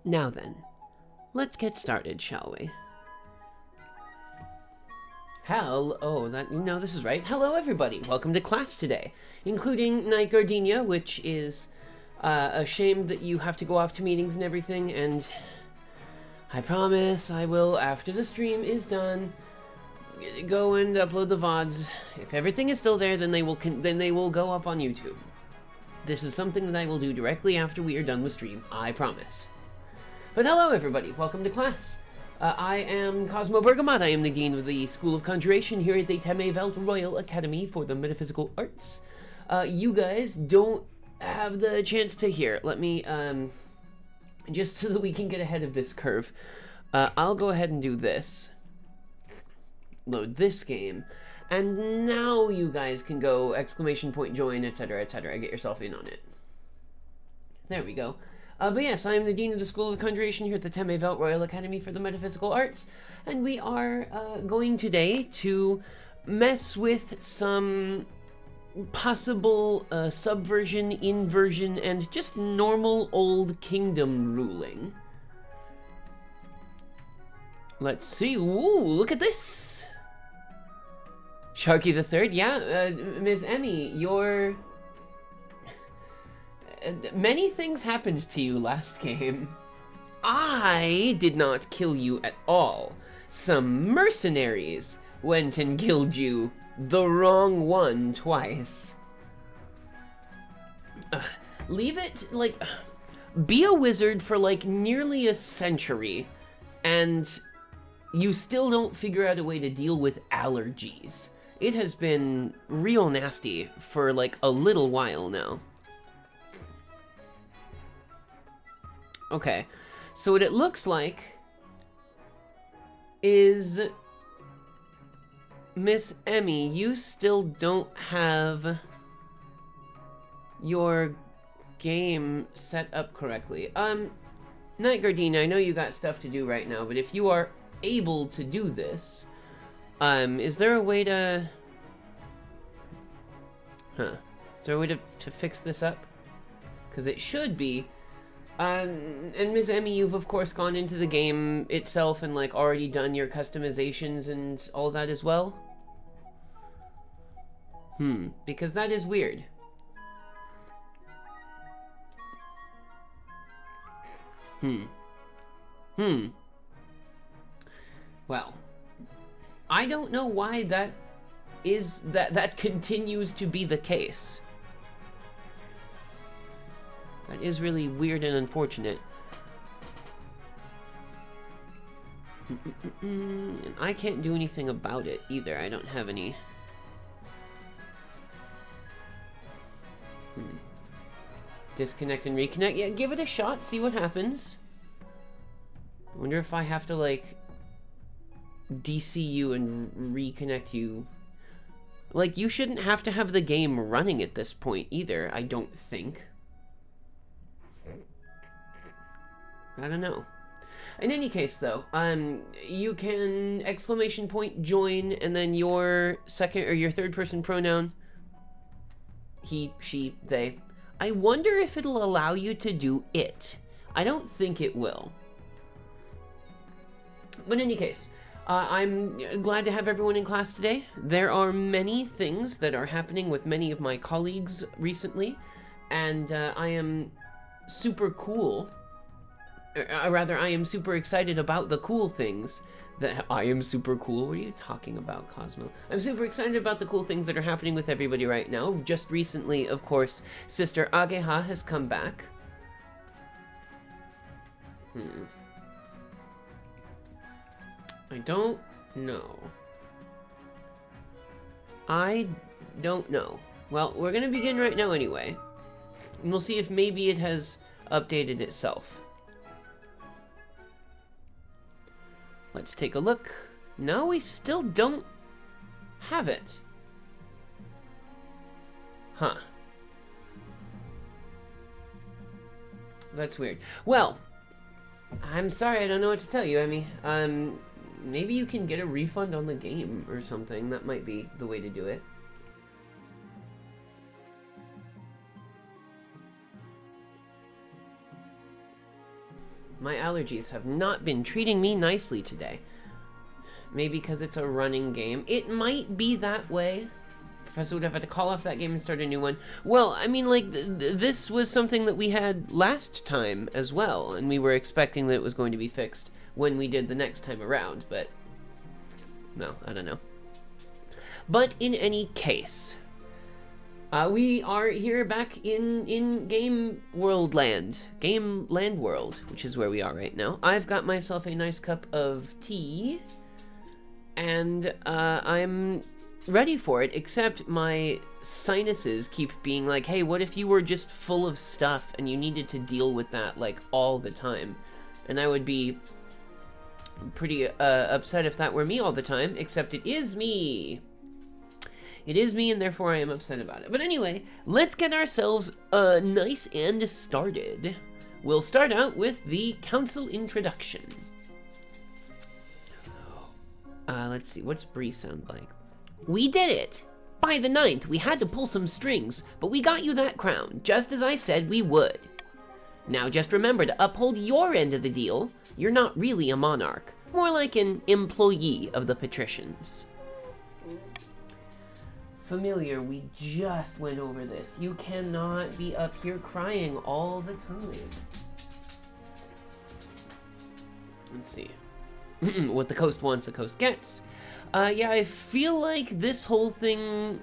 Now then, let's get started, shall we? This is right. Hello, everybody. Welcome to class today, including Night Gardenia, which is a shame that you have to go off to meetings and everything, and I promise I will, after the stream is done, go and upload the VODs. If everything is still there, then they will go up on YouTube. This is something that I will do directly after we are done with stream, I promise. But hello, everybody. Welcome to class. I am Cosmo Bergamot. I am the Dean of the School of Conjuration here at the Temevelt Royal Academy for the Metaphysical Arts. You guys don't have the chance to hear. Let me, just so that we can get ahead of this curve, I'll go ahead and do this. Load this game. And now you guys can go !join, etc., etc. Get yourself in on it. There we go. But yes, I am the Dean of the School of Conjuration here at the Temevelt Royal Academy for the Metaphysical Arts, and we are going today to mess with some possible subversion, inversion, and just normal old kingdom ruling. Let's see. Ooh, look at this! Sharky the Third, yeah, Ms. Emmy, your... Many things happened to you last game. I did not kill you at all. Some mercenaries went and killed you, the wrong one, twice. Leave it, like, be a wizard for like nearly a century, and you still don't figure out a way to deal with allergies. It has been real nasty for like a little while now. Okay, so what it looks like is, Miss Emmy, you still don't have your game set up correctly. Night Gardenia, I know you got stuff to do right now, but if you are able to do this, is there a way to... Is there a way to fix this up? Because it should be... and Ms. Emmy, you've of course gone into the game itself and like already done your customizations and all that as well? Because that is weird. Well, I don't know why that continues to be the case. That is really weird and unfortunate. And I can't do anything about it either. I don't have any... Disconnect and reconnect. Yeah, give it a shot, see what happens. I wonder if I have to, like, DC you and reconnect you. Like, you shouldn't have to have the game running at this point either, I don't think. I don't know. In any case, though, you can !join and then your second or your third person pronoun, he, she, they. I wonder if it'll allow you to do it. I don't think it will. But in any case, I'm glad to have everyone in class today. There are many things that are happening with many of my colleagues recently, and I am super cool. Rather, I am super excited about the cool things that... I am super cool? What are you talking about, Cosmo? I'm super excited about the cool things that are happening with everybody right now. Just recently, of course, Sister Ageha has come back. I don't know. I don't know. Well, we're gonna begin right now anyway. And we'll see if maybe it has updated itself. Let's take a look. No, we still don't have it. Huh. That's weird. Well, I'm sorry, I don't know what to tell you, Emmy. Maybe you can get a refund on the game or something. That might be the way to do it. My allergies have not been treating me nicely today. Maybe because it's a running game. It might be that way. Professor would have had to call off that game and start a new one. Well, I mean, like, this was something that we had last time as well, and we were expecting that it was going to be fixed when we did the next time around, but... no, I don't know. But in any case, we are here back in Game World Land. Game Land World, which is where we are right now. I've got myself a nice cup of tea, and I'm ready for it, except my sinuses keep being like, hey, what if you were just full of stuff and you needed to deal with that, like, all the time? And I would be pretty upset if that were me all the time, except it is me. It is me, and therefore I am upset about it. But anyway, let's get ourselves nice and started. We'll start out with the council introduction. Let's see, what's Bree sound like? We did it! By the 9th, we had to pull some strings, but we got you that crown, just as I said we would. Now just remember to uphold your end of the deal. You're not really a monarch, more like an employee of the patricians. Familiar, we just went over this. You cannot be up here crying all the time. Let's see. What the coast wants, the coast gets. Yeah, I feel like this whole thing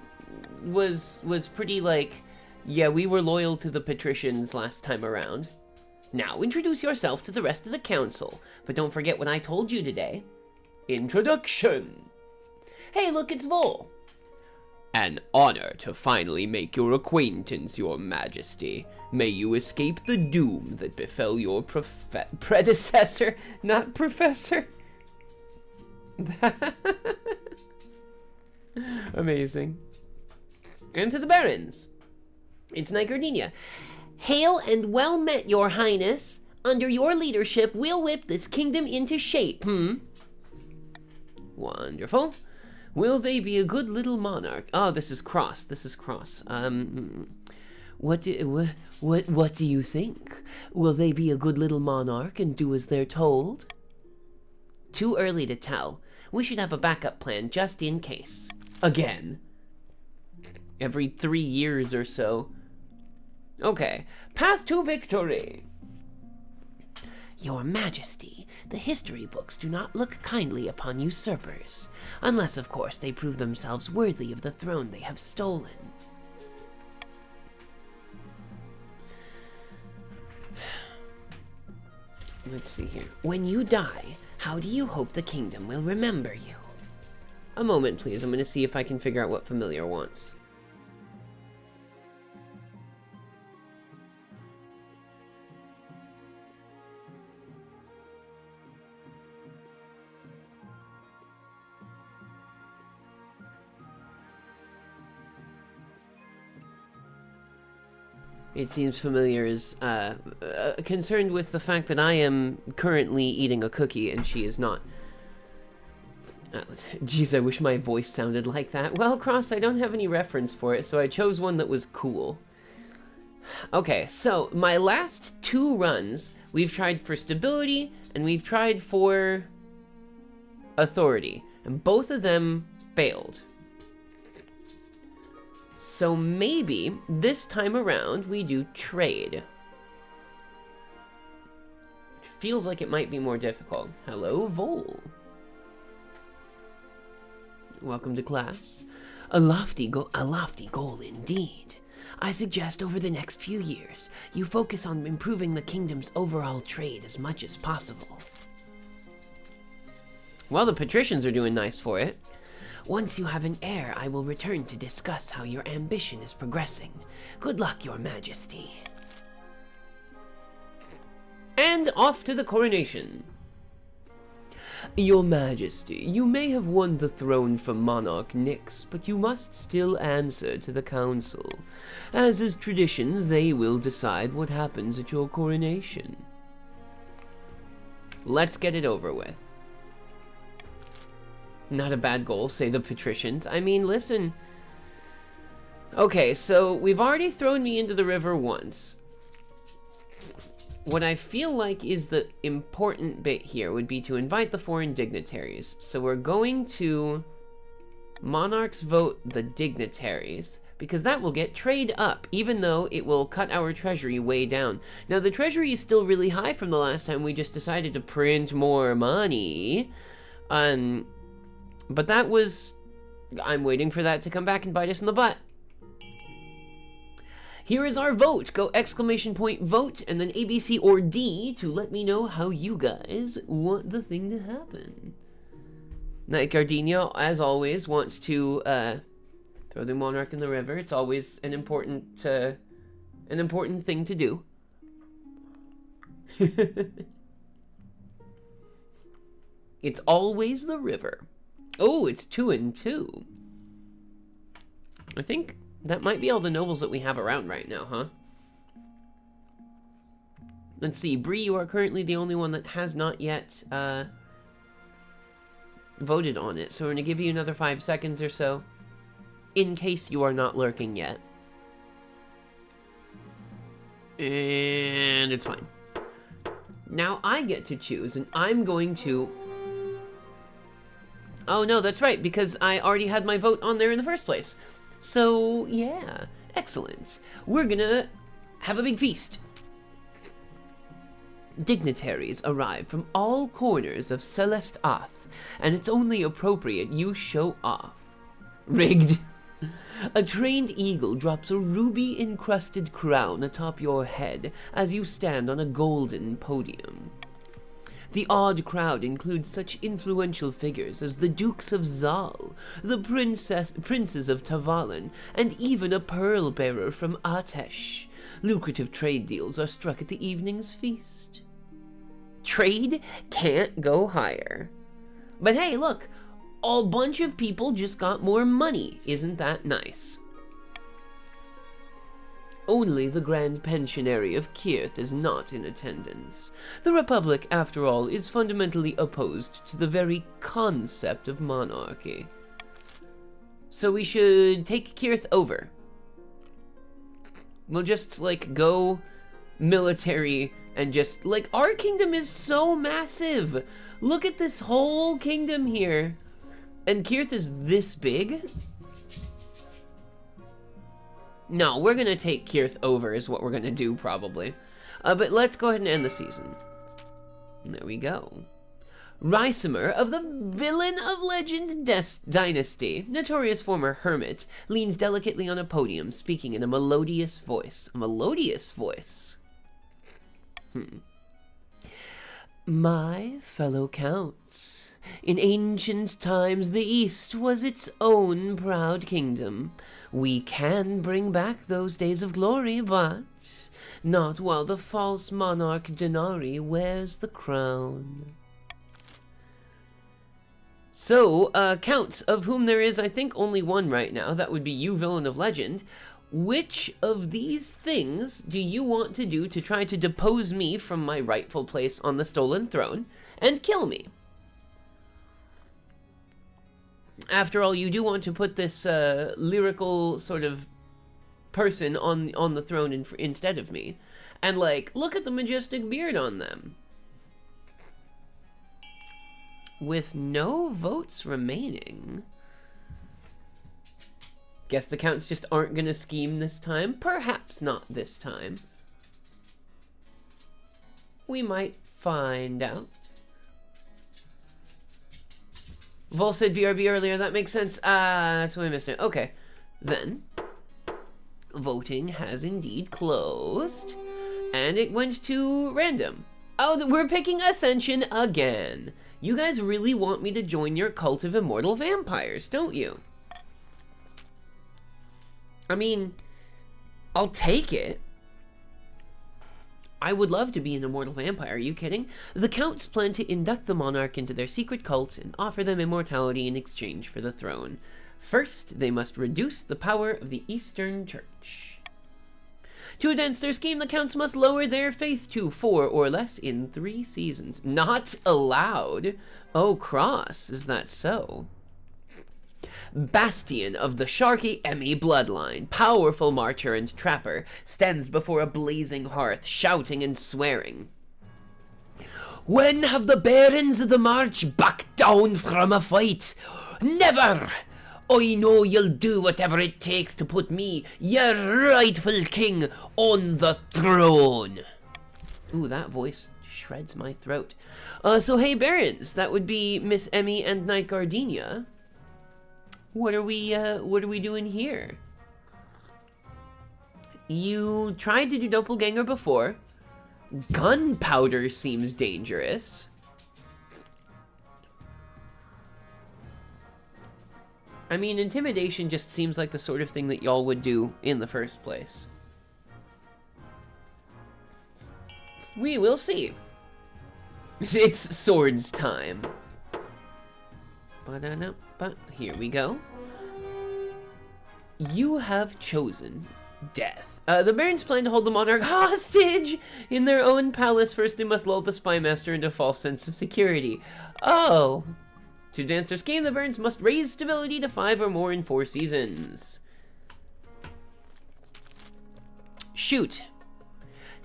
was pretty like, yeah, we were loyal to the patricians last time around. Now introduce yourself to the rest of the council, but don't forget what I told you today. Introduction! Hey, look, it's Vol. An honor to finally make your acquaintance, Your Majesty. May you escape the doom that befell your predecessor, not professor. Amazing. And to the barons. It's Nycardenia. Hail and well met, Your Highness. Under your leadership, we'll whip this kingdom into shape, Wonderful. Will they be a good little monarch? Oh, this is Cross. This is Cross. What do you think? Will they be a good little monarch and do as they're told? Too early to tell. We should have a backup plan just in case. Again. Every 3 years or so. Okay. Path to victory. Your Majesty, the history books do not look kindly upon usurpers, unless, of course, they prove themselves worthy of the throne they have stolen. Let's see here. When you die, how do you hope the kingdom will remember you? A moment, please. I'm going to see if I can figure out what Familiar wants. It seems Familiar is concerned with the fact that I am currently eating a cookie and she is not. Geez, I wish my voice sounded like that. Well, Cross, I don't have any reference for it, so I chose one that was cool. Okay, so my last 2 runs, we've tried for stability and we've tried for authority, and both of them failed. So maybe this time around we do trade. Feels like it might be more difficult. Hello, Vol. Welcome to class. A lofty goal indeed. I suggest over the next few years, you focus on improving the kingdom's overall trade as much as possible. Well, the patricians are doing nice for it. Once you have an heir, I will return to discuss how your ambition is progressing. Good luck, Your Majesty. And off to the coronation. Your Majesty, you may have won the throne from Monarch Nyx, but you must still answer to the council. As is tradition, they will decide what happens at your coronation. Let's get it over with. Not a bad goal, say the patricians. I mean, listen. Okay, so we've already thrown me into the river once. what I feel like is the important bit here would be to invite the foreign dignitaries. So we're going to monarchs vote the dignitaries, because that will get trade up, even though it will cut our treasury way down. Now, the treasury is still really high from the last time we just decided to print more money. But that was... I'm waiting for that to come back and bite us in the butt. Here is our vote. Go exclamation point vote and then A, B, C, or D to let me know how you guys want the thing to happen. Knight Gardenia, as always, wants to throw the monarch in the river. It's always an important thing to do. It's always the river. Oh, it's 2 and 2. I think that might be all the nobles that we have around right now, huh? Let's see. Bree, you are currently the only one that has not yet voted on it. So we're going to give you another 5 seconds or so, in case you are not lurking yet. And it's fine. Now I get to choose, and I'm going to... Oh no, that's right, because I already had my vote on there in the first place. So, yeah, excellent. We're gonna have a big feast. Dignitaries arrive from all corners of Celeste Ath, and it's only appropriate you show off. Rigged. A trained eagle drops a ruby-encrusted crown atop your head as you stand on a golden podium. The odd crowd includes such influential figures as the Dukes of Zal, the Princes of Tavalen, and even a pearl-bearer from Atesh. Lucrative trade deals are struck at the evening's feast. Trade can't go higher. But hey, look, a bunch of people just got more money. Isn't that nice? Only the Grand Pensionary of Kirth is not in attendance. The Republic, after all, is fundamentally opposed to the very concept of monarchy. So we should take Kirth over. We'll just, like, go military and just, like, our kingdom is so massive! Look at this whole kingdom here! And Kirth is this big? No, we're gonna take Kirth over is what we're gonna do, probably. But let's go ahead and end the season. There we go. Ricimer of the Villain of Legend Dynasty, notorious former hermit, leans delicately on a podium, speaking in a melodious voice. A melodious voice? My fellow counts, in ancient times the East was its own proud kingdom. We can bring back those days of glory, but not while the false monarch Denari wears the crown. So, counts, of whom there is, I think, only one right now. That would be you, Villain of Legend. Which of these things do you want to do to try to depose me from my rightful place on the stolen throne and kill me? After all, you do want to put this lyrical sort of person on the throne instead of me. And, like, look at the majestic beard on them. With no votes remaining. Guess the counts just aren't gonna scheme this time. Perhaps not this time. We might find out. Vol said BRB earlier, that makes sense. That's why I missed it. Okay. Then, voting has indeed closed. And it went to random. Oh, we're picking Ascension again. You guys really want me to join your cult of immortal vampires, don't you? I mean, I'll take it. I would love to be an immortal vampire, are you kidding? The counts plan to induct the monarch into their secret cult and offer them immortality in exchange for the throne. First, they must reduce the power of the Eastern Church. To advance their scheme, the counts must lower their faith to 4 or less in 3 seasons. Not allowed? Oh, cross, is that so? bastion of the Sharky Emmy bloodline, powerful marcher and trapper, stands before a blazing hearth, shouting and swearing. When have the barons of the march backed down from a fight? Never! I know you'll do whatever it takes to put me, your rightful king, on the throne. Ooh, that voice shreds my throat. So hey, barons, that would be Miss Emmy and Knight Gardenia. What are we doing here? You tried to do doppelganger before. Gunpowder seems dangerous. I mean, intimidation just seems like the sort of thing that y'all would do in the first place. We will see. It's swords time. But here we go. You have chosen death. The barons plan to hold the monarch hostage in their own palace. First, they must lull the spymaster into a false sense of security. Oh. To advance their scheme, the barons must raise stability to 5 or more in 4 seasons. Shoot.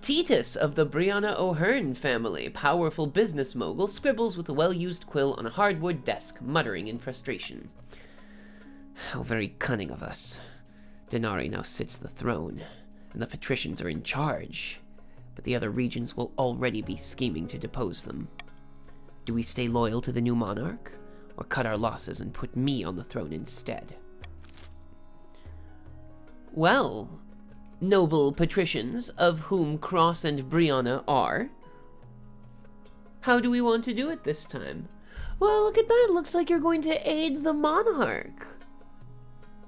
Titus of the Brianna O'Hearn family, powerful business mogul, scribbles with a well-used quill on a hardwood desk, muttering in frustration. How very cunning of us. Denari now sits the throne, and the patricians are in charge, but the other regions will already be scheming to depose them. Do we stay loyal to the new monarch, or cut our losses and put me on the throne instead? Well, noble patricians, of whom Cross and Brianna are, how do we want to do it this time? Well, look at that. Looks like you're going to aid the monarch.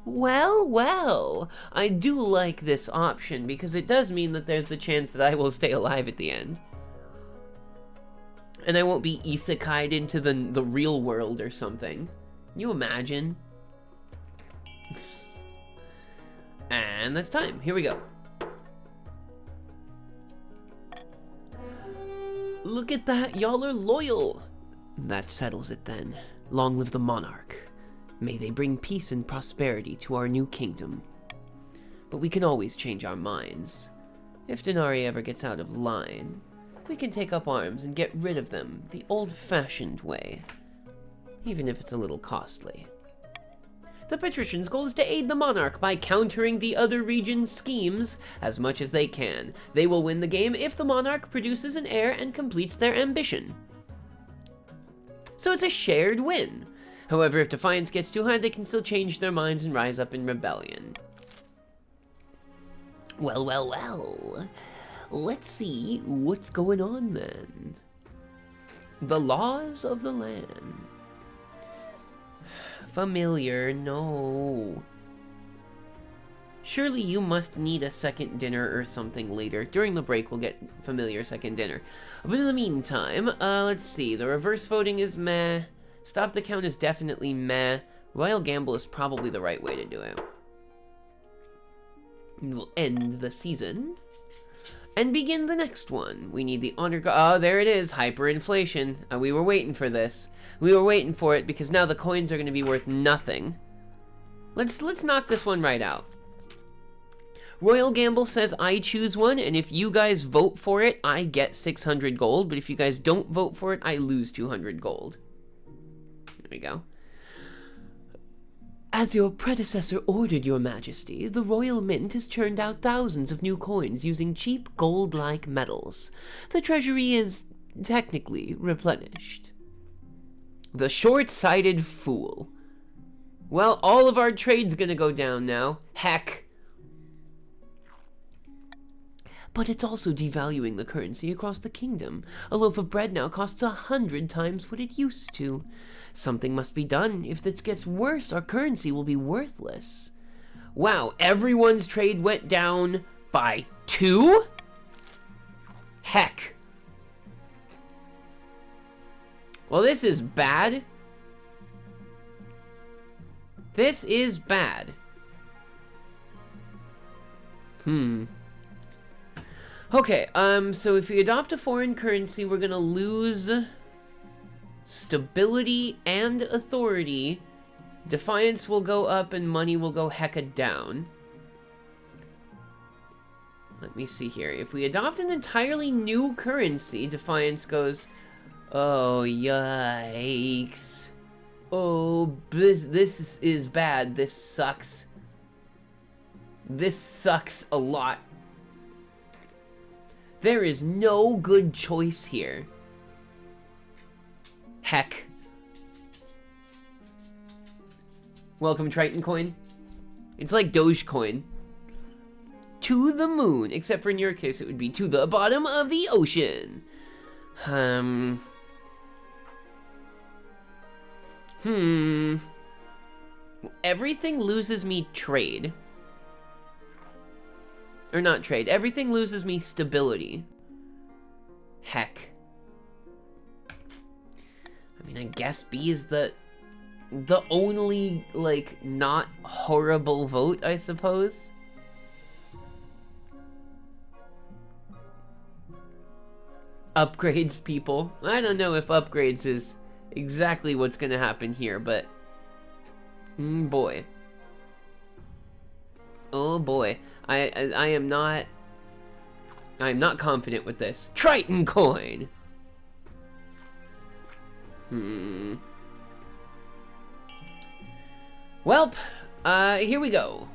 Well, well, I do like this option because it does mean that there's the chance that I will stay alive at the end. And I won't be isekai'd into the real world or something. Can you imagine? And that's time. Here we go. Look at that. Y'all are loyal. That settles it then. Long live the monarch. May they bring peace and prosperity to our new kingdom. But we can always change our minds. If Denari ever gets out of line, we can take up arms and get rid of them the old-fashioned way, even if it's a little costly. The patricians' goal is to aid the monarch by countering the other region's schemes as much as they can. They will win the game if the monarch produces an heir and completes their ambition. So it's a shared win. However, if defiance gets too high, they can still change their minds and rise up in rebellion. Well, well, well. Let's see what's going on then. The laws of the land. Familiar, no. Surely you must need a second dinner or something later. During the break, we'll get familiar second dinner. But in the meantime, let's see. The reverse voting is meh. Stop the count is definitely meh. Royal Gamble is probably the right way to do it. And we'll end the season and begin the next one. We need the honor. Oh, there it is. Hyperinflation. We were waiting for this. We were waiting for it because now the coins are going to be worth nothing. Let's knock this one right out. Royal Gamble says I choose one, and if you guys vote for it, I get 600 gold. But if you guys don't vote for it, I lose 200 gold. There we go. As your predecessor ordered, your majesty, the Royal Mint has churned out thousands of new coins using cheap gold-like metals. The treasury is technically replenished. The short-sighted fool. Well, all of our trade's gonna go down now. Heck. But it's also devaluing the currency across the kingdom. A loaf of bread now costs 100 times what it used to. Something must be done. If this gets worse, our currency will be worthless. Wow, everyone's trade went down by 2? Heck. Well, this is bad. This is bad. Okay, so if we adopt a foreign currency, we're gonna lose stability and authority Defiance will go up and money will go hecka down. Let me see here. If we adopt an entirely new currency, Defiance goes, oh, yikes. Oh, this is bad. This sucks. This sucks a lot. There is no good choice here. Heck. Welcome, Triton Coin. It's like Dogecoin. To the moon. Except for in your case, it would be to the bottom of the ocean. Everything loses me trade. Or not trade. Everything loses me stability. Heck. I mean, I guess B is the only, like, not horrible vote, I suppose. Upgrades, people. I don't know if upgrades is exactly what's gonna happen here, but boy. Oh boy. I am not confident with this. Triton Coin. Welp, here we go.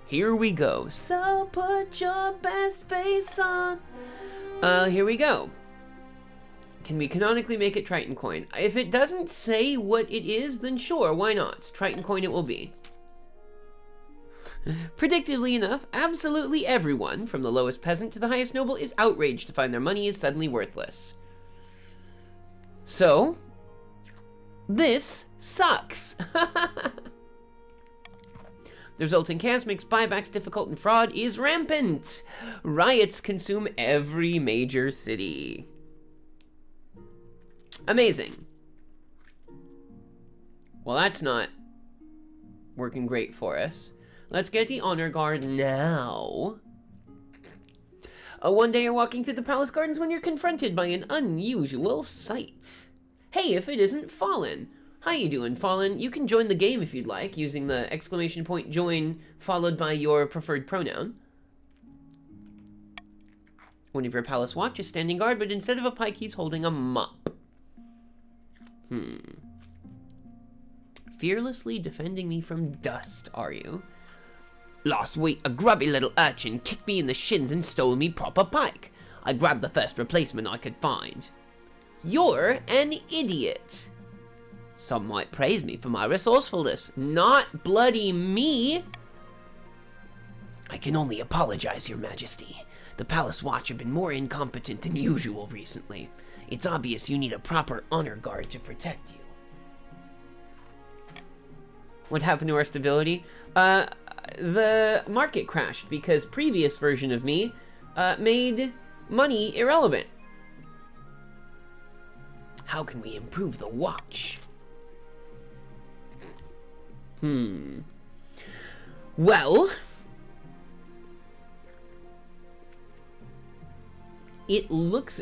Here we go. So put your best face on. Here we go. Can we canonically make it Triton Coin? If it doesn't say what it is, then sure, why not? Triton Coin it will be. Predictably enough, absolutely everyone, from the lowest peasant to the highest noble, is outraged to find their money is suddenly worthless. So, this sucks. The resulting chaos makes buybacks difficult and fraud is rampant. Riots consume every major city. Amazing. Well, that's not working great for us. Let's get the honor guard now. One day you're walking through the palace gardens when you're confronted by an unusual sight. Hey, if it isn't Fallen. How you doing, Fallen? You can join the game if you'd like, using the exclamation point join followed by your preferred pronoun. One of your palace watch is standing guard, but instead of a pike, he's holding a mop. Fearlessly defending me from dust, are you? Last week, a grubby little urchin kicked me in the shins and stole me proper pike. I grabbed the first replacement I could find. You're an idiot. Some might praise me for my resourcefulness, not bloody me. I can only apologize, Your Majesty. The Palace Watch have been more incompetent than usual recently. It's obvious you need a proper honor guard to protect you. What happened to our stability? The market crashed because previous version of me made money irrelevant. How can we improve the watch? Well, it looks...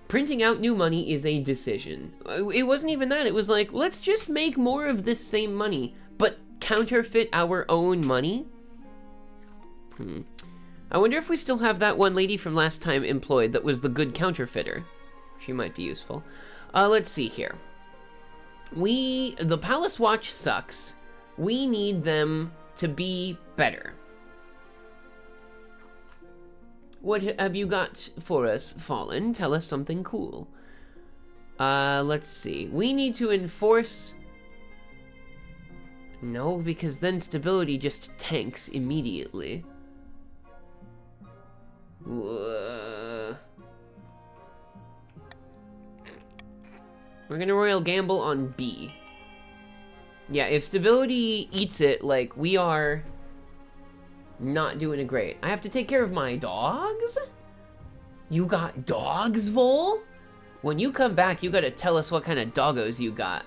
Printing out new money is a decision. It wasn't even that. It was like, let's just make more of this same money, but counterfeit our own money? I wonder if we still have that one lady from last time employed that was the good counterfeiter. She might be useful. Let's see here. The Palace Watch sucks. We need them to be better. What have you got for us, Fallen? Tell us something cool. Let's see. We need to enforce... No, because then stability just tanks immediately. We're gonna royal gamble on B. Yeah, if stability eats it, like, we are not doing it great. I have to take care of my dogs? You got dogs, Vol? When you come back, you gotta tell us what kind of doggos you got.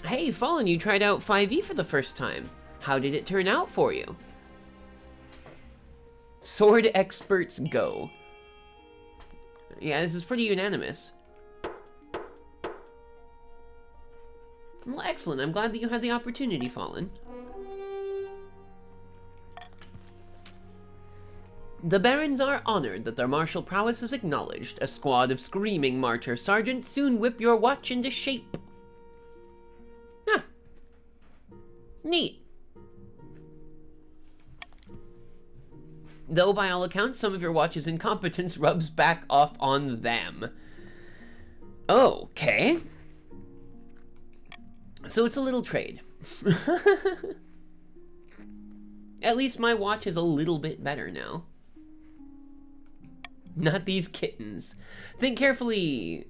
Hey, Fallen, you tried out 5e for the first time. How did it turn out for you? Sword experts go. Yeah, this is pretty unanimous. Well, excellent. I'm glad that you had the opportunity, Fallen. The barons are honored that their martial prowess is acknowledged. A squad of screaming martyr sergeants soon whip your watch into shape. Huh. Neat. Though, by all accounts, some of your watch's incompetence rubs back off on them. Okay. So it's a little trade. At least my watch is a little bit better now. Not these kittens. Think carefully.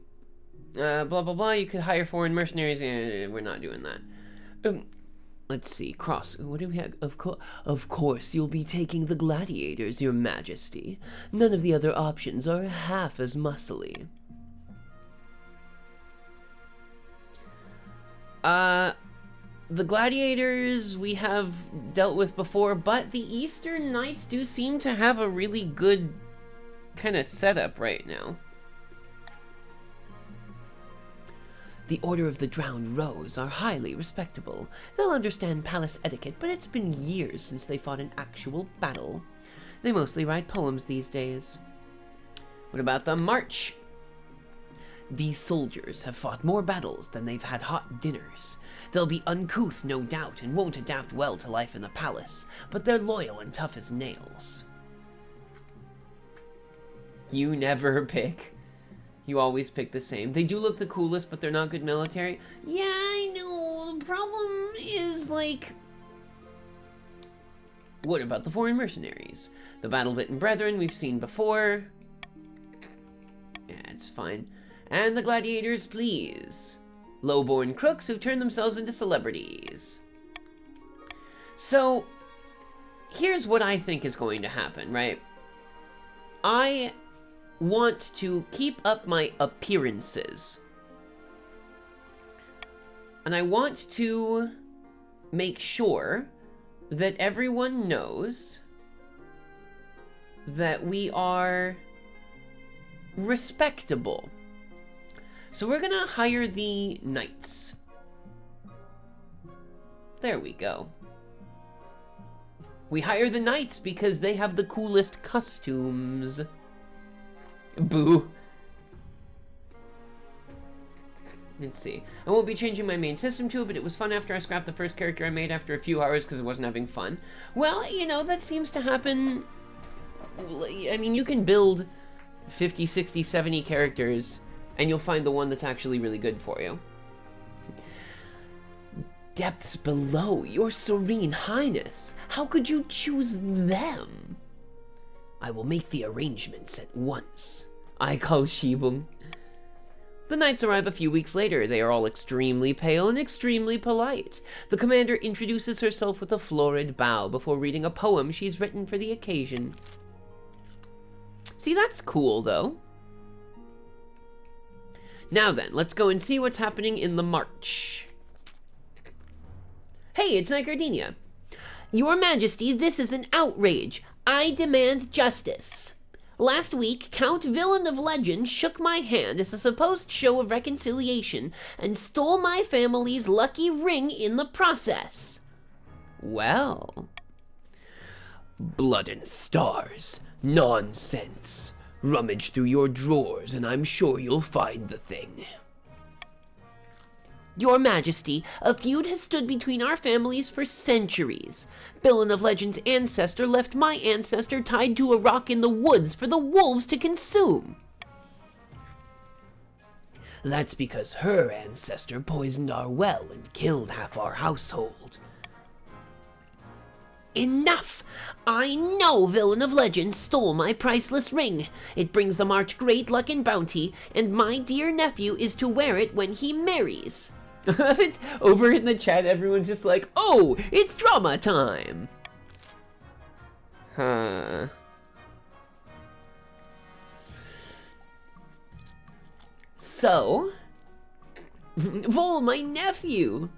Blah, blah, blah. You could hire foreign mercenaries. We're not doing that. Let's see. Cross. What do we have? Of course, you'll be taking the gladiators, Your Majesty. None of the other options are half as muscly. The gladiators we have dealt with before, but the Eastern Knights do seem to have a really good kind of setup right now. The Order of the Drowned Rose are highly respectable. They'll understand palace etiquette, but it's been years since they fought an actual battle. They mostly write poems these days. What about the March? These soldiers have fought more battles than they've had hot dinners. They'll be uncouth, no doubt, and won't adapt well to life in the palace, but they're loyal and tough as nails. You never pick. You always pick the same. They do look the coolest, but they're not good military. Yeah, I know. The problem is, like... What about the foreign mercenaries? The battle-bitten brethren we've seen before. Yeah, it's fine. And the gladiators, please. Low-born crooks who turn themselves into celebrities. So, here's what I think is going to happen, right? I want to keep up my appearances. And I want to make sure that everyone knows that we are respectable. So we're gonna hire the knights. There we go. We hire the knights because they have the coolest costumes. Boo. Let's see. I won't be changing my main system to it, but it was fun after I scrapped the first character I made after a few hours because it wasn't having fun. Well, you know, that seems to happen. I mean, you can build 50, 60, 70 characters, and you'll find the one that's actually really good for you. Depths below, your serene highness. How could you choose them? I will make the arrangements at once. I call Shibung. The knights arrive a few weeks later. They are all extremely pale and extremely polite. The commander introduces herself with a florid bow before reading a poem she's written for the occasion. See, that's cool, though. Now then, let's go and see what's happening in the march. Hey, it's Knight Gardenia. Your Majesty, this is an outrage. I demand justice. Last week, Count Villain of Legend shook my hand as a supposed show of reconciliation and stole my family's lucky ring in the process. Well... Blood and stars. Nonsense. Rummage through your drawers and I'm sure you'll find the thing. Your Majesty, a feud has stood between our families for centuries. Villain of Legend's ancestor left my ancestor tied to a rock in the woods for the wolves to consume. That's because her ancestor poisoned our well and killed half our household. Enough! I know Villain of Legend stole my priceless ring. It brings the march great luck and bounty, and my dear nephew is to wear it when he marries. Over in the chat, everyone's just like, oh, it's drama time! Huh. So, Vol, my nephew!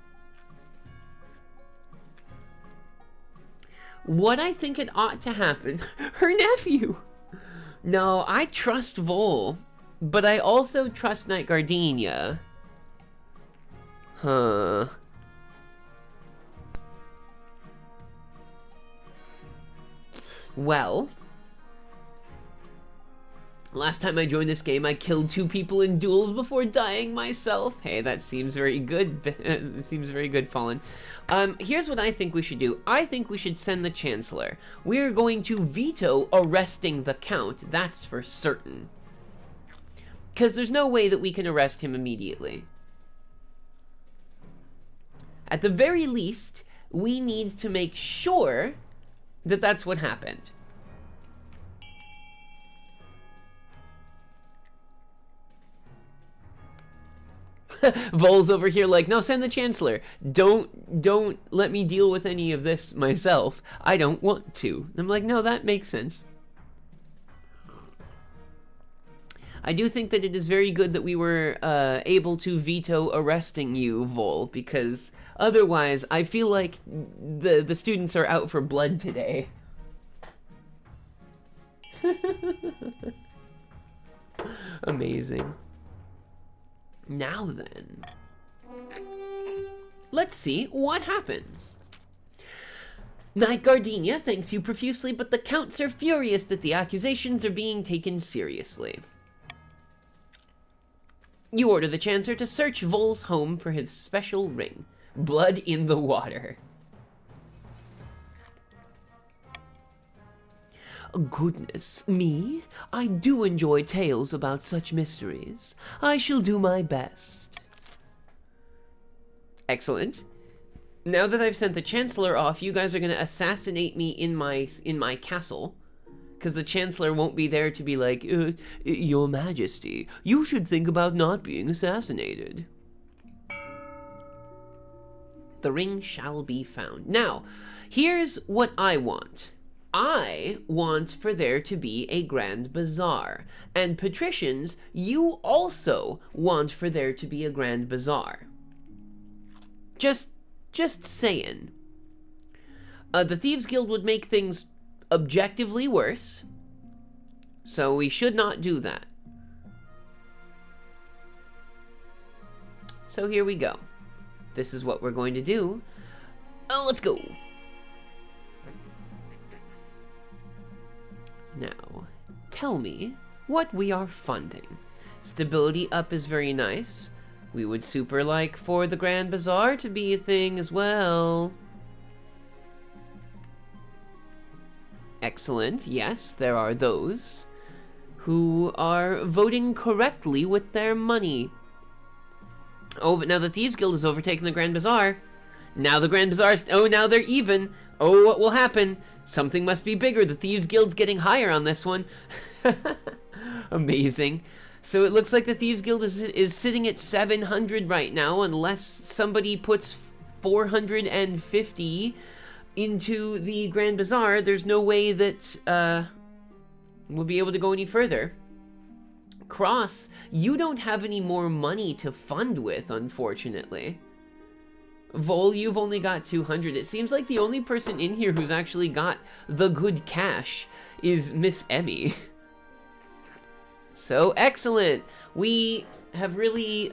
what I think it ought to happen. Her nephew! No, I trust Vol, but I also trust Knight Gardenia. Huh. Well, last time I joined this game, I killed 2 people in duels before dying myself. Hey, that seems very good. It seems very good, Fallen. Here's what I think we should do. I think we should send the Chancellor. We're going to veto arresting the Count, that's for certain. Because there's no way that we can arrest him immediately. At the very least, we need to make sure that that's what happened. Vol's over here like, no, send the Chancellor. Don't let me deal with any of this myself. I don't want to. I'm like, no, that makes sense. I do think that it is very good that we were able to veto arresting you, Vol, because otherwise I feel like the students are out for blood today. Amazing. Now then, let's see what happens. Knight Gardenia thanks you profusely, but the Counts are furious that the accusations are being taken seriously. You order the Chancellor to search Vol's home for his special ring. Blood in the water. Goodness me, I do enjoy tales about such mysteries. I shall do my best. Excellent. Now that I've sent the Chancellor off, you guys are going to assassinate me in my castle. Because the Chancellor won't be there to be like, Your Majesty, you should think about not being assassinated. The ring shall be found. Now, here's what I want. I want for there to be a grand bazaar. And patricians, you also want for there to be a grand bazaar. Just saying. The Thieves Guild would make things objectively worse, so we should not do that. So here we go. This is what we're going to do. Let's go. Now, tell me what we are funding. Stability up is very nice. We would super like for the Grand Bazaar to be a thing as well. Excellent. Yes, there are those who are voting correctly with their money. Oh, but now the Thieves Guild has overtaken the Grand Bazaar. Now the Grand Bazaar oh, now they're even. Oh, what will happen? Something must be bigger. The Thieves Guild's getting higher on this one. Amazing. So it looks like the Thieves Guild is sitting at 700 right now, unless somebody puts 450 into the Grand Bazaar. There's no way that we'll be able to go any further. Cross, you don't have any more money to fund with, unfortunately. Vol, you've only got 200. It seems like the only person in here who's actually got the good cash is Miss Emmy. So, excellent! We have really,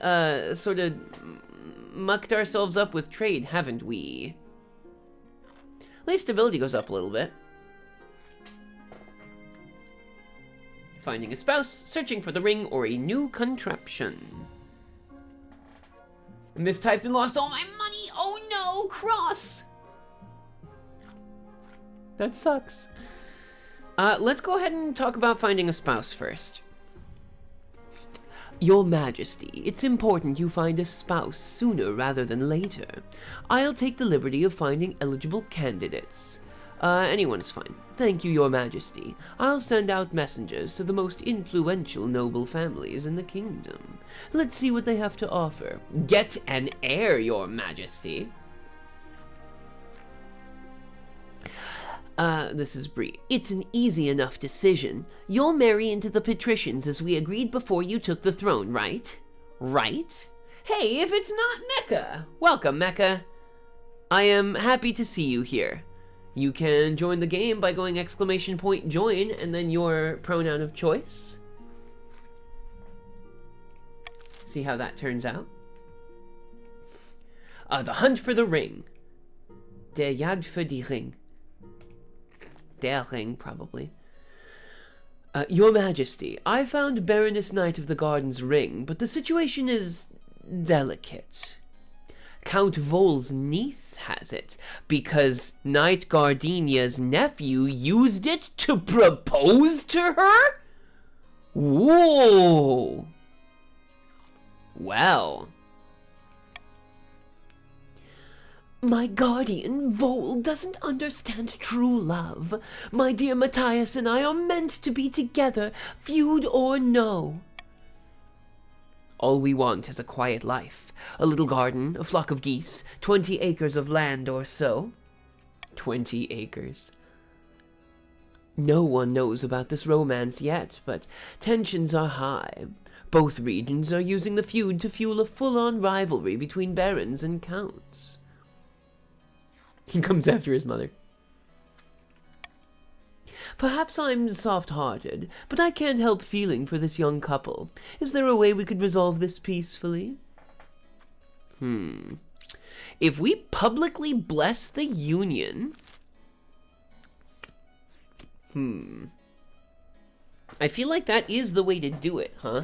sort of mucked ourselves up with trade, haven't we? At least stability goes up a little bit. Finding a spouse, searching for the ring, or a new contraption. Mistyped and lost all my money! Oh no, Cross! That sucks. Let's go ahead and talk about finding a spouse first. Your Majesty, it's important you find a spouse sooner rather than later. I'll take the liberty of finding eligible candidates. Anyone's fine. Thank you, Your Majesty. I'll send out messengers to the most influential noble families in the kingdom. Let's see what they have to offer. Get an heir, Your Majesty. This is Bree. It's an easy enough decision. You'll marry into the patricians as we agreed before you took the throne, right? Right? Hey, if it's not Mecca! Welcome, Mecca. I am happy to see you here. You can join the game by going !join and then your pronoun of choice. See how that turns out. The hunt for the ring. Der Jagd für die Ring. Der Ring, probably. Your Majesty, I found Baroness Knight of the Garden's ring, but the situation is delicate. Count Vol's niece has it, because Knight Gardenia's nephew used it to propose to her? Whoa! Well. My guardian, Vol, doesn't understand true love. My dear Matthias and I are meant to be together, feud or no. All we want is a quiet life. A little garden, a flock of geese, 20 acres of land or so. 20 acres. No one knows about this romance yet, but tensions are high. Both regions are using the feud to fuel a full-on rivalry between barons and counts. He comes after his mother. Perhaps I'm soft-hearted, but I can't help feeling for this young couple. Is there a way we could resolve this peacefully? If we publicly bless the union... I feel like that is the way to do it, huh?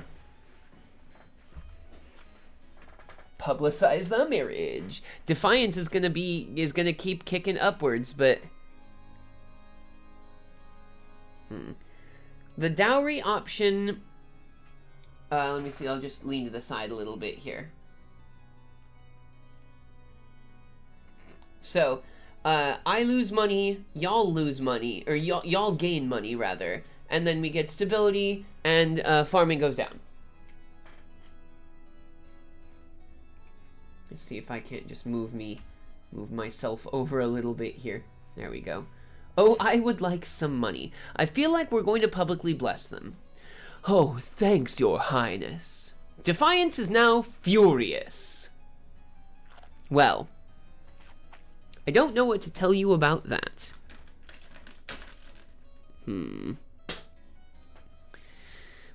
Publicize the marriage. Defiance is gonna keep kicking upwards, but the dowry option, let me see, I'll just lean to the side a little bit here. So, I lose money, y'all lose money, or y'all gain money rather, and then we get stability, and farming goes down. Let's see if I can't just move myself over a little bit here. There we go. Oh, I would like some money. I feel like we're going to publicly bless them. Oh, thanks, Your Highness. Defiance is now furious. Well, I don't know what to tell you about that.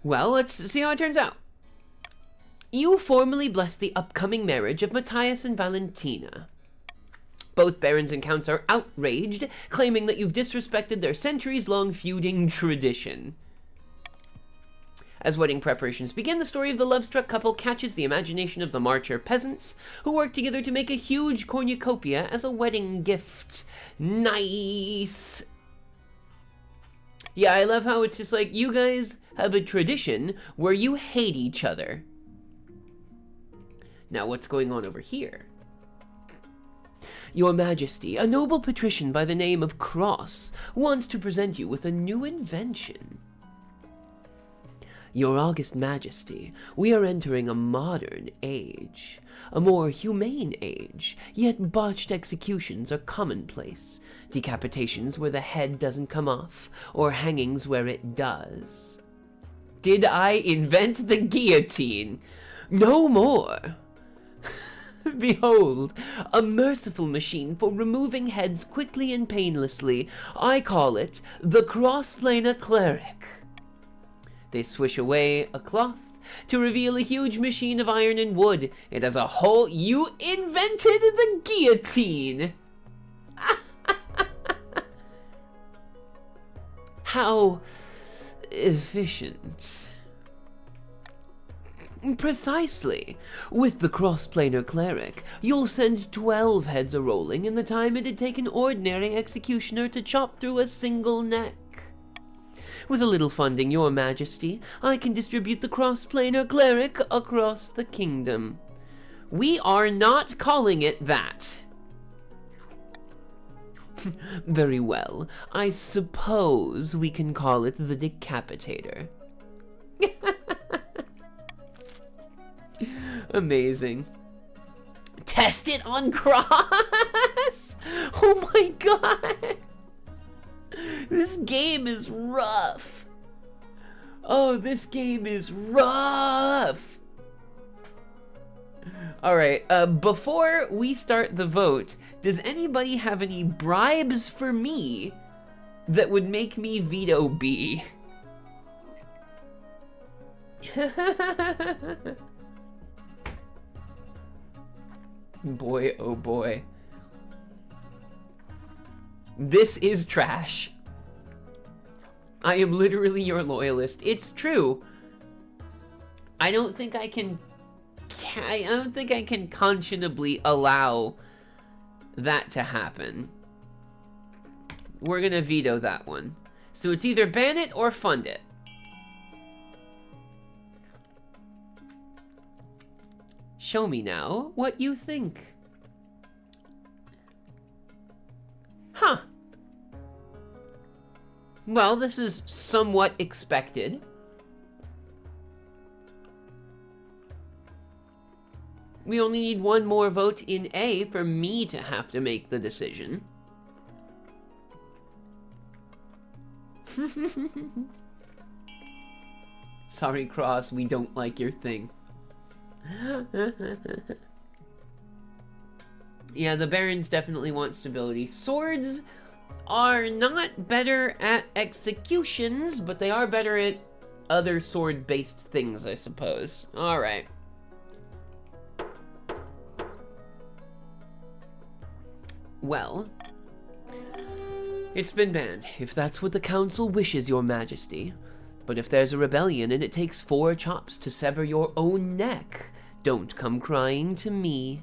Well, let's see how it turns out. You formally bless the upcoming marriage of Matthias and Valentina. Both barons and counts are outraged, claiming that you've disrespected their centuries-long feuding tradition. As wedding preparations begin, the story of the love-struck couple catches the imagination of the Marcher peasants, who work together to make a huge cornucopia as a wedding gift. Nice! Yeah, I love how it's just like, you guys have a tradition where you hate each other. Now, what's going on over here? Your Majesty, a noble patrician by the name of Cross wants to present you with a new invention. Your August Majesty, we are entering a modern age. A more humane age, yet botched executions are commonplace. Decapitations where the head doesn't come off, or hangings where it does. Did I invent the guillotine? No more! Behold, a merciful machine for removing heads quickly and painlessly. I call it the Crossplanar Cleric. They swish away a cloth to reveal a huge machine of iron and wood. It has a hole. You invented the guillotine! How efficient. Precisely. With the cross-planar cleric, you'll send 12 heads a-rolling in the time it'd take an ordinary executioner to chop through a single neck. With a little funding, Your Majesty, I can distribute the cross-planar cleric across the kingdom. We are not calling it that. Very well. I suppose we can call it the Decapitator. Amazing. Test it on Cross! Oh my god! This game is rough. Oh, this game is rough. Alright, before we start the vote, Does anybody have any bribes for me that would make me veto B? Boy, oh boy. This is trash. I am literally your loyalist. It's true. I don't think I can conscionably allow that to happen. We're gonna veto that one. So it's either ban it or fund it. Show me now what you think. Huh. Well, this is somewhat expected. We only need one more vote in A for me to have to make the decision. Sorry, Cross, we don't like your thing. Yeah, the Barons definitely want stability. Swords are not better at executions, but they are better at other sword-based things, I suppose. Alright. Well, it's been banned, if that's what the council wishes, your majesty. But if there's a rebellion and it takes 4 chops to sever your own neck, don't come crying to me.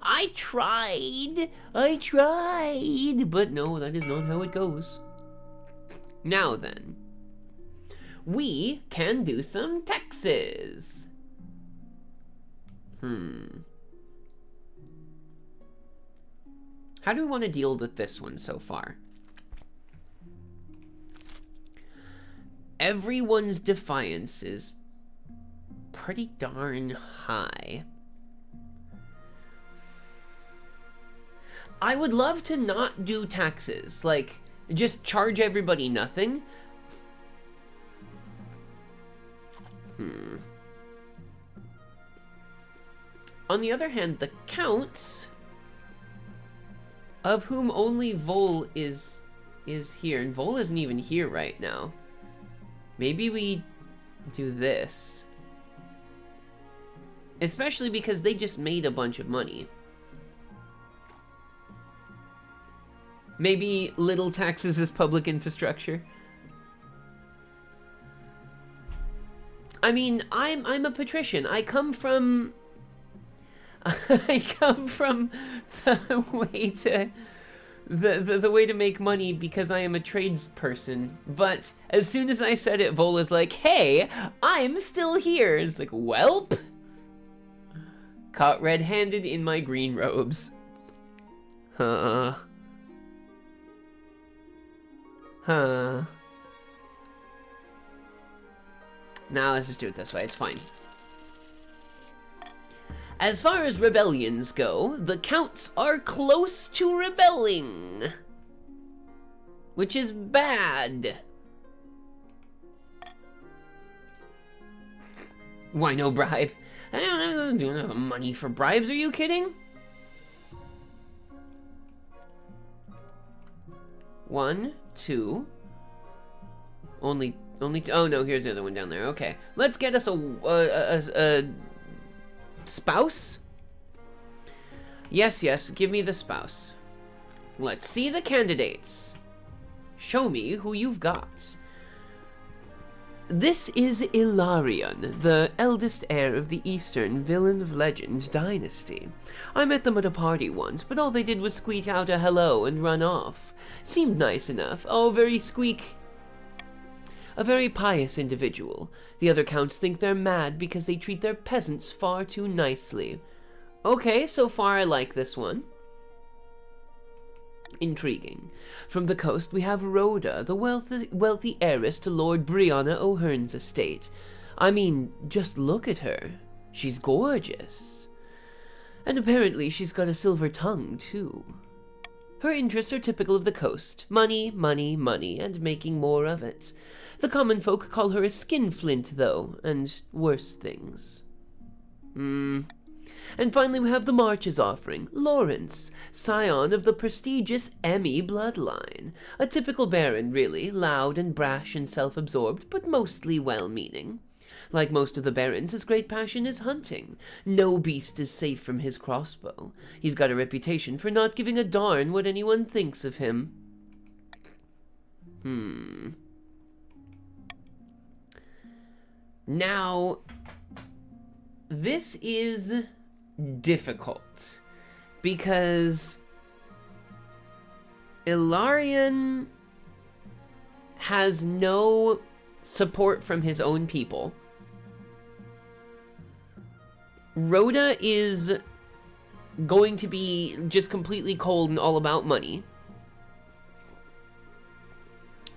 I tried, but no, that is not how it goes. Now then, we can do some taxes. How do we want to deal with this one so far? Everyone's defiance is pretty darn high. I would love to not do taxes, like, just charge everybody nothing. On the other hand, the counts, of whom only Vol is here, and Vol isn't even here right now. Maybe we do this. Especially because they just made a bunch of money. Maybe little taxes is public infrastructure. I mean, I'm a patrician. I come from the way to the way to make money because I am a tradesperson. But as soon as I said it, Vola's like, "Hey, I'm still here." It's like, "Welp." Caught red-handed in my green robes. Huh. Now let's just do it this way, it's fine. As far as rebellions go, the counts are close to rebelling. Which is bad. Why no bribe? I don't have money for bribes, are you kidding? 1, 2. Only two. Oh no, here's the other one down there. Okay, let's get us a spouse. Yes, give me the spouse. Let's see the candidates. Show me who you've got. This is Ilarion, the eldest heir of the Eastern Villain of Legend dynasty. I met them at a party once, but all they did was squeak out a hello and run off. Seemed nice enough. Oh, very squeak. A very pious individual. The other counts think they're mad because they treat their peasants far too nicely. Okay, so far I like this one. Intriguing. From the coast we have Rhoda, the wealthy heiress to Lord Brianna O'Hearn's estate. I mean, just look at her. She's gorgeous. And apparently she's got a silver tongue, too. Her interests are typical of the coast. Money, money, money, and making more of it. The common folk call her a skinflint, though, and worse things. And finally, we have the March's offering, Lawrence, scion of the prestigious Emmy bloodline. A typical baron, really, loud and brash and self-absorbed, but mostly well-meaning. Like most of the barons, his great passion is hunting. No beast is safe from his crossbow. He's got a reputation for not giving a darn what anyone thinks of him. Now, this is difficult because Ilarion has no support from his own people. Rhoda is going to be just completely cold and all about money.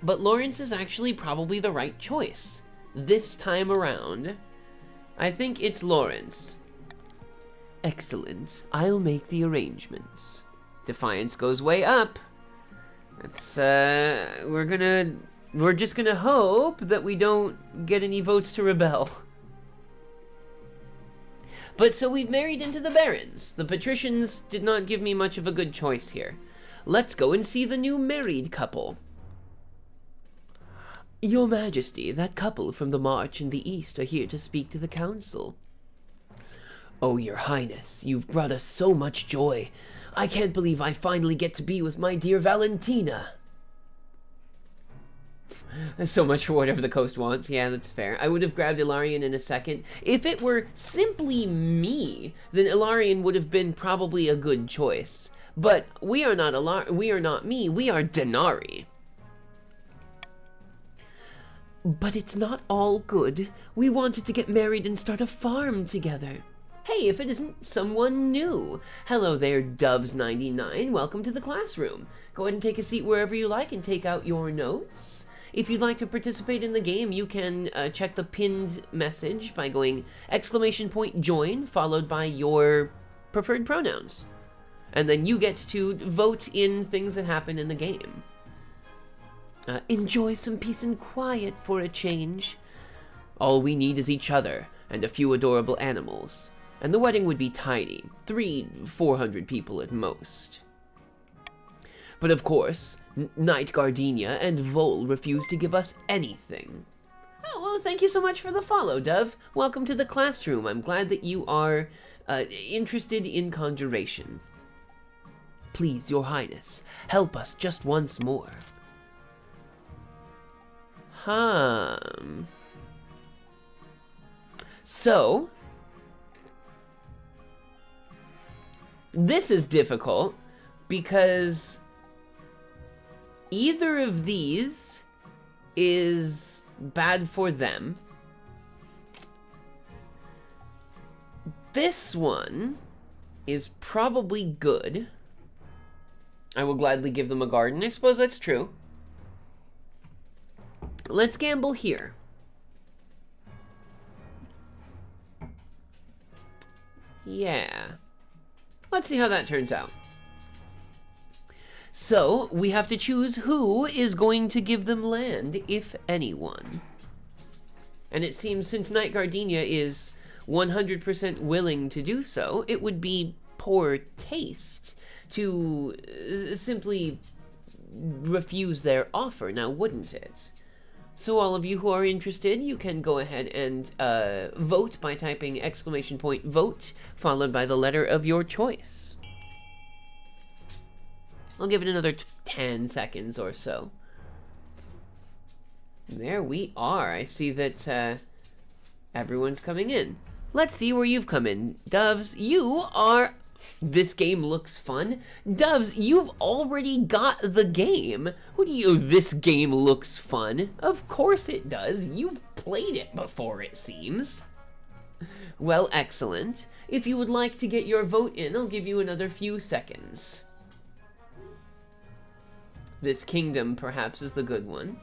But Lawrence is actually probably the right choice this time around. I think it's Lawrence. Excellent. I'll make the arrangements. Defiance goes way up. That's, we're just gonna hope that we don't get any votes to rebel. But so we've married into the barons. The patricians did not give me much of a good choice here. Let's go and see the new married couple. Your Majesty, that couple from the March in the East are here to speak to the council. Oh, Your Highness, you've brought us so much joy. I can't believe I finally get to be with my dear Valentina. So much for whatever the coast wants. Yeah, that's fair. I would have grabbed Ilarion in a second. If it were simply me, then Ilarion would have been probably a good choice. But we are not me, we are Denari. But it's not all good. We wanted to get married and start a farm together. Hey, if it isn't someone new. Hello there, Doves99. Welcome to the classroom. Go ahead and take a seat wherever you like and take out your notes. If you'd like to participate in the game, you can check the pinned message by going !join followed by your preferred pronouns. And then you get to vote in things that happen in the game. Enjoy some peace and quiet for a change. All we need is each other and a few adorable animals. And the wedding would be tiny, 300-400 people at most. But of course, Knight Gardenia and Vol refuse to give us anything. Oh, well, thank you so much for the follow, Dove. Welcome to the classroom. I'm glad that you are interested in conjuration. Please, Your Highness, help us just once more. So, this is difficult because either of these is bad for them. This one is probably good. I will gladly give them a garden. I suppose that's true. Let's gamble here. Yeah. Let's see how that turns out. So, we have to choose who is going to give them land, if anyone. And it seems since Knight Gardenia is 100% willing to do so, it would be poor taste to simply refuse their offer, now wouldn't it? So all of you who are interested, you can go ahead and vote by typing !vote, followed by the letter of your choice. I'll give it another 10 seconds or so. There we are. I see that everyone's coming in. Let's see where you've come in. Doves, you are... This game looks fun. Doves, you've already got the game. What do you... This game looks fun. Of course it does. You've played it before, it seems. Well, excellent. If you would like to get your vote in, I'll give you another few seconds. This kingdom, perhaps, is the good one.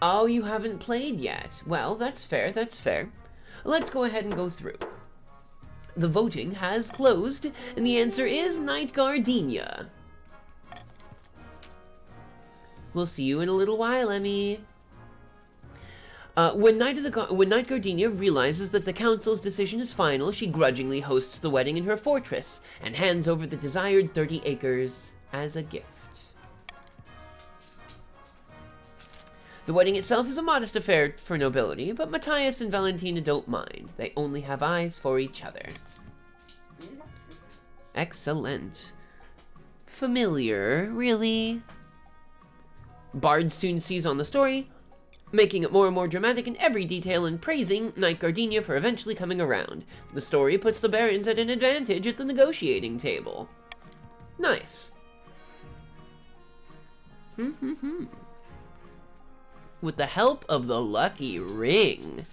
Oh, you haven't played yet. Well, that's fair, that's fair. Let's go ahead and go through. The voting has closed, and the answer is Knight Gardenia. We'll see you in a little while, Emmy. When Night Gardenia realizes that the council's decision is final, she grudgingly hosts the wedding in her fortress and hands over the desired 30 acres as a gift. The wedding itself is a modest affair for nobility, but Matthias and Valentina don't mind. They only have eyes for each other. Excellent. Familiar, really? Bard soon sees on the story, making it more and more dramatic in every detail and praising Night Gardenia for eventually coming around. The story puts the barons at an advantage at the negotiating table. Nice. With the help of the lucky ring,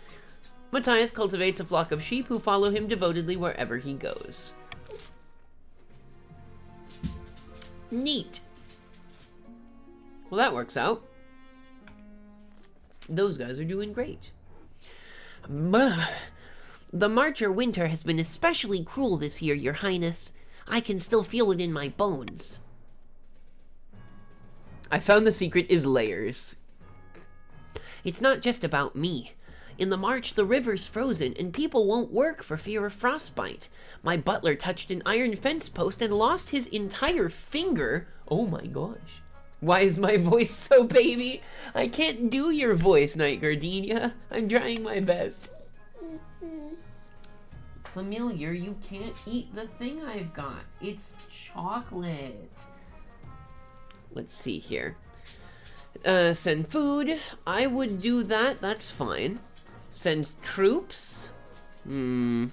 Matthias cultivates a flock of sheep who follow him devotedly wherever he goes. Neat. Well, that works out. Those guys are doing great. The Marcher winter has been especially cruel this year, Your Highness. I can still feel it in my bones. I found the secret is layers. It's not just about me. In the March, the river's frozen, and people won't work for fear of frostbite. My butler touched an iron fence post and lost his entire finger. Oh my gosh. Why is my voice so baby? I can't do your voice, Night Gardenia. I'm trying my best. Familiar, you can't eat the thing I've got. It's chocolate. Let's see here. Send food. I would do that. That's fine. Send troops. Familiar,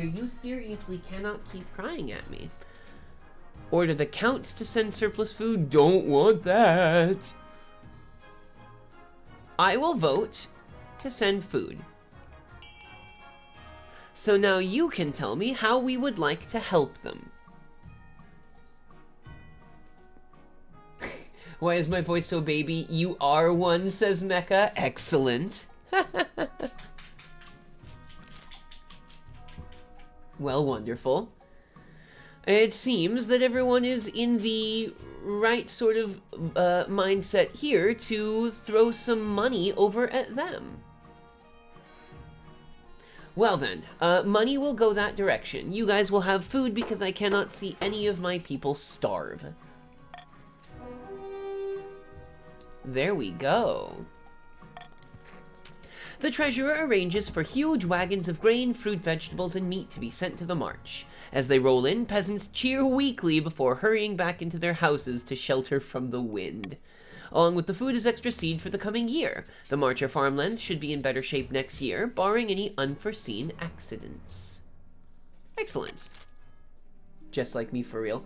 you seriously cannot keep crying at me. Order the counts to send surplus food. Don't want that. I will vote to send food. So now you can tell me how we would like to help them. Why is my voice so baby? You are one, says Mecha. Excellent. Well, wonderful. It seems that everyone is in the right sort of mindset here to throw some money over at them. Well then, money will go that direction. You guys will have food because I cannot see any of my people starve. There we go. The treasurer arranges for huge wagons of grain, fruit, vegetables, and meat to be sent to the march. As they roll in, peasants cheer weakly before hurrying back into their houses to shelter from the wind. Along with the food is extra seed for the coming year. The Marcher farmland should be in better shape next year, barring any unforeseen accidents. Excellent. Just like me for real.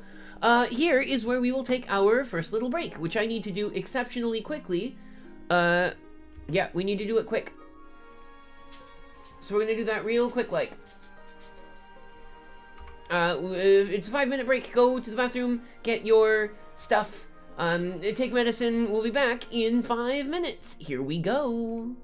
Here is where we will take our first little break, which I need to do exceptionally quickly. Yeah, we need to do it quick. So we're gonna do that real quick, like. It's a 5-minute break. Go to the bathroom, get your stuff, take medicine. We'll be back in 5 minutes. Here we go.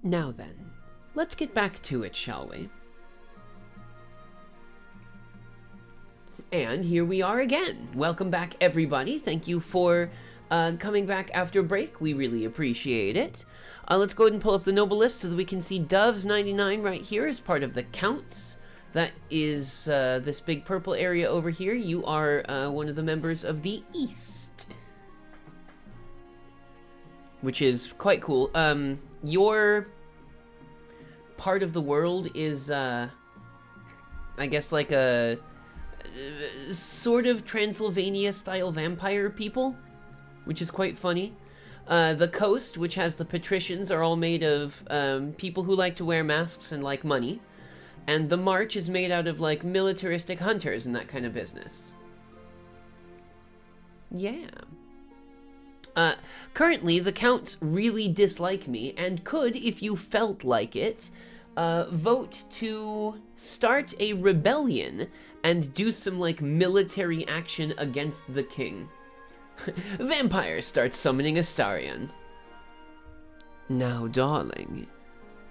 Now then, let's get back to it, shall we? And here we are again. Welcome back, everybody. Thank you for coming back after break. We really appreciate it. Let's go ahead and pull up the noble list so that we can see Dove's 99 right here as part of the counts. That is this big purple area over here. You are one of the members of the East, which is quite cool. Your part of the world is, I guess, like a sort of Transylvania-style vampire people, which is quite funny. The coast, which has the patricians, are all made of people who like to wear masks and like money. And the march is made out of, like, militaristic hunters and that kind of business. Yeah. Currently, the Counts really dislike me, and could, if you felt like it, vote to start a rebellion and do some, like, military action against the king. Vampire starts summoning Astarion. Now, darling...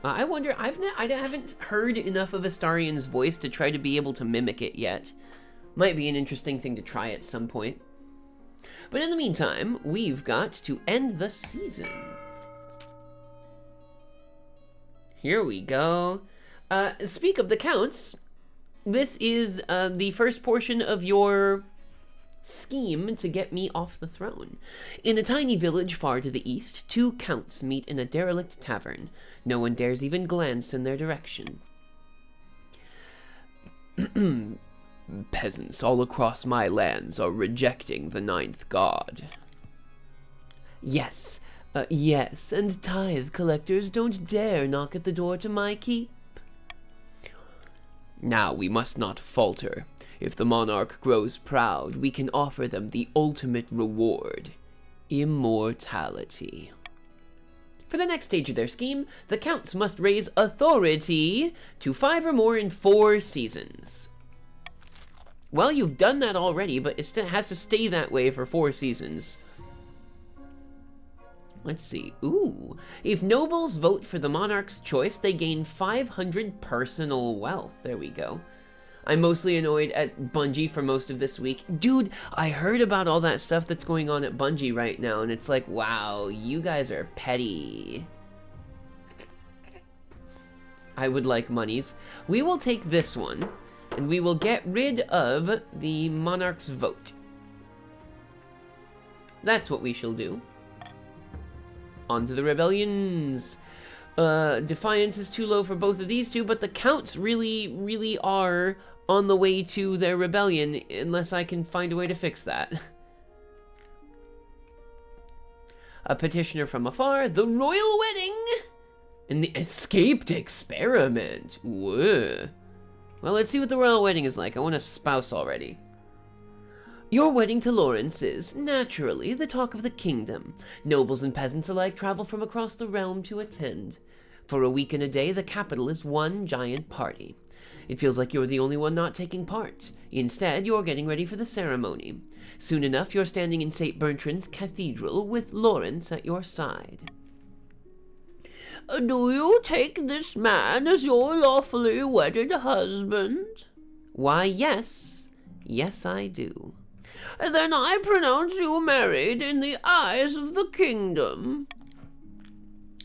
I wonder, I haven't heard enough of Astarion's voice to try to be able to mimic it yet. Might be an interesting thing to try at some point. But in the meantime, we've got to end the season. Here we go. Speak of the counts, this is the first portion of your scheme to get me off the throne. In a tiny village far to the east, two counts meet in a derelict tavern. No one dares even glance in their direction. Peasants all across my lands are rejecting the ninth god. Yes, yes, and tithe collectors don't dare knock at the door to my keep. Now we must not falter. If the monarch grows proud, we can offer them the ultimate reward, immortality. For the next stage of their scheme, the counts must raise authority to 5 or more in 4 seasons. Well, you've done that already, but it still has to stay that way for 4 seasons. Let's see. Ooh. If nobles vote for the monarch's choice, they gain 500 personal wealth. There we go. I'm mostly annoyed at Bungie for most of this week. Dude, I heard about all that stuff that's going on at Bungie right now, and it's like, wow, you guys are petty. I would like monies. We will take this one, and we will get rid of the monarch's vote. That's what we shall do. On to the rebellions. Defiance is too low for both of these two, but the counts really are on the way to their rebellion, unless I can find a way to fix that. A petitioner from afar, the royal wedding, and the escaped experiment. Whoa. Well, let's see what the royal wedding is like. I want a spouse already. Your wedding to Lawrence is, naturally, the talk of the kingdom. Nobles and peasants alike travel from across the realm to attend. For a week and a day, the capital is one giant party. It feels like you're the only one not taking part. Instead, you're getting ready for the ceremony. Soon enough, you're standing in St. Bertrand's Cathedral with Lawrence at your side. Do you take this man as your lawfully wedded husband? Why, yes. Yes, I do. Then I pronounce you married in the eyes of the kingdom.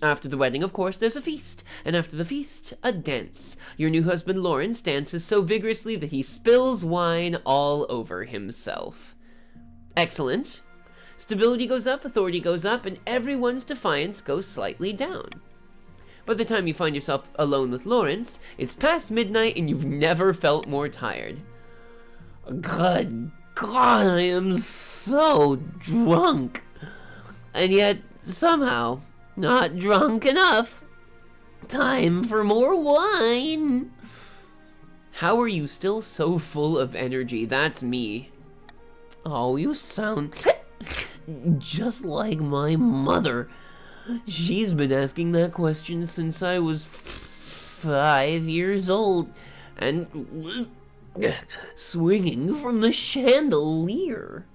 After the wedding, of course, there's a feast, and after the feast, a dance. Your new husband, Lawrence, dances so vigorously that he spills wine all over himself. Excellent. Stability goes up, authority goes up, and everyone's defiance goes slightly down. By the time you find yourself alone with Lawrence, it's past midnight and you've never felt more tired. Good God, I am so drunk. And yet, somehow, not drunk enough. Time for more wine. How are you still so full of energy? That's me. Oh, you sound just like my mother. She's been asking that question since I was 5 years old. And swinging from the chandelier.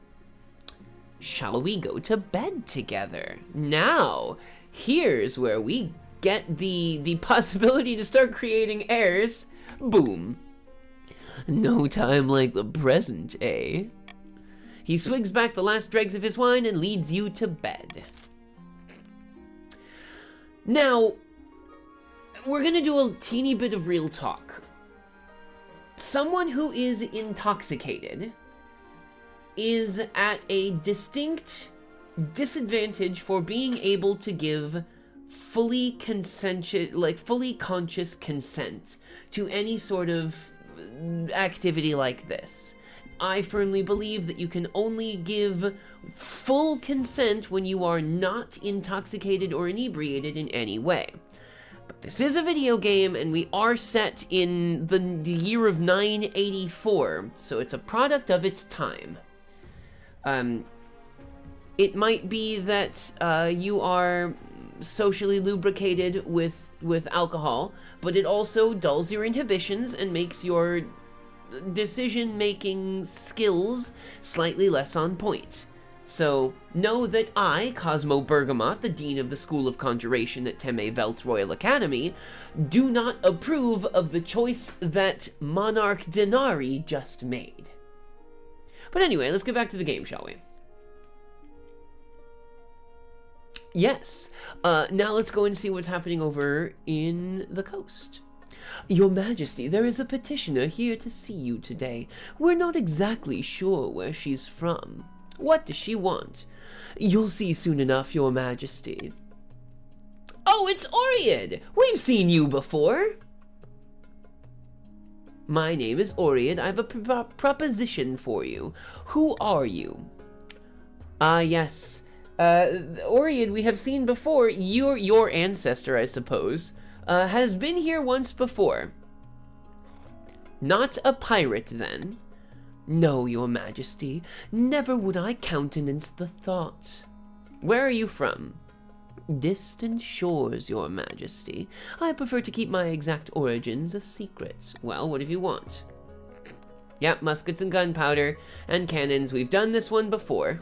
Shall we go to bed together? Now, here's where we get the possibility to start creating heirs, boom. No time like the present, eh? He swigs back the last dregs of his wine and leads you to bed. Now, we're gonna do a teeny bit of real talk. Someone who is intoxicated is at a distinct disadvantage for being able to give fully conscious consent to any sort of activity like this. I firmly believe that you can only give full consent when you are not intoxicated or inebriated in any way. But this is a video game, and we are set in the year of 984, so it's a product of its time. It might be that you are socially lubricated with alcohol, but it also dulls your inhibitions and makes your decision-making skills slightly less on point. So, know that I, Cosmo Bergamot, the Dean of the School of Conjuration at Teme Velt's Royal Academy, do not approve of the choice that Monarch Denari just made. But anyway, let's get back to the game, shall we? Yes. Now let's go and see what's happening over in the coast. Your Majesty, there is a petitioner here to see you today. We're not exactly sure where she's from. What does she want? You'll see soon enough, Your Majesty. Oh, it's Oriad! We've seen you before! My name is Oriad. I have a proposition for you. Who are you? Yes. Oriad, we have seen before. Your ancestor, I suppose, has been here once before. Not a pirate, then? No, Your Majesty. Never would I countenance the thought. Where are you from? Distant shores, Your Majesty. I prefer to keep my exact origins a secret. Well, what do you want? Yep, muskets and gunpowder and cannons. We've done this one before.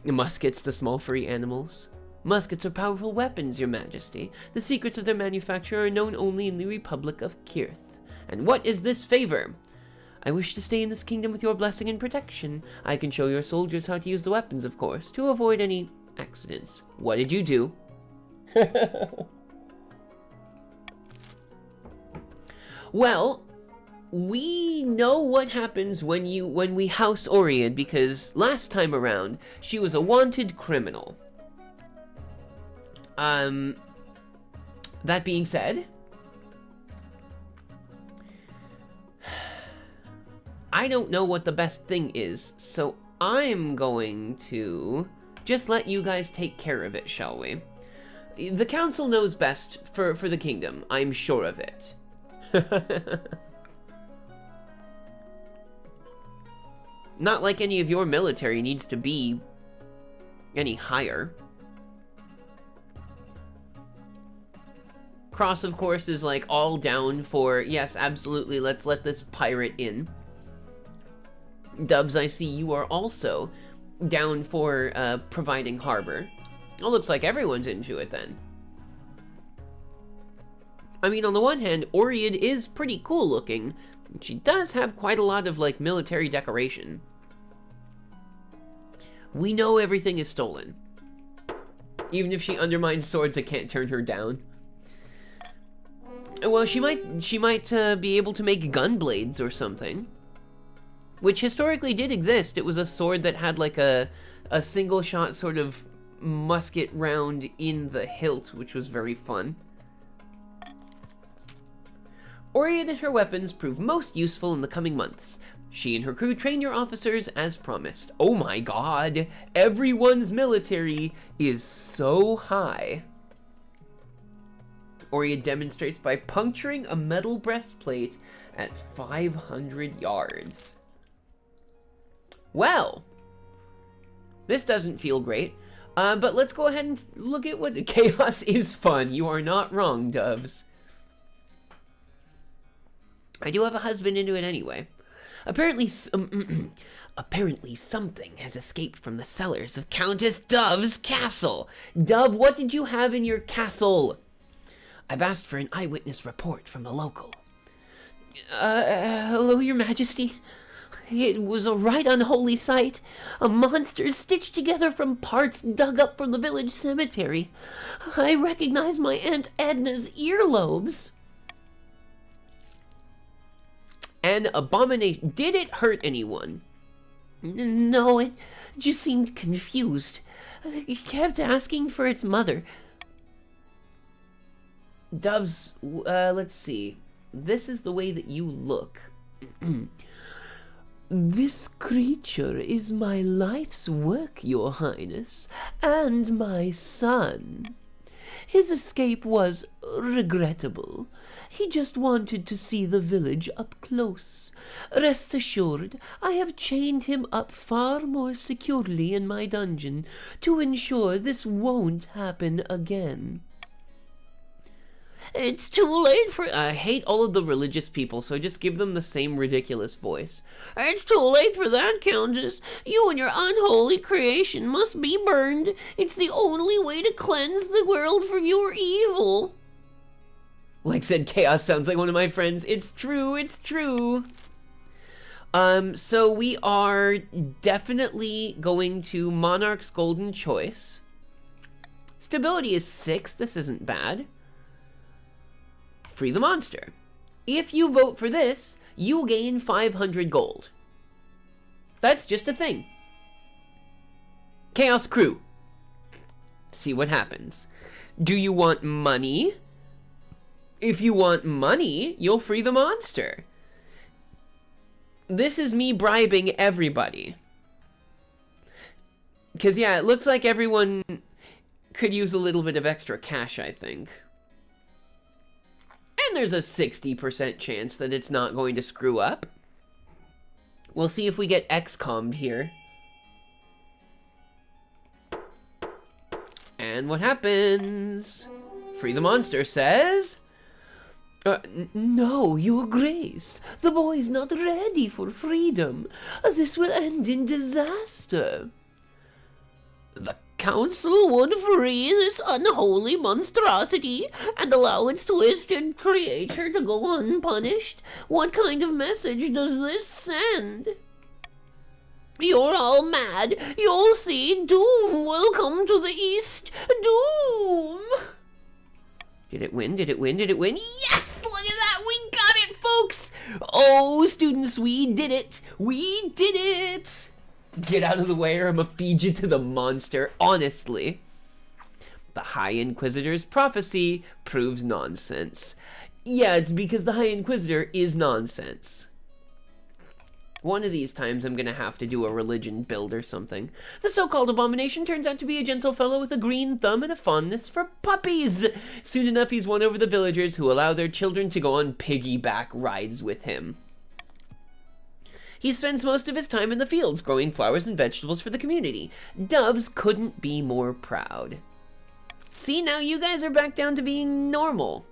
Muskets, the small furry animals. Muskets are powerful weapons, Your Majesty. The secrets of their manufacture are known only in the Republic of Kirth. And what is this favor? I wish to stay in this kingdom with your blessing and protection. I can show your soldiers how to use the weapons, of course, to avoid any accidents. What did you do? Well, we know what happens when we house Oriad, because last time around, she was a wanted criminal. That being said, I don't know what the best thing is, so I'm going to just let you guys take care of it, shall we? The council knows best for the kingdom, I'm sure of it. Not like any of your military needs to be any higher. Cross, of course, is like all down for, yes, absolutely, let's let this pirate in. Dubs, I see you are also down for providing harbor. It looks like everyone's into it then. I mean, on the one hand, Oriad is pretty cool looking. She does have quite a lot of, like, military decoration. We know everything is stolen. Even if she undermines swords that can't turn her down. Well, she might be able to make gun blades or something. Which historically did exist. It was a sword that had like a single shot sort of musket round in the hilt, which was very fun. Oriad and her weapons prove most useful in the coming months. She and her crew train your officers as promised. Oh my god, everyone's military is so high. Oriad demonstrates by puncturing a metal breastplate at 500 yards. Well, this doesn't feel great, but let's go ahead and look at what chaos is fun. You are not wrong, Dubs. I do have a husband into it anyway. Apparently, Apparently something has escaped from the cellars of Countess Dove's castle. Dove, what did you have in your castle? I've asked for an eyewitness report from a local. Hello, Your Majesty. It was a right unholy sight. A monster stitched together from parts dug up from the village cemetery. I recognize my Aunt Edna's earlobes. An abomination. Did it hurt anyone? No, it just seemed confused. It kept asking for its mother. Doves, let's see. This is the way that you look. This creature is my life's work, Your Highness, and my son. His escape was regrettable. He just wanted to see the village up close. Rest assured, I have chained him up far more securely in my dungeon to ensure this won't happen again. It's too late for... I hate all of the religious people, so just give them the same ridiculous voice. It's too late for that, Countess. You and your unholy creation must be burned. It's the only way to cleanse the world from your evil. Like said, Chaos sounds like one of my friends. It's true, it's true. So we are definitely going to Monarch's Golden Choice. Stability is 6. This isn't bad. Free the monster. If you vote for this, you gain 500 gold. That's just a thing. Chaos Crew. See what happens. Do you want money? If you want money, you'll free the monster. This is me bribing everybody. Because, yeah, it looks like everyone could use a little bit of extra cash, I think. And there's a 60% chance that it's not going to screw up. We'll see if we get XCOM'd here. And what happens? Free the monster says... No, Your Grace. The boy's not ready for freedom. This will end in disaster. The Council would free this unholy monstrosity and allow its twisted creator to go unpunished? What kind of message does this send? You're all mad. You'll see. Doom will come to the east. Doom! Did it win? Did it win? Did it win? Yes! Look at that! We got it, folks! Oh, students, we did it! We did it! Get out of the way or I'm gonna feed you to the monster, honestly. The High Inquisitor's prophecy proves nonsense. Yeah, it's because the High Inquisitor is nonsense. One of these times I'm gonna have to do a religion build or something. The so-called abomination turns out to be a gentle fellow with a green thumb and a fondness for puppies. Soon enough he's won over the villagers who allow their children to go on piggyback rides with him. He spends most of his time in the fields growing flowers and vegetables for the community. Doves couldn't be more proud. See, now you guys are back down to being normal.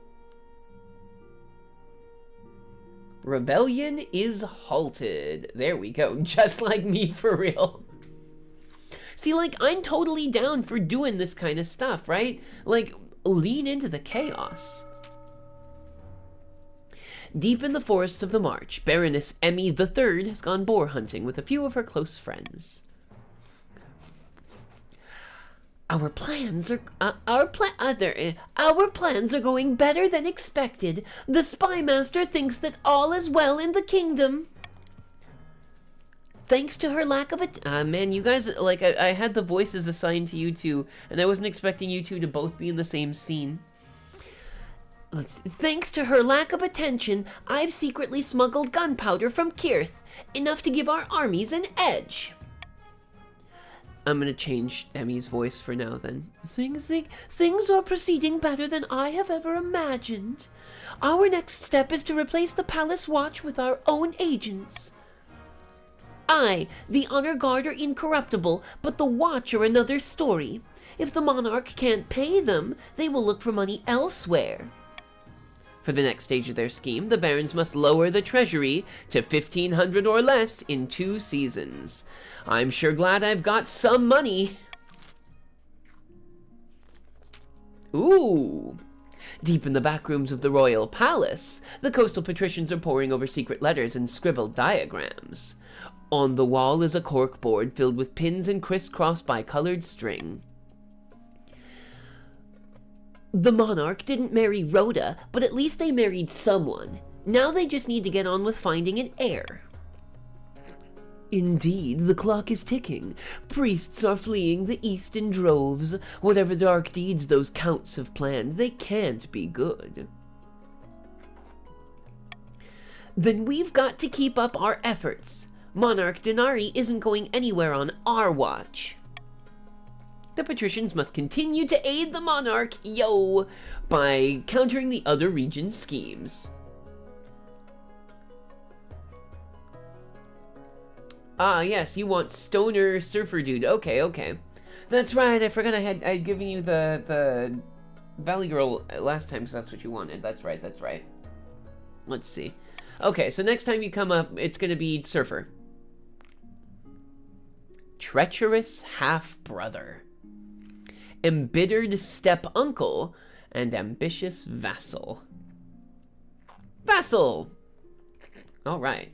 Rebellion is halted. There we go. Just like me, for real. See, like, I'm totally down for doing this kind of stuff, right? Like, lean into the chaos. Deep in the forests of the March, Baroness Emmy III has gone boar hunting with a few of her close friends. Our plans are going better than expected. The spy master thinks that all is well in the kingdom. Thanks to her lack of it, man, you guys, like, I had the voices assigned to you two, and I wasn't expecting you two to both be in the same scene. Thanks to her lack of attention, I've secretly smuggled gunpowder from Kirth, enough to give our armies an edge. I'm gonna change Emmy's voice for now, then. Things are proceeding better than I have ever imagined. Our next step is to replace the Palace Watch with our own agents. The Honor Guard are incorruptible, but the Watch are another story. If the Monarch can't pay them, they will look for money elsewhere. For the next stage of their scheme, the barons must lower the treasury to 1,500 or less in 2 seasons. I'm sure glad I've got some money. Ooh. Deep in the back rooms of the royal palace, the coastal patricians are poring over secret letters and scribbled diagrams. On the wall is a cork board filled with pins and crisscrossed by colored string. The monarch didn't marry Rhoda, but at least they married someone. Now they just need to get on with finding an heir. Indeed, the clock is ticking. Priests are fleeing the east in droves. Whatever dark deeds those counts have planned, they can't be good. Then we've got to keep up our efforts. Monarch Denari isn't going anywhere on our watch. The patricians must continue to aid the monarch, by countering the other region's schemes. Ah, yes, you want stoner surfer dude. Okay. That's right, I forgot I'd given you the Valley Girl last time, because that's what you wanted. That's right. Let's see. Okay, so next time you come up, it's gonna be surfer. Treacherous half-brother. Embittered step-uncle, and ambitious vassal. Vassal! Alright.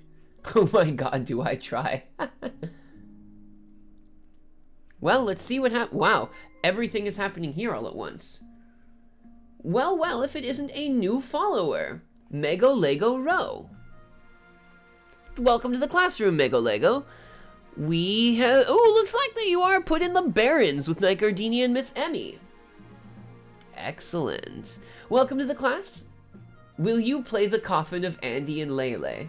Oh my god, do I try. Well, let's see what happens. Wow, everything is happening here all at once. Well, if it isn't a new follower. Mego Lego Row. Welcome to the classroom, Mego Lego. We have... Oh, looks like that you are put in the Barons with Night Gardenia and Miss Emmy. Excellent. Welcome to the class. Will you play the coffin of Andy and Lele?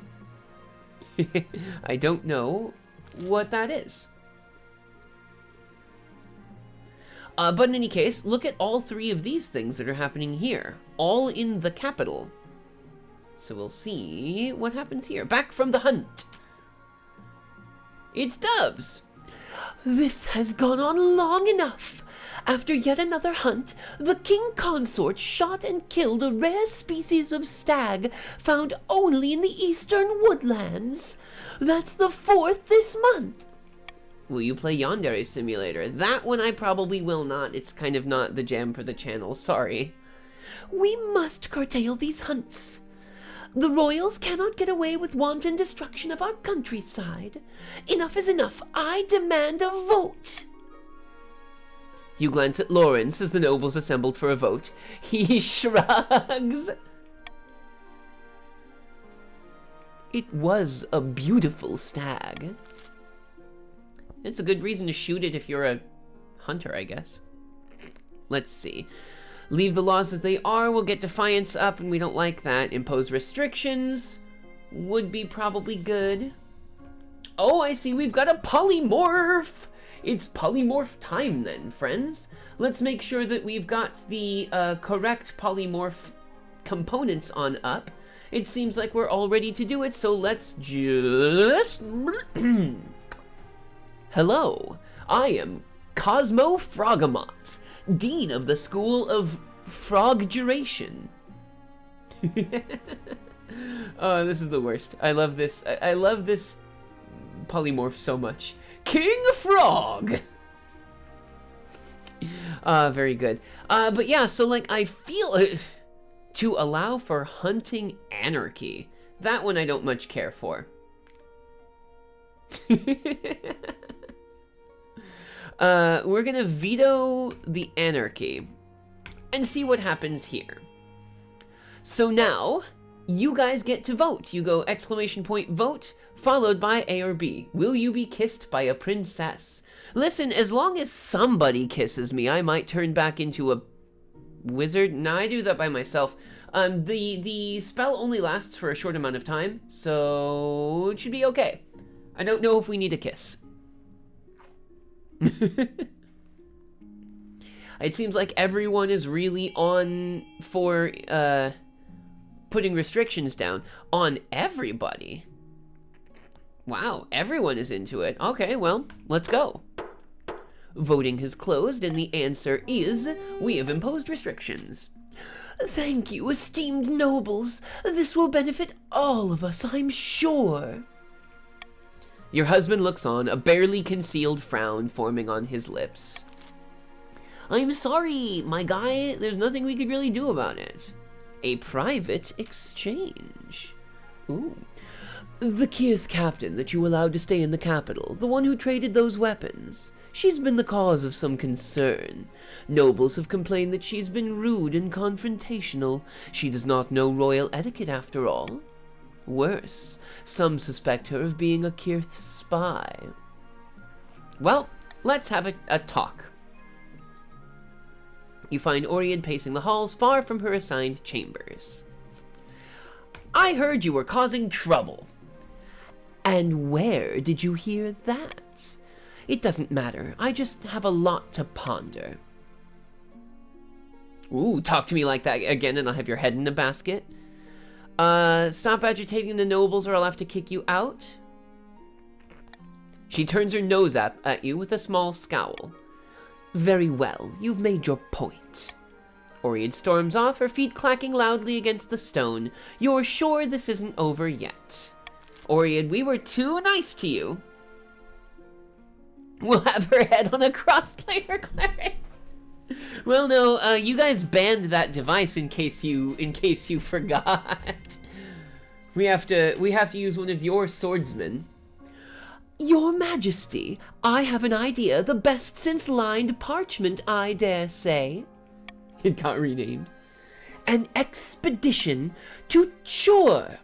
I don't know what that is. But in any case, look at all 3 of these things that are happening here. All in the capital. So we'll see what happens here. Back from the hunt. It's doves. This has gone on long enough. After yet another hunt, the king consort shot and killed a rare species of stag found only in the eastern woodlands. That's the 4th this month. Will you play Yandere Simulator? That one I probably will not. It's kind of not the jam for the channel, sorry. We must curtail these hunts. The royals cannot get away with wanton destruction of our countryside. Enough is enough. I demand a vote. You glance at Lawrence as the nobles assembled for a vote. He shrugs. It was a beautiful stag. It's a good reason to shoot it if you're a hunter, I guess. Let's see. Leave the laws as they are, we'll get defiance up, and we don't like that. Impose restrictions would be probably good. Oh, I see, we've got a polymorph! It's polymorph time then, friends. Let's make sure that we've got the correct polymorph components on up. It seems like we're all ready to do it, so let's just... Hello, I am Cosmo Frogamot, Dean of the School of Frogduration. Oh, this is the worst. I love this. I love this polymorph so much. King Frog! Very good. But yeah, so like I feel to allow for hunting anarchy. That one I don't much care for. We're gonna veto the anarchy and see what happens here. So now, you guys get to vote. You go exclamation point vote, followed by A or B. Will you be kissed by a princess? Listen, as long as somebody kisses me, I might turn back into a wizard. Nah, I do that by myself. The spell only lasts for a short amount of time, so it should be okay. I don't know if we need a kiss. It seems like everyone is really on for putting restrictions down on everybody. Wow, everyone is into it. Okay, well, let's go. Voting has closed, and the answer is we have imposed restrictions. Thank you, esteemed nobles. This will benefit all of us, I'm sure. Your husband looks on, a barely concealed frown forming on his lips. I'm sorry, my guy. There's nothing we could really do about it. A private exchange. Ooh. The Kirth captain that you allowed to stay in the capital, the one who traded those weapons. She's been the cause of some concern. Nobles have complained that she's been rude and confrontational. She does not know royal etiquette after all. Worse, some suspect her of being a Kirth spy. Well, let's have a talk. You find Oriad pacing the halls far from her assigned chambers. I heard you were causing trouble. And where did you hear that? It doesn't matter. I just have a lot to ponder. Ooh, talk to me like that again and I'll have your head in a basket. Stop agitating the nobles or I'll have to kick you out. She turns her nose up at you with a small scowl. Very well, you've made your point. Oriad storms off, her feet clacking loudly against the stone. You're sure this isn't over yet? Oriad, we were too nice to you. We'll have her head on a crossplayer cleric. Well, no, you guys banned that device in case you forgot. We have to use one of your swordsmen. Your Majesty, I have an idea, the best since lined parchment, I dare say. It got renamed. An expedition to Chor.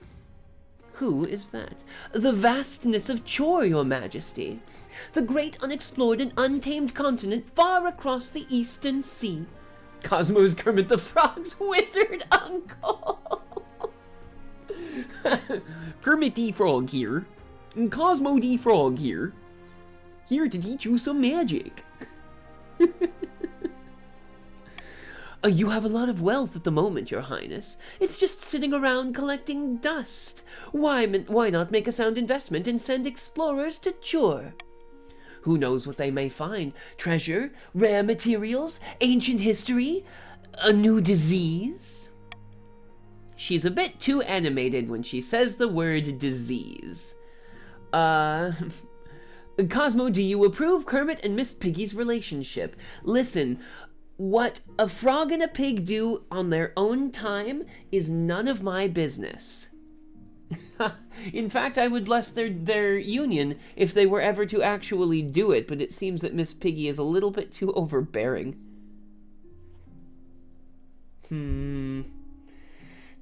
Who is that? The vastness of Chor, Your Majesty. The great unexplored and untamed continent far across the eastern sea. Cosmo's Kermit the Frog's wizard uncle. Kermit the Frog here. And Cosmo the Frog here. Here to teach you some magic. You have a lot of wealth at the moment, Your Highness. It's just sitting around collecting dust. Why not make a sound investment and send explorers to Chur? Who knows what they may find? Treasure, rare materials, ancient history, a new disease? She's a bit too animated when she says the word disease. Cosmo, do you approve Kermit and Miss Piggy's relationship? Listen, what a frog and a pig do on their own time is none of my business. In fact, I would bless their union if they were ever to actually do it, but it seems that Miss Piggy is a little bit too overbearing.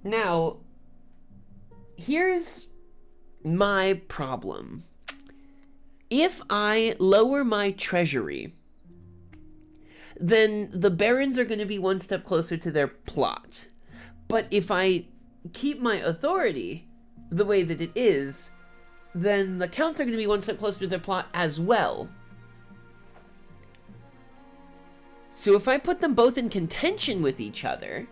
Now, here's my problem. If I lower my treasury, then the barons are going to be one step closer to their plot. But if I keep my authority the way that it is, then the counts are going to be one step closer to their plot as well. So if I put them both in contention with each other...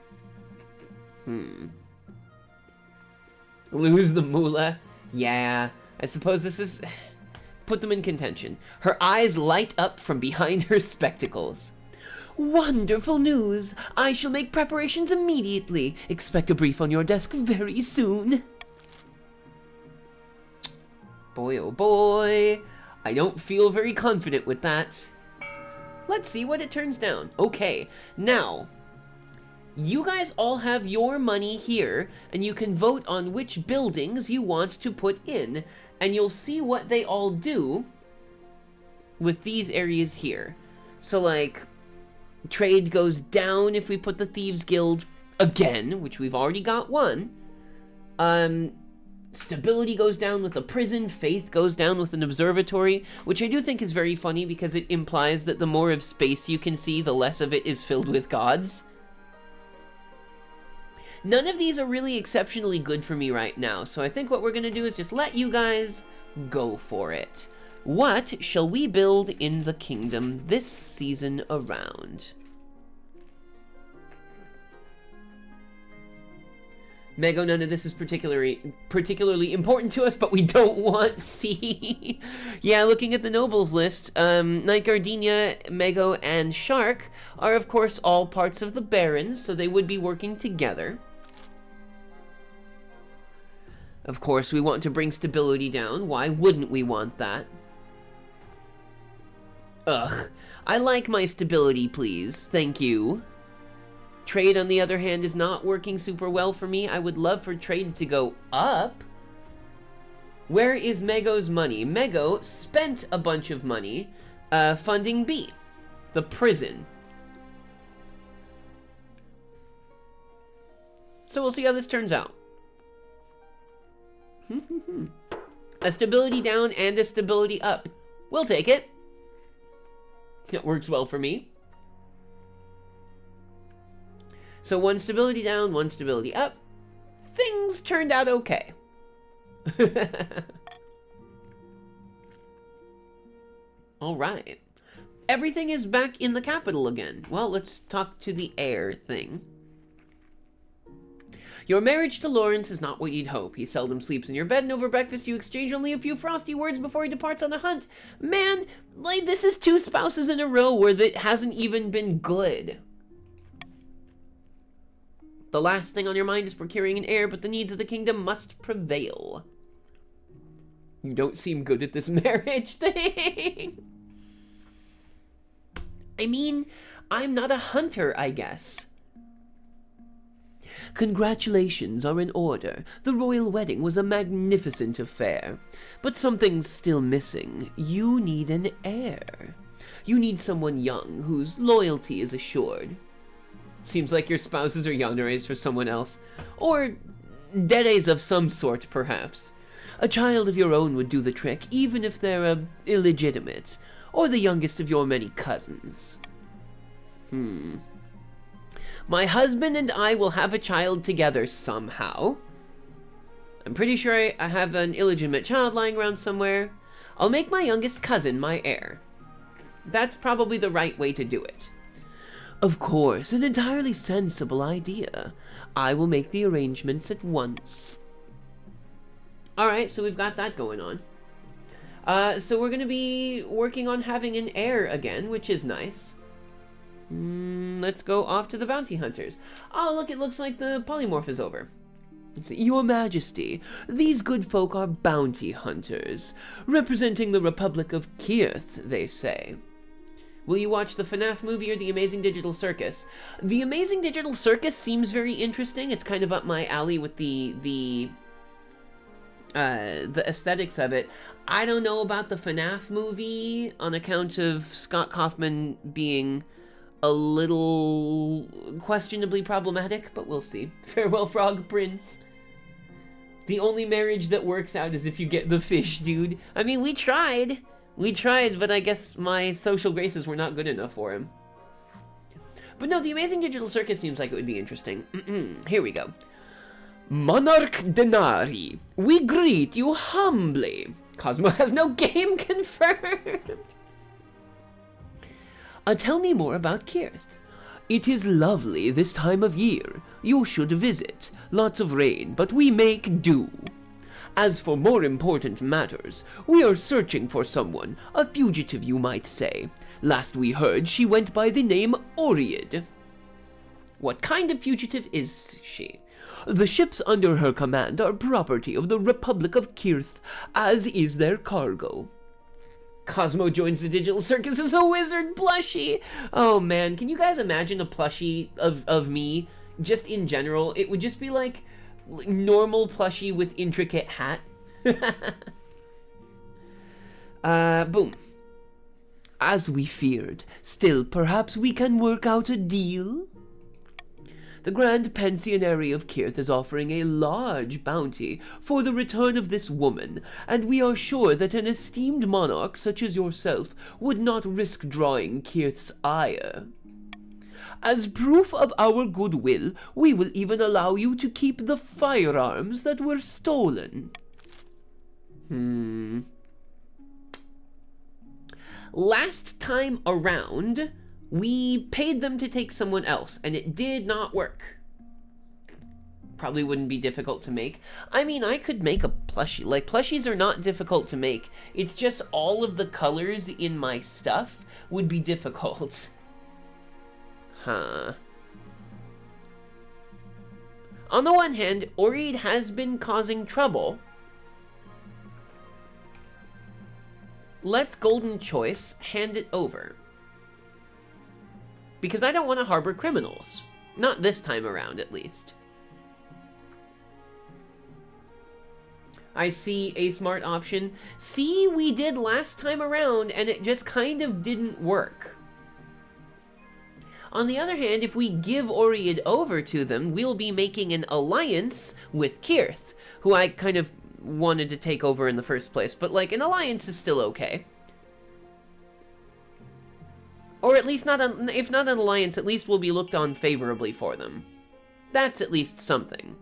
Lose the moolah? Yeah, I suppose this is... Put them in contention. Her eyes light up from behind her spectacles. Wonderful news! I shall make preparations immediately. Expect a brief on your desk very soon. Boy, oh boy. I don't feel very confident with that. Let's see what it turns down. Okay, now, you guys all have your money here, and you can vote on which buildings you want to put in, and you'll see what they all do with these areas here. So, like, trade goes down if we put the Thieves Guild again, which we've already got one. Stability goes down with the prison, faith goes down with an observatory, which I do think is very funny because it implies that the more of space you can see, the less of it is filled with gods. None of these are really exceptionally good for me right now, so I think what we're going to do is just let you guys go for it. What shall we build in the kingdom this season around? Mego, none of this is particularly important to us, but we don't want C. Yeah, looking at the nobles list, Knight Gardenia, Mego, and Shark are, of course, all parts of the Barons, so they would be working together. Of course, we want to bring stability down. Why wouldn't we want that? Ugh. I like my stability, please. Thank you. Trade, on the other hand, is not working super well for me. I would love for trade to go up. Where is Mego's money? Mego spent a bunch of money funding B, the prison. So we'll see how this turns out. A stability down and a stability up. We'll take it. It works well for me. So one stability down, one stability up. Things turned out okay. All right. Everything is back in the capital again. Well, let's talk to the heir thing. Your marriage to Lawrence is not what you'd hope. He seldom sleeps in your bed, and over breakfast you exchange only a few frosty words before he departs on a hunt. Man, like, this is 2 spouses in a row where that hasn't even been good. The last thing on your mind is procuring an heir, but the needs of the kingdom must prevail. You don't seem good at this marriage thing. I mean, I'm not a hunter, I guess. Congratulations are in order. The royal wedding was a magnificent affair. But something's still missing. You need an heir. You need someone young, whose loyalty is assured. Seems like your spouses are yandere for someone else. Or dedes of some sort, perhaps. A child of your own would do the trick, even if they're illegitimate. Or the youngest of your many cousins. My husband and I will have a child together somehow. I'm pretty sure I have an illegitimate child lying around somewhere. I'll make my youngest cousin my heir. That's probably the right way to do it. Of course, an entirely sensible idea. I will make the arrangements at once. Alright, so we've got that going on. So we're going to be working on having an heir again, which is nice. Let's go off to the bounty hunters. Oh, look, it looks like the polymorph is over. Let's see. Your Majesty, these good folk are bounty hunters, representing the Republic of Kirth, they say. Will you watch the FNAF movie or the Amazing Digital Circus? The Amazing Digital Circus seems very interesting. It's kind of up my alley with the aesthetics of it. I don't know about the FNAF movie on account of Scott Kaufman being a little questionably problematic, but we'll see. Farewell, Frog Prince. The only marriage that works out is if you get the fish, dude. I mean, we tried. We tried, but I guess my social graces were not good enough for him. But no, the Amazing Digital Circus seems like it would be interesting. Here we go. Monarch Denari, we greet you humbly. Cosmo has no game confirmed. Tell me more about Kirth. It is lovely this time of year. You should visit. Lots of rain, but we make do. As for more important matters, we are searching for someone, a fugitive you might say. Last we heard, she went by the name Oreid. What kind of fugitive is she? The ships under her command are property of the Republic of Kirth, as is their cargo. Cosmo joins the Digital Circus as a wizard plushie! Oh man, can you guys imagine a plushie of me, just in general? It would just be like normal plushie with intricate hat. Boom. As we feared, still perhaps we can work out a deal? The Grand Pensionary of Kirth is offering a large bounty for the return of this woman, and we are sure that an esteemed monarch such as yourself would not risk drawing Kirth's ire. As proof of our goodwill, we will even allow you to keep the firearms that were stolen. Last time around, we paid them to take someone else, and it did not work. probably wouldn't be difficult to make. I mean, I could make a plushie. Like, plushies are not difficult to make. It's just all of the colors in my stuff would be difficult. Huh. On the one hand, Oread has been causing trouble. Let's Golden Choice hand it over. Because I don't want to harbor criminals. Not this time around, at least. I see a smart option. See, we did last time around, and it just kind of didn't work. On the other hand, if we give Oread over to them, we'll be making an alliance with Kirth, who I kind of wanted to take over in the first place, but like, an alliance is still okay. Or at least not an, if not an alliance, at least we'll be looked on favorably for them. That's at least something.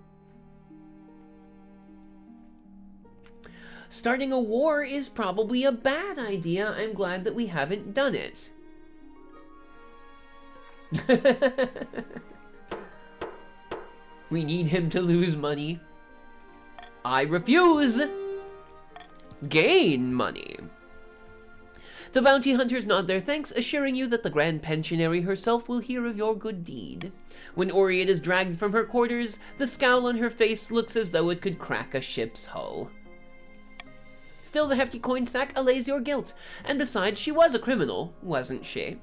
Starting a war is probably a bad idea. I'm glad that we haven't done it. We need him to lose money. I refuse! Gain money. The bounty hunters nod their thanks, assuring you that the Grand Pensionary herself will hear of your good deed. When Oread is dragged from her quarters, the scowl on her face looks as though it could crack a ship's hull. Still, the hefty coin sack allays your guilt, and besides, she was a criminal, wasn't she?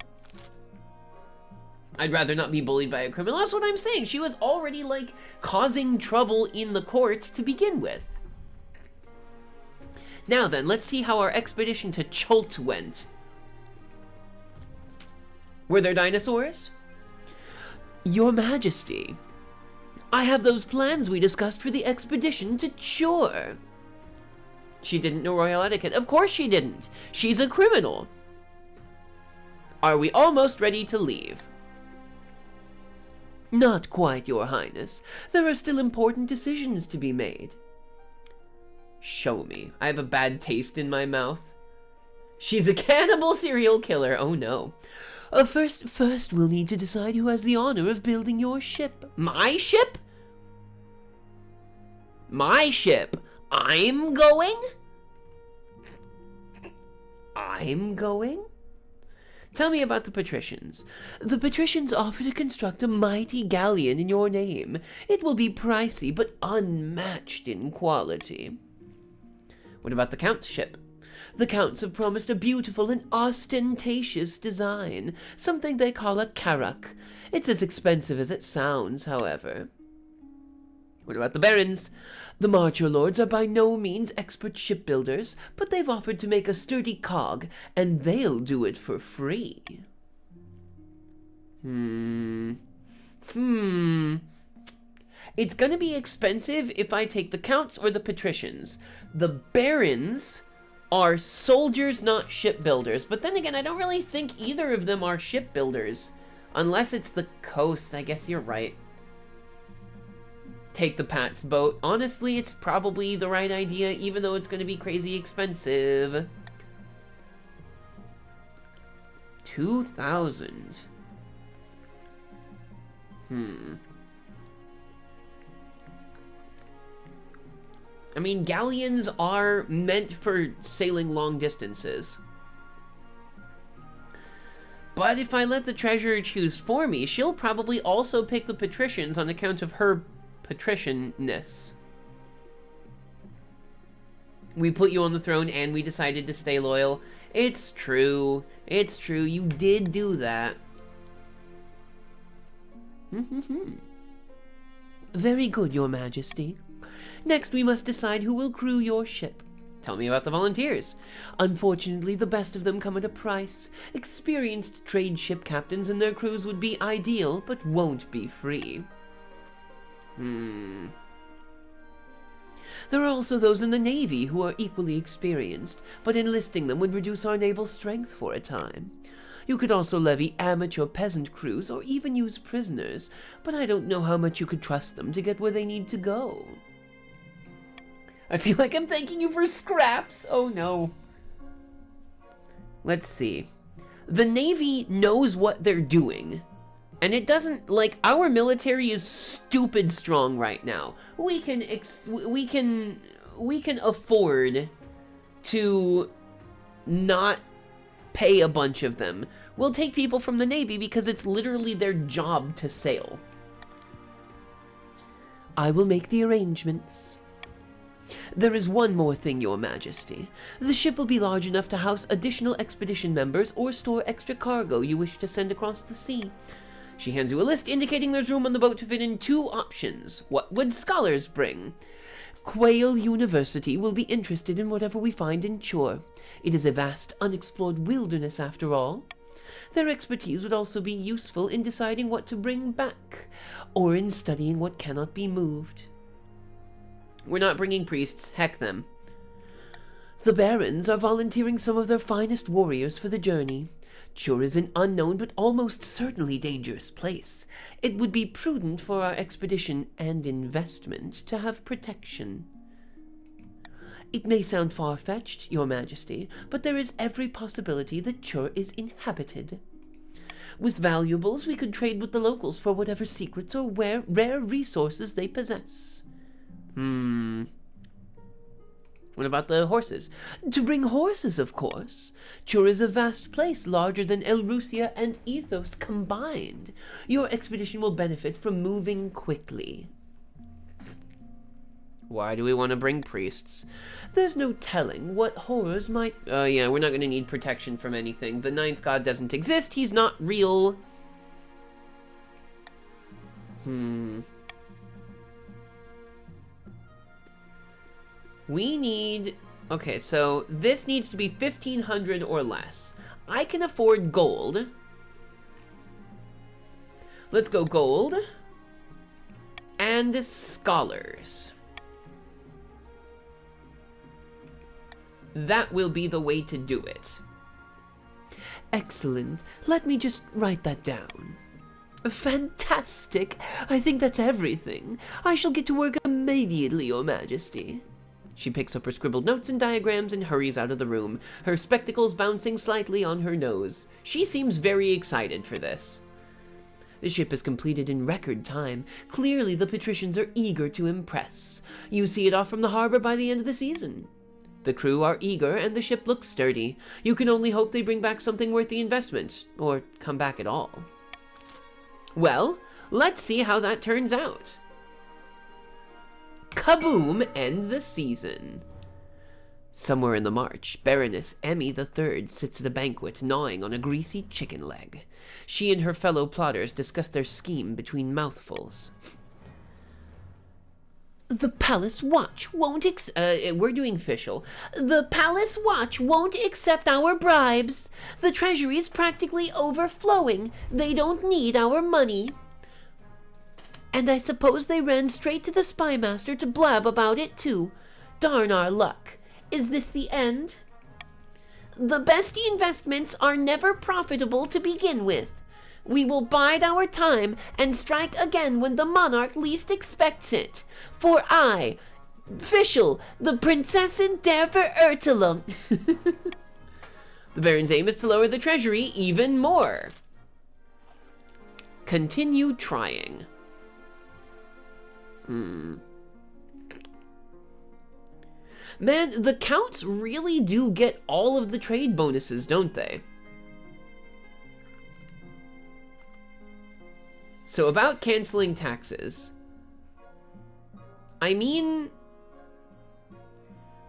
I'd rather not be bullied by a criminal. That's what I'm saying. She was already, like, causing trouble in the courts to begin with. Now then, let's see how our expedition to Chult went. Were there dinosaurs? Your Majesty, I have those plans we discussed for the expedition to Chur. She didn't know royal etiquette. Of course she didn't. She's a criminal. Are we almost ready to leave? Not quite, Your Highness. There are still important decisions to be made. Show me. I have a bad taste in my mouth. She's a cannibal serial killer. Oh no. First we'll need to decide who has the honor of building your ship. My ship? My ship? I'm going? I'm going? Tell me about the patricians. The patricians offer to construct a mighty galleon in your name. It will be pricey, but unmatched in quality. What about the Count's ship? The Counts have promised a beautiful and ostentatious design, something they call a carrack. It's as expensive as it sounds, however. What about the Barons? The Marcher Lords are by no means expert shipbuilders, but they've offered to make a sturdy cog, and they'll do it for free. It's gonna be expensive if I take the Counts or the Patricians. The Barons are soldiers, not shipbuilders. But then again, I don't really think either of them are shipbuilders. Unless it's the coast, I guess you're right. Take the Pat's boat. Honestly, it's probably the right idea, even though it's going to be crazy expensive. 2,000. I mean, galleons are meant for sailing long distances. But if I let the treasurer choose for me, she'll probably also pick the patricians on account of her patricianness. We put you on the throne and we decided to stay loyal. It's true. It's true. You did do that. Very good, Your Majesty. Next, we must decide who will crew your ship. Tell me about the volunteers. Unfortunately, the best of them come at a price. Experienced trade ship captains and their crews would be ideal, but won't be free. There are also those in the Navy who are equally experienced, but enlisting them would reduce our naval strength for a time. You could also levy amateur peasant crews or even use prisoners, but I don't know how much you could trust them to get where they need to go. I feel like I'm thanking you for scraps. Oh no. Let's see. The Navy knows what they're doing. And it doesn't, like, our military is stupid strong right now. We can afford to not pay a bunch of them. We'll take people from the Navy because it's literally their job to sail. I will make the arrangements. There is one more thing, Your Majesty. The ship will be large enough to house additional expedition members or store extra cargo you wish to send across the sea. She hands you a list indicating there's room on the boat to fit in 2 options. What would scholars bring? Quail University will be interested in whatever we find in Chore. It is a vast, unexplored wilderness after all. Their expertise would also be useful in deciding what to bring back, or in studying what cannot be moved. We're not bringing priests, heck them. The barons are volunteering some of their finest warriors for the journey. Chore is an unknown but almost certainly dangerous place. It would be prudent for our expedition and investment to have protection. It may sound far-fetched, Your Majesty, but there is every possibility that Chore is inhabited. With valuables, we could trade with the locals for whatever secrets or rare resources they possess. What about the horses? To bring horses, of course. Chore is a vast place, larger than Elrusia and Ethos combined. Your expedition will benefit from moving quickly. Why do we want to bring priests? There's no telling what horrors might... yeah, we're not going to need protection from anything. The 9th god doesn't exist. He's not real. We need... Okay, so this needs to be 1,500 or less. I can afford gold. Let's go gold. And scholars. That will be the way to do it. Excellent. Let me just write that down. Fantastic. I think that's everything. I shall get to work immediately, Your Majesty. She picks up her scribbled notes and diagrams and hurries out of the room, her spectacles bouncing slightly on her nose. She seems very excited for this. The ship is completed in record time. Clearly, the patricians are eager to impress. You see it off from the harbor by the end of the season. The crew are eager, and the ship looks sturdy. You can only hope they bring back something worth the investment, or come back at all. Well, let's see how that turns out. Kaboom! End the season. Somewhere in the march, Baroness Emmy III sits at a banquet, gnawing on a greasy chicken leg. She and her fellow plotters discuss their scheme between mouthfuls. The Palace Watch won't we're doing official. The Palace Watch won't accept our bribes. The treasury is practically overflowing. They don't need our money. And I suppose they ran straight to the spymaster to blab about it too. Darn our luck. Is this the end? The best investments are never profitable to begin with. We will bide our time and strike again when the monarch least expects it. For I, official, the Princess Endeavor Ertelum. The Baron's aim is to lower the treasury even more. Continue trying. Man, the Counts really do get all of the trade bonuses, don't they? So about canceling taxes. I mean,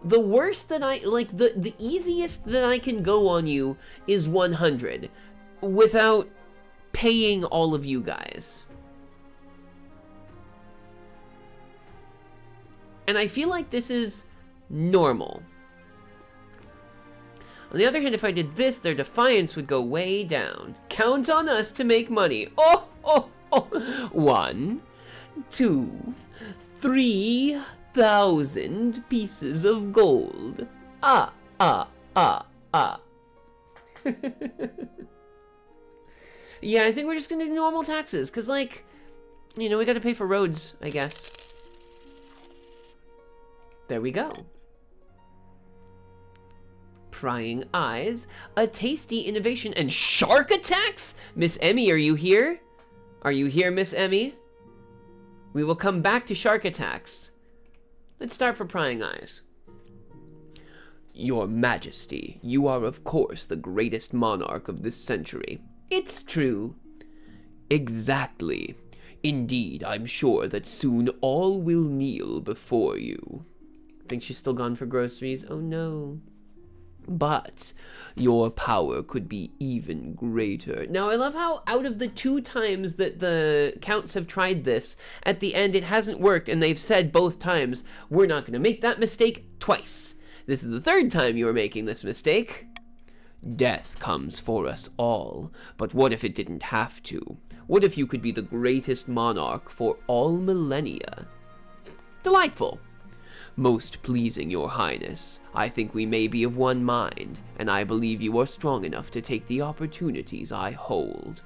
the worst that the easiest that I can go on you is 100 without paying all of you guys. And I feel like this is normal. On the other hand, if I did this, their defiance would go way down. Count on us to make money. Oh, oh, oh. 1, 2, 3,000 pieces of gold. Ah. Yeah, I think we're just gonna do normal taxes, because, like, you know, we gotta pay for roads, I guess. There we go. Prying eyes, a tasty innovation, and shark attacks? Miss Emmy, are you here? Are you here, Miss Emmy? We will come back to shark attacks. Let's start for prying eyes. Your Majesty, you are of course the greatest monarch of this century. It's true. Exactly. Indeed, I'm sure that soon all will kneel before you. Think she's still gone for groceries? Oh no. But your power could be even greater. Now, I love how out of the 2 times that the counts have tried this, at the end it hasn't worked, and they've said both times, we're not going to make that mistake twice. This is the 3rd time you are making this mistake. Death comes for us all, but what if it didn't have to? What if you could be the greatest monarch for all millennia? Delightful. Most pleasing, your highness. I think we may be of one mind, and I believe you are strong enough to take the opportunities I hold.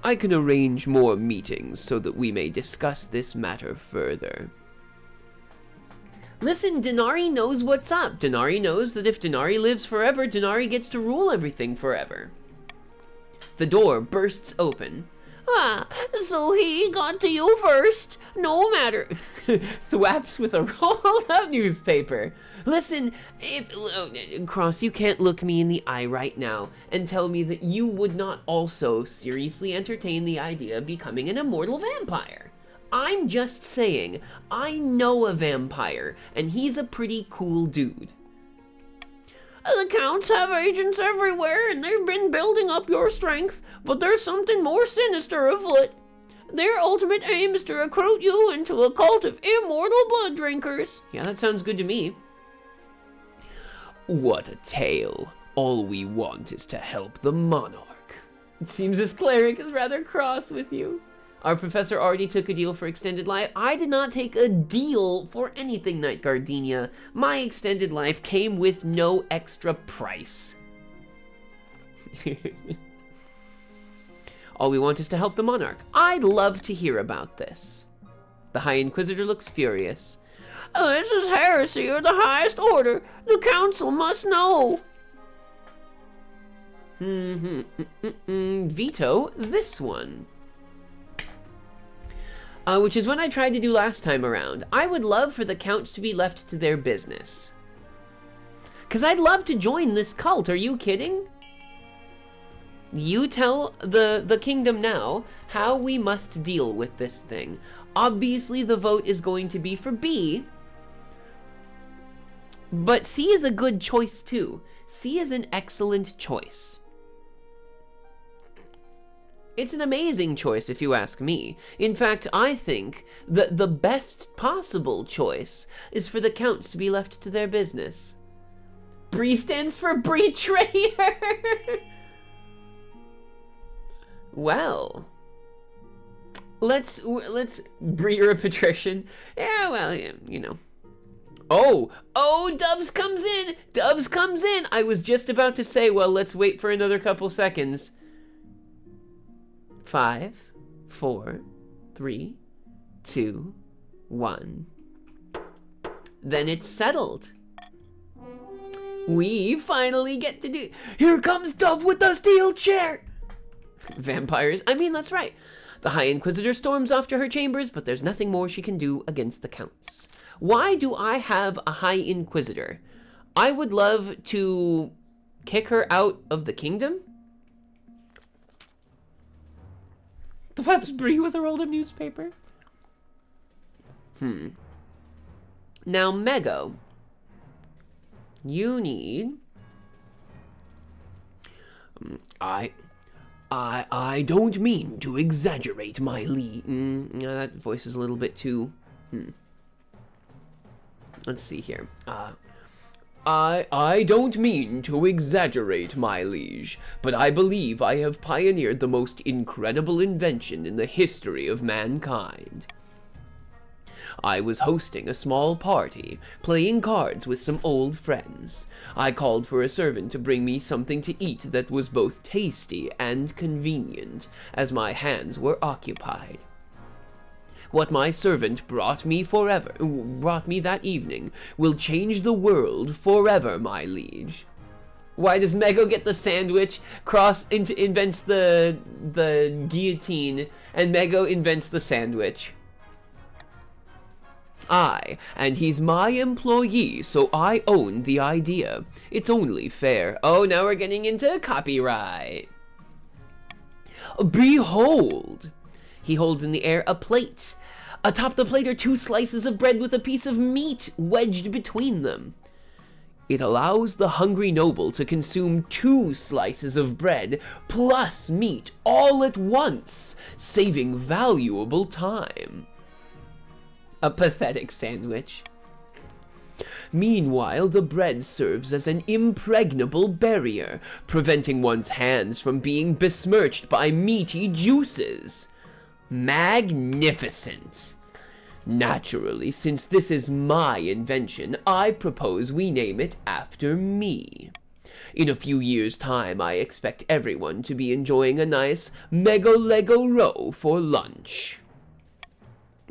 I can arrange more meetings so that we may discuss this matter further. Listen, Denari knows what's up. Denari knows that if Denari lives forever, Denari gets to rule everything forever. The door bursts open. Ah, so he got to you first. No matter. Thwaps with a rolled up newspaper. Listen, Cross, you can't look me in the eye right now and tell me that you would not also seriously entertain the idea of becoming an immortal vampire. I'm just saying, I know a vampire, and he's a pretty cool dude. The Counts have agents everywhere, and they've been building up your strength, but there's something more sinister afoot. Their ultimate aim is to recruit you into a cult of immortal blood drinkers. Yeah, that sounds good to me. What a tale. All we want is to help the monarch. It seems this cleric is rather cross with you. Our professor already took a deal for extended life. I did not take a deal for anything, Night Gardenia. My extended life came with no extra price. All we want is to help the monarch. I'd love to hear about this. The High Inquisitor looks furious. This is heresy of the highest order. The council must know. Veto this one. Which is what I tried to do last time around. I would love for the Counts to be left to their business. Because I'd love to join this cult, are you kidding? You tell the kingdom now how we must deal with this thing. Obviously the vote is going to be for B. But C is a good choice too. C is an excellent choice. It's an amazing choice if you ask me. In fact, I think that the best possible choice is for the Counts to be left to their business. Bree stands for Betrayer! Well, let's Bree, you're a patrician. Yeah, well, yeah, you know. Oh, Dubs comes in! Dubs comes in! I was just about to say, well, let's wait for another couple seconds. 5, 4, 3, 2, 1. Then it's settled. We finally get to do... Here comes Dub with the steel chair! Vampires. I mean, that's right. The High Inquisitor storms off to her chambers, but there's nothing more she can do against the Counts. Why do I have a High Inquisitor? I would love to kick her out of the kingdom. The web's Bree with a rolled up newspaper. Now, Mego, you need... I don't mean to exaggerate my that voice is a little bit too... Let's see here. I don't mean to exaggerate, my liege, but I believe I have pioneered the most incredible invention in the history of mankind. I was hosting a small party, playing cards with some old friends. I called for a servant to bring me something to eat that was both tasty and convenient, as my hands were occupied. What my servant brought me that evening will change the world forever, my liege. Why does Mego get the sandwich? Cross invents the guillotine, and Mego invents the sandwich. And he's my employee, so I own the idea. It's only fair. Oh, now we're getting into copyright. Behold! He holds in the air a plate. Atop the plate are 2 slices of bread with a piece of meat wedged between them. It allows the hungry noble to consume 2 slices of bread plus meat all at once, saving valuable time. A pathetic sandwich. Meanwhile, the bread serves as an impregnable barrier, preventing one's hands from being besmirched by meaty juices. Magnificent! Naturally, since this is my invention, I propose we name it after me. In a few years' time, I expect everyone to be enjoying a nice Mego-Lego row for lunch.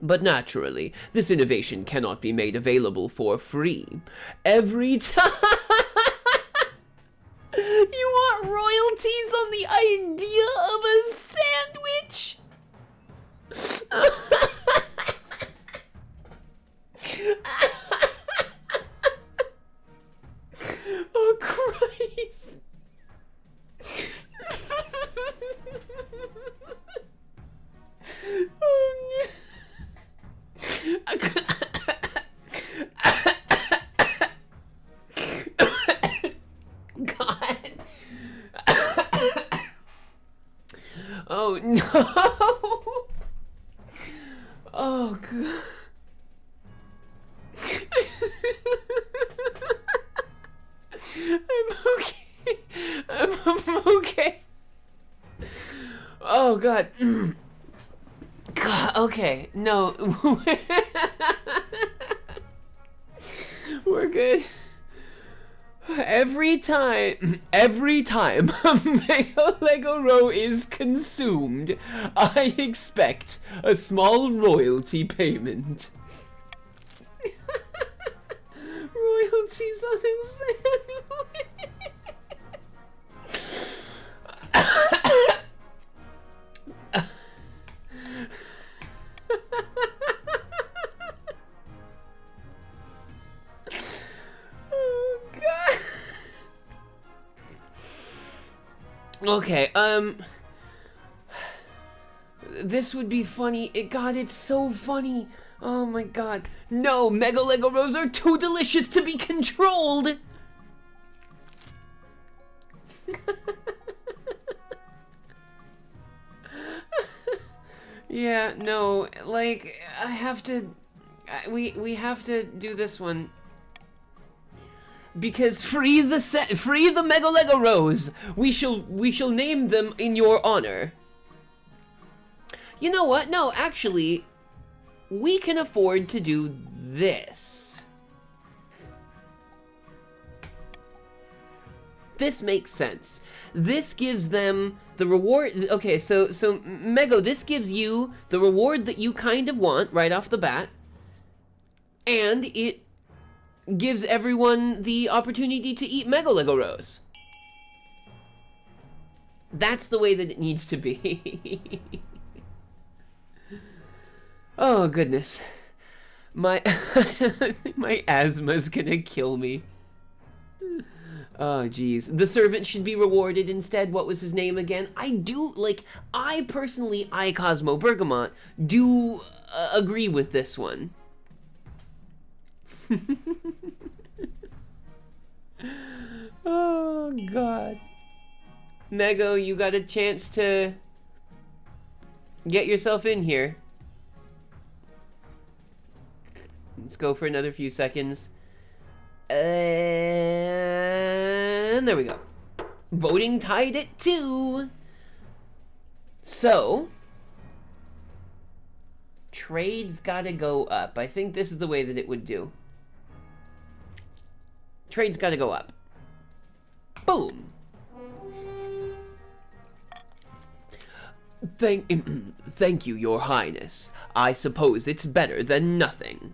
But naturally, this innovation cannot be made available for free. Every time... You want royalties on the idea of a sandwich? Oh, Christ. Oh, no. God. Oh no. Oh God. I'm okay. I'm okay. Oh God. God, okay, no. We're good. Every time a Mega Lego row is consumed, I expect a small royalty payment. Royalties on his sandwich. Oh God. Okay, this would be funny. God, it's so funny. Oh my God. No, Mega Lego rows are too delicious to be controlled. Yeah, no, like, I have to, we have to do this one. Because free the Mega Lego rows. We shall name them in your honor. You know what? No, actually, we can afford to do this. This makes sense. This gives them the reward. Okay, so Mego, this gives you the reward that you kind of want right off the bat, and it gives everyone the opportunity to eat Mega Lego rows. That's the way that it needs to be. Oh goodness, my my asthma's gonna kill me. Oh geez, the servant should be rewarded instead. What was his name again? I personally, Cosmo Bergamot, do agree with this one. Oh God, Mego, you got a chance to get yourself in here. Let's go for another few seconds. And there we go. Voting tied at 2. So, trade's gotta go up. I think this is the way that it would do. Trade's gotta go up. Boom. Thank you, Your Highness. I suppose it's better than nothing.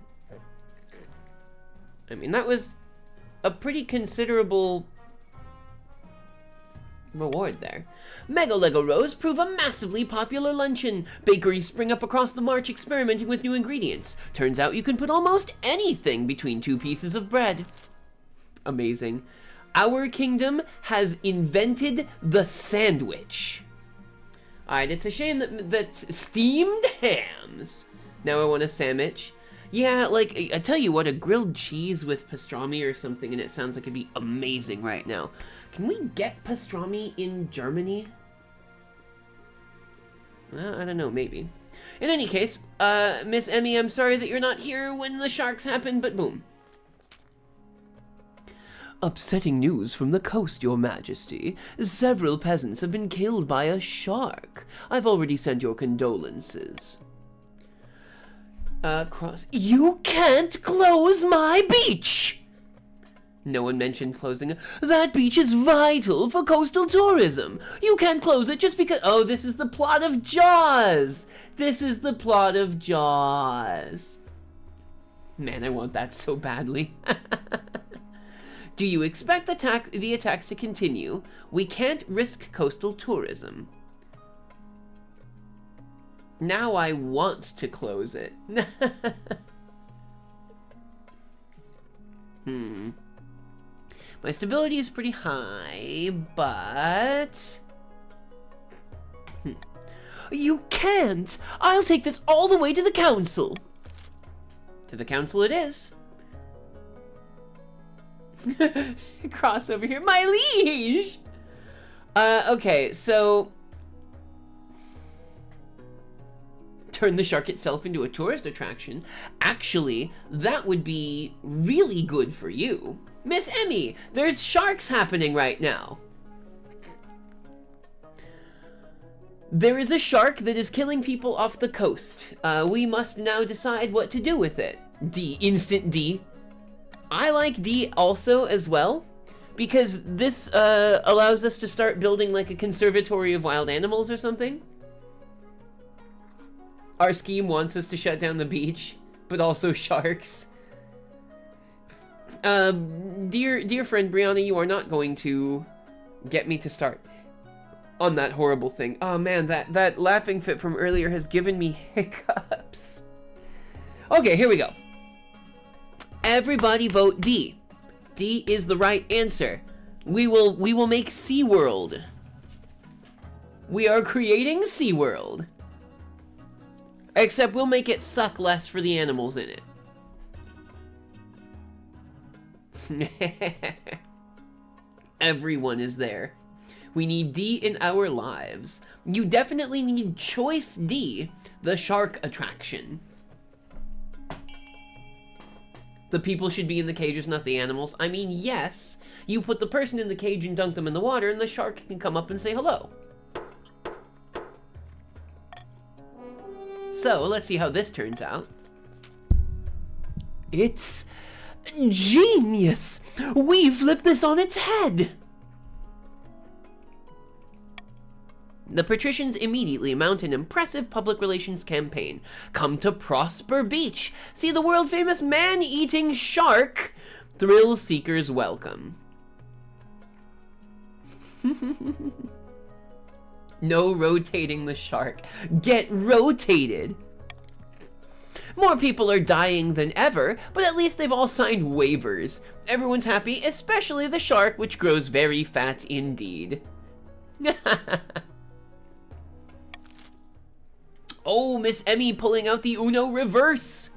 I mean, that was a pretty considerable reward there. Mega Lego Rows prove a massively popular luncheon. Bakeries spring up across the march experimenting with new ingredients. Turns out you can put almost anything between 2 pieces of bread. Amazing. Our kingdom has invented the sandwich. Alright, it's a shame that steamed hams. Now I want a sandwich. Yeah, like, I tell you what, a grilled cheese with pastrami or something, and it sounds like it'd be amazing right now. Can we get pastrami in Germany? Well, I don't know, maybe. In any case, Miss Emmy, I'm sorry that you're not here when the sharks happen, but boom. Upsetting news from the coast, Your Majesty. Several peasants have been killed by a shark. I've already sent your condolences. You can't close my beach! No one mentioned closing it. That beach is vital for coastal tourism. You can't close it just because... Oh, this is the plot of Jaws! This is the plot of Jaws. Man, I want that so badly. Do you expect the attacks to continue? We can't risk coastal tourism. Now I want to close it. My stability is pretty high, but... You can't! I'll take this all the way to the council! To the council it is. Cross over here. My liege! Okay, so... Turn the shark itself into a tourist attraction. Actually, that would be really good for you. Miss Emmy, there's sharks happening right now. There is a shark that is killing people off the coast. We must now decide what to do with it. D, instant D. I like D also as well, because this allows us to start building like a conservatory of wild animals or something. Our scheme wants us to shut down the beach, but also sharks. Dear friend Brianna, you are not going to get me to start on that horrible thing. Oh man, that laughing fit from earlier has given me hiccups. Okay, here we go. Everybody vote D. D is the right answer. We will make SeaWorld. We are creating SeaWorld. Except we'll make it suck less for the animals in it. Everyone is there. We need D in our lives. You definitely need choice D, the shark attraction. The people should be in the cages, not the animals. I mean, yes, you put the person in the cage and dunk them in the water, and the shark can come up and say hello. So, let's see how this turns out. It's genius! We flipped this on its head! The patricians immediately mount an impressive public relations campaign. Come to Prosper Beach. See the world-famous man-eating shark. Thrill seekers welcome. No rotating the shark. Get rotated. More people are dying than ever, but at least they've all signed waivers. Everyone's happy, especially the shark, which grows very fat indeed. Oh, Miss Emmy pulling out the Uno reverse.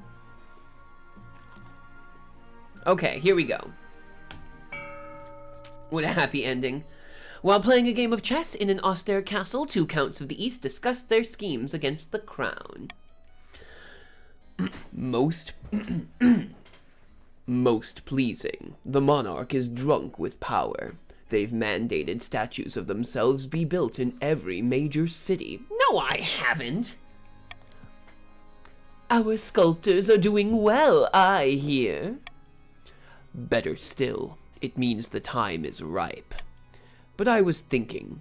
Okay, here we go. What a happy ending. While playing a game of chess in an austere castle, 2 counts of the East discussed their schemes against the crown. Most pleasing. The monarch is drunk with power. They've mandated statues of themselves be built in every major city. No, I haven't. Our sculptors are doing well, I hear. Better still, it means the time is ripe. But I was thinking,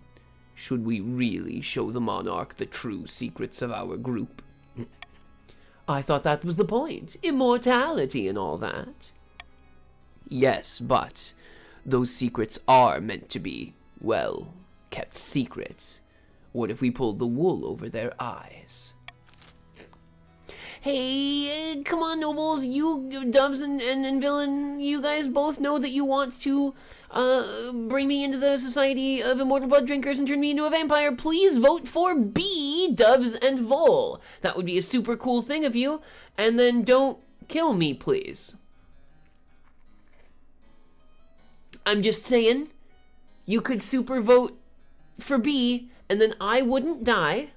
should we really show the monarch the true secrets of our group? I thought that was the point. Immortality and all that. Yes, but those secrets are meant to be, well, kept secrets? What if we pulled the wool over their eyes? Hey, come on, nobles, you, Dubs and Villain, you guys both know that you want to bring me into the Society of Immortal Blood Drinkers and turn me into a vampire. Please vote for B, Dubs and Vol. That would be a super cool thing of you. And then don't kill me, please. I'm just saying, you could super vote for B, and then I wouldn't die,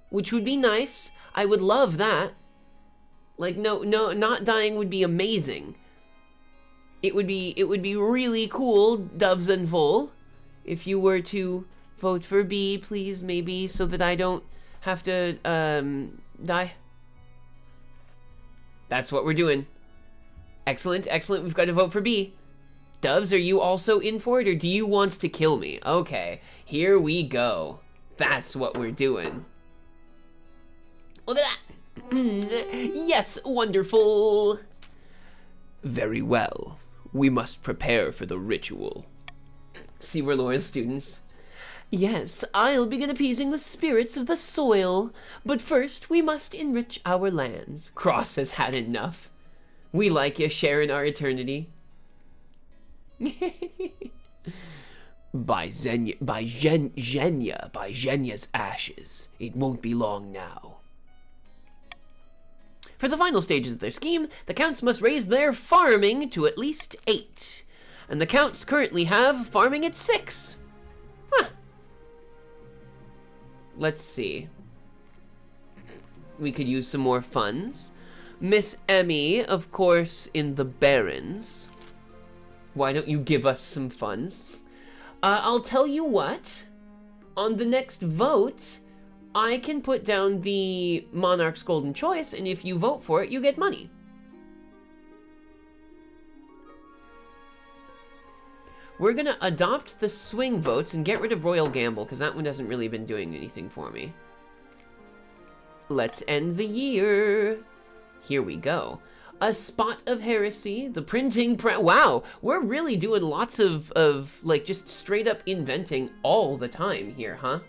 which would be nice. I would love that. Like, no, not dying would be amazing. It would be really cool, Dubs and Vol, if you were to vote for B, please, maybe, so that I don't have to, die. That's what we're doing. Excellent, excellent, we've got to vote for B. Dubs, are you also in for it, or do you want to kill me? Okay, here we go. That's what we're doing. Look at that! Yes, wonderful! Very well. We must prepare for the ritual. See, we're loyal students. Yes, I'll begin appeasing the spirits of the soil. But first, we must enrich our lands. Cross has had enough. We like you sharing our eternity. By Zhenya's ashes. It won't be long now. For the final stages of their scheme, the Counts must raise their farming to at least 8. And the Counts currently have farming at 6. Huh. Let's see. We could use some more funds. Miss Emmy, of course, in the Barrens. Why don't you give us some funds? I'll tell you what. On the next vote, I can put down the Monarch's Golden Choice, and if you vote for it, you get money. We're gonna adopt the swing votes and get rid of Royal Gamble, because that one hasn't really been doing anything for me. Let's end the year. Here we go. A spot of heresy, the printing press. Wow, we're really doing lots of like, just straight up inventing all the time here, huh?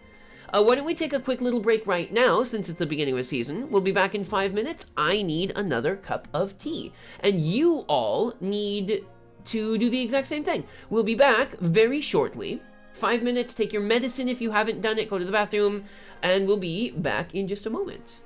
Why don't we take a quick little break right now, since it's the beginning of a season. We'll be back in 5 minutes. I need another cup of tea. And you all need to do the exact same thing. We'll be back very shortly. 5 minutes, take your medicine if you haven't done it, go to the bathroom, and we'll be back in just a moment.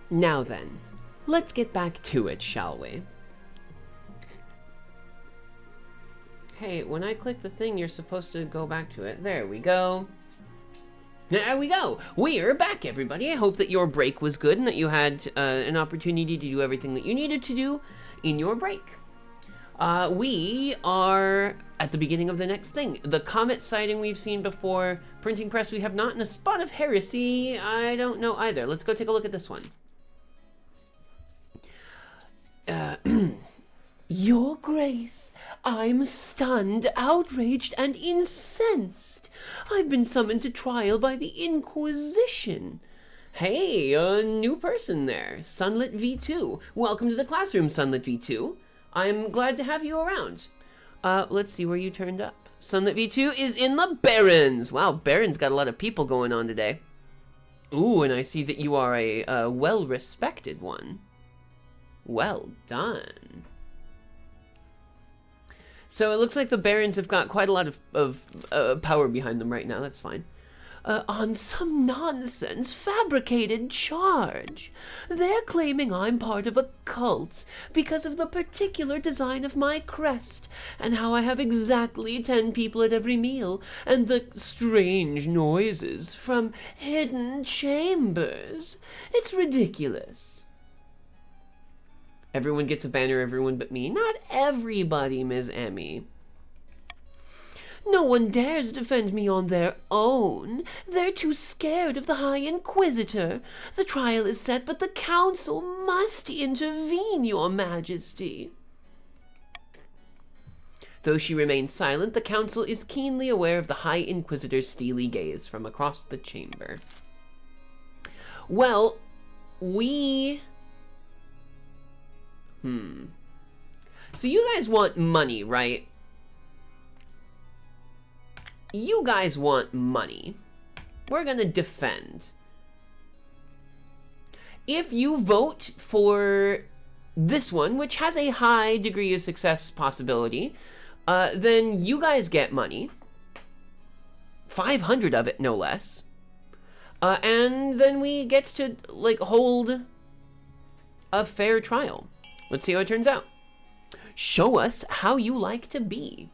Now then, let's get back to it, shall we? Hey, when I click the thing, you're supposed to go back to it. There we go. There we go. We're back, everybody. I hope that your break was good and that you had an opportunity to do everything that you needed to do in your break. We are at the beginning of the next thing. The comet sighting we've seen before. Printing press we have not. And a spot of heresy, I don't know either. Let's go take a look at this one. Your Grace, I'm stunned, outraged, and incensed. I've been summoned to trial by the Inquisition. Hey, a new person there. Sunlit V2. Welcome to the classroom, Sunlit V2. I'm glad to have you around. Let's see where you turned up. Sunlit V2 is in the Barrens. Wow, Barrens got a lot of people going on today. Ooh, and I see that you are a well-respected one. Well done. So it looks like the Barons have got quite a lot of power behind them right now. That's fine. On some nonsense fabricated charge. They're claiming I'm part of a cult because of the particular design of my crest and how I have exactly 10 people at every meal and the strange noises from hidden chambers. It's ridiculous. Everyone gets a banner, everyone but me. Not everybody, Ms. Emmy. No one dares defend me on their own. They're too scared of the High Inquisitor. The trial is set, but the Council must intervene, Your Majesty. Though she remains silent, the Council is keenly aware of the High Inquisitor's steely gaze from across the chamber. Well, we... So you guys want money, right? You guys want money. We're gonna defend. If you vote for this one, which has a high degree of success possibility, then you guys get money. 500 of it, no less. And then we get to, like, hold a fair trial. Let's see how it turns out. Show us how you like to be.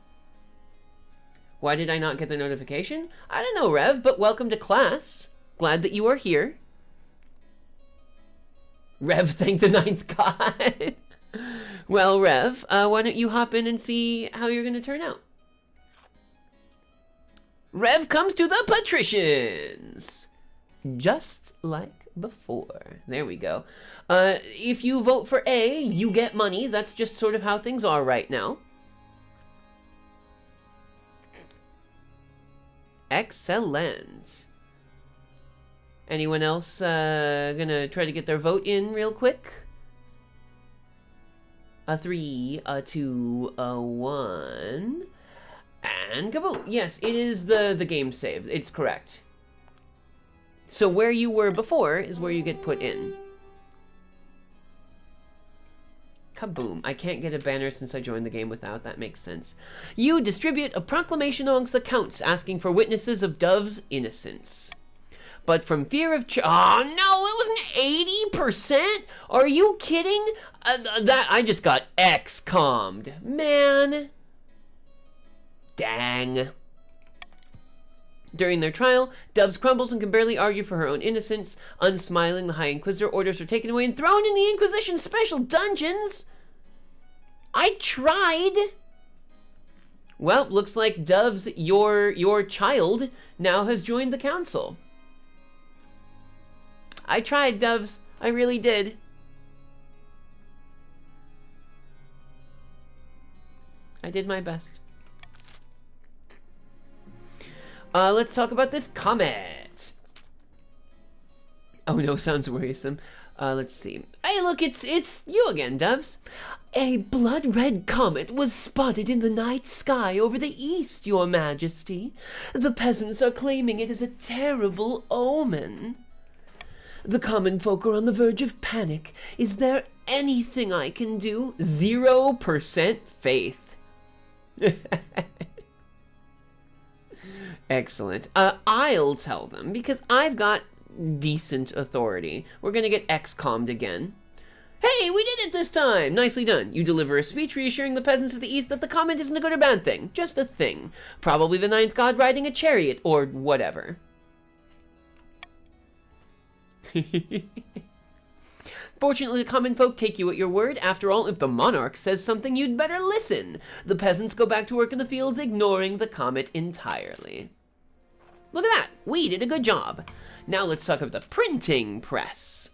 Why did I not get the notification? I don't know, Rev, but welcome to class. Glad that you are here. Rev, thank the ninth god. Well, Rev, why don't you hop in and see how you're going to turn out? Rev comes to the patricians. Just like before. There we go. If you vote for A, you get money. That's just sort of how things are right now. Excellent. Anyone else gonna try to get their vote in real quick? A 3, a 2, a 1, and kaboom! Yes, it is the game save. It's correct. So where you were before is where you get put in. Kaboom. I can't get a banner since I joined the game without. That makes sense. You distribute a proclamation amongst the counts asking for witnesses of Dove's innocence. But from fear of oh no, it was an 80%? Are you kidding? That I just got X-commed. Man. Dang. During their trial, Doves crumbles and can barely argue for her own innocence. Unsmiling, the High Inquisitor orders her taken away and thrown in the Inquisition's special dungeons. I tried. Well, looks like Doves, your child, now has joined the council. I tried, Doves. I really did. I did my best. Let's talk about this comet. Oh no, sounds worrisome. Let's see. Hey, look, it's you again, Doves. A blood-red comet was spotted in the night sky over the east, Your Majesty. The peasants are claiming it is a terrible omen. The common folk are on the verge of panic. Is there anything I can do? 0% faith. Excellent. I'll tell them, because I've got decent authority. We're gonna get XCOM'd again. Hey, we did it this time! Nicely done. You deliver a speech reassuring the peasants of the East that the comment isn't a good or bad thing. Just a thing. Probably the ninth god riding a chariot, or whatever. Fortunately, the common folk take you at your word. After all, if the monarch says something, you'd better listen. The peasants go back to work in the fields, ignoring the comet entirely. Look at that! We did a good job. Now let's talk about the printing press.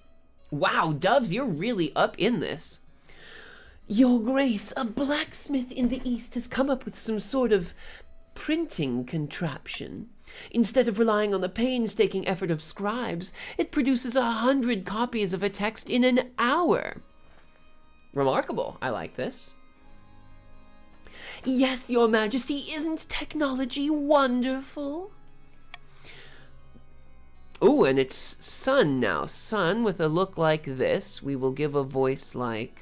Wow, Doves, you're really up in this. Your Grace, a blacksmith in the East has come up with some sort of printing contraption. Instead of relying on the painstaking effort of scribes, it produces 100 copies of a text in an hour. Remarkable. I like this. Yes, Your Majesty, isn't technology wonderful? Ooh, and it's Sun now. Sun with a look like this. We will give a voice like...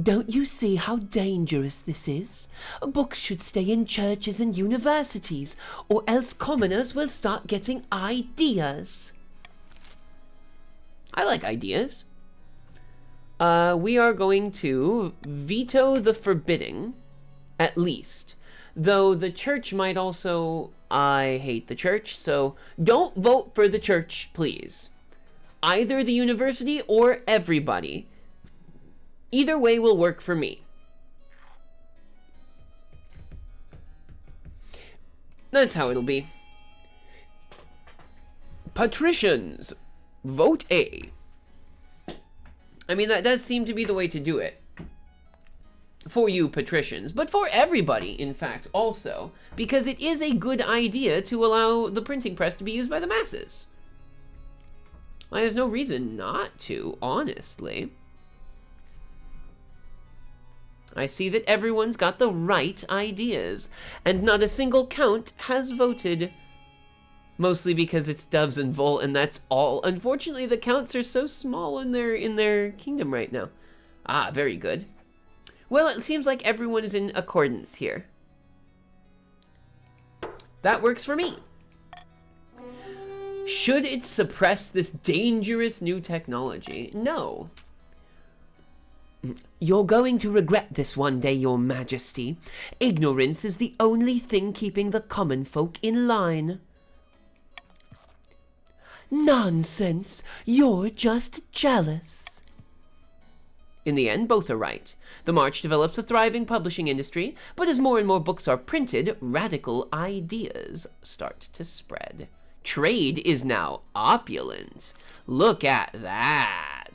Don't you see how dangerous this is? Books should stay in churches and universities, or else commoners will start getting ideas. I like ideas. We are going to veto the forbidding, at least. Though the church might also... I hate the church, so don't vote for the church, please. Either the university or everybody. Either way will work for me. That's how it'll be. Patricians, vote A. I mean, that does seem to be the way to do it. For you patricians, but for everybody, in fact, also. Because it is a good idea to allow the printing press to be used by the masses. There's no reason not to, honestly. I see that everyone's got the right ideas, and not a single count has voted. Mostly because it's Doves and Volt, and that's all. Unfortunately, the counts are so small in their kingdom right now. Ah, very good. Well, it seems like everyone is in accordance here. That works for me. Should it suppress this dangerous new technology? No. You're going to regret this one day, Your Majesty. Ignorance is the only thing keeping the common folk in line. Nonsense! You're just jealous. In the end, both are right. The March develops a thriving publishing industry, but as more and more books are printed, radical ideas start to spread. Trade is now opulent. Look at that.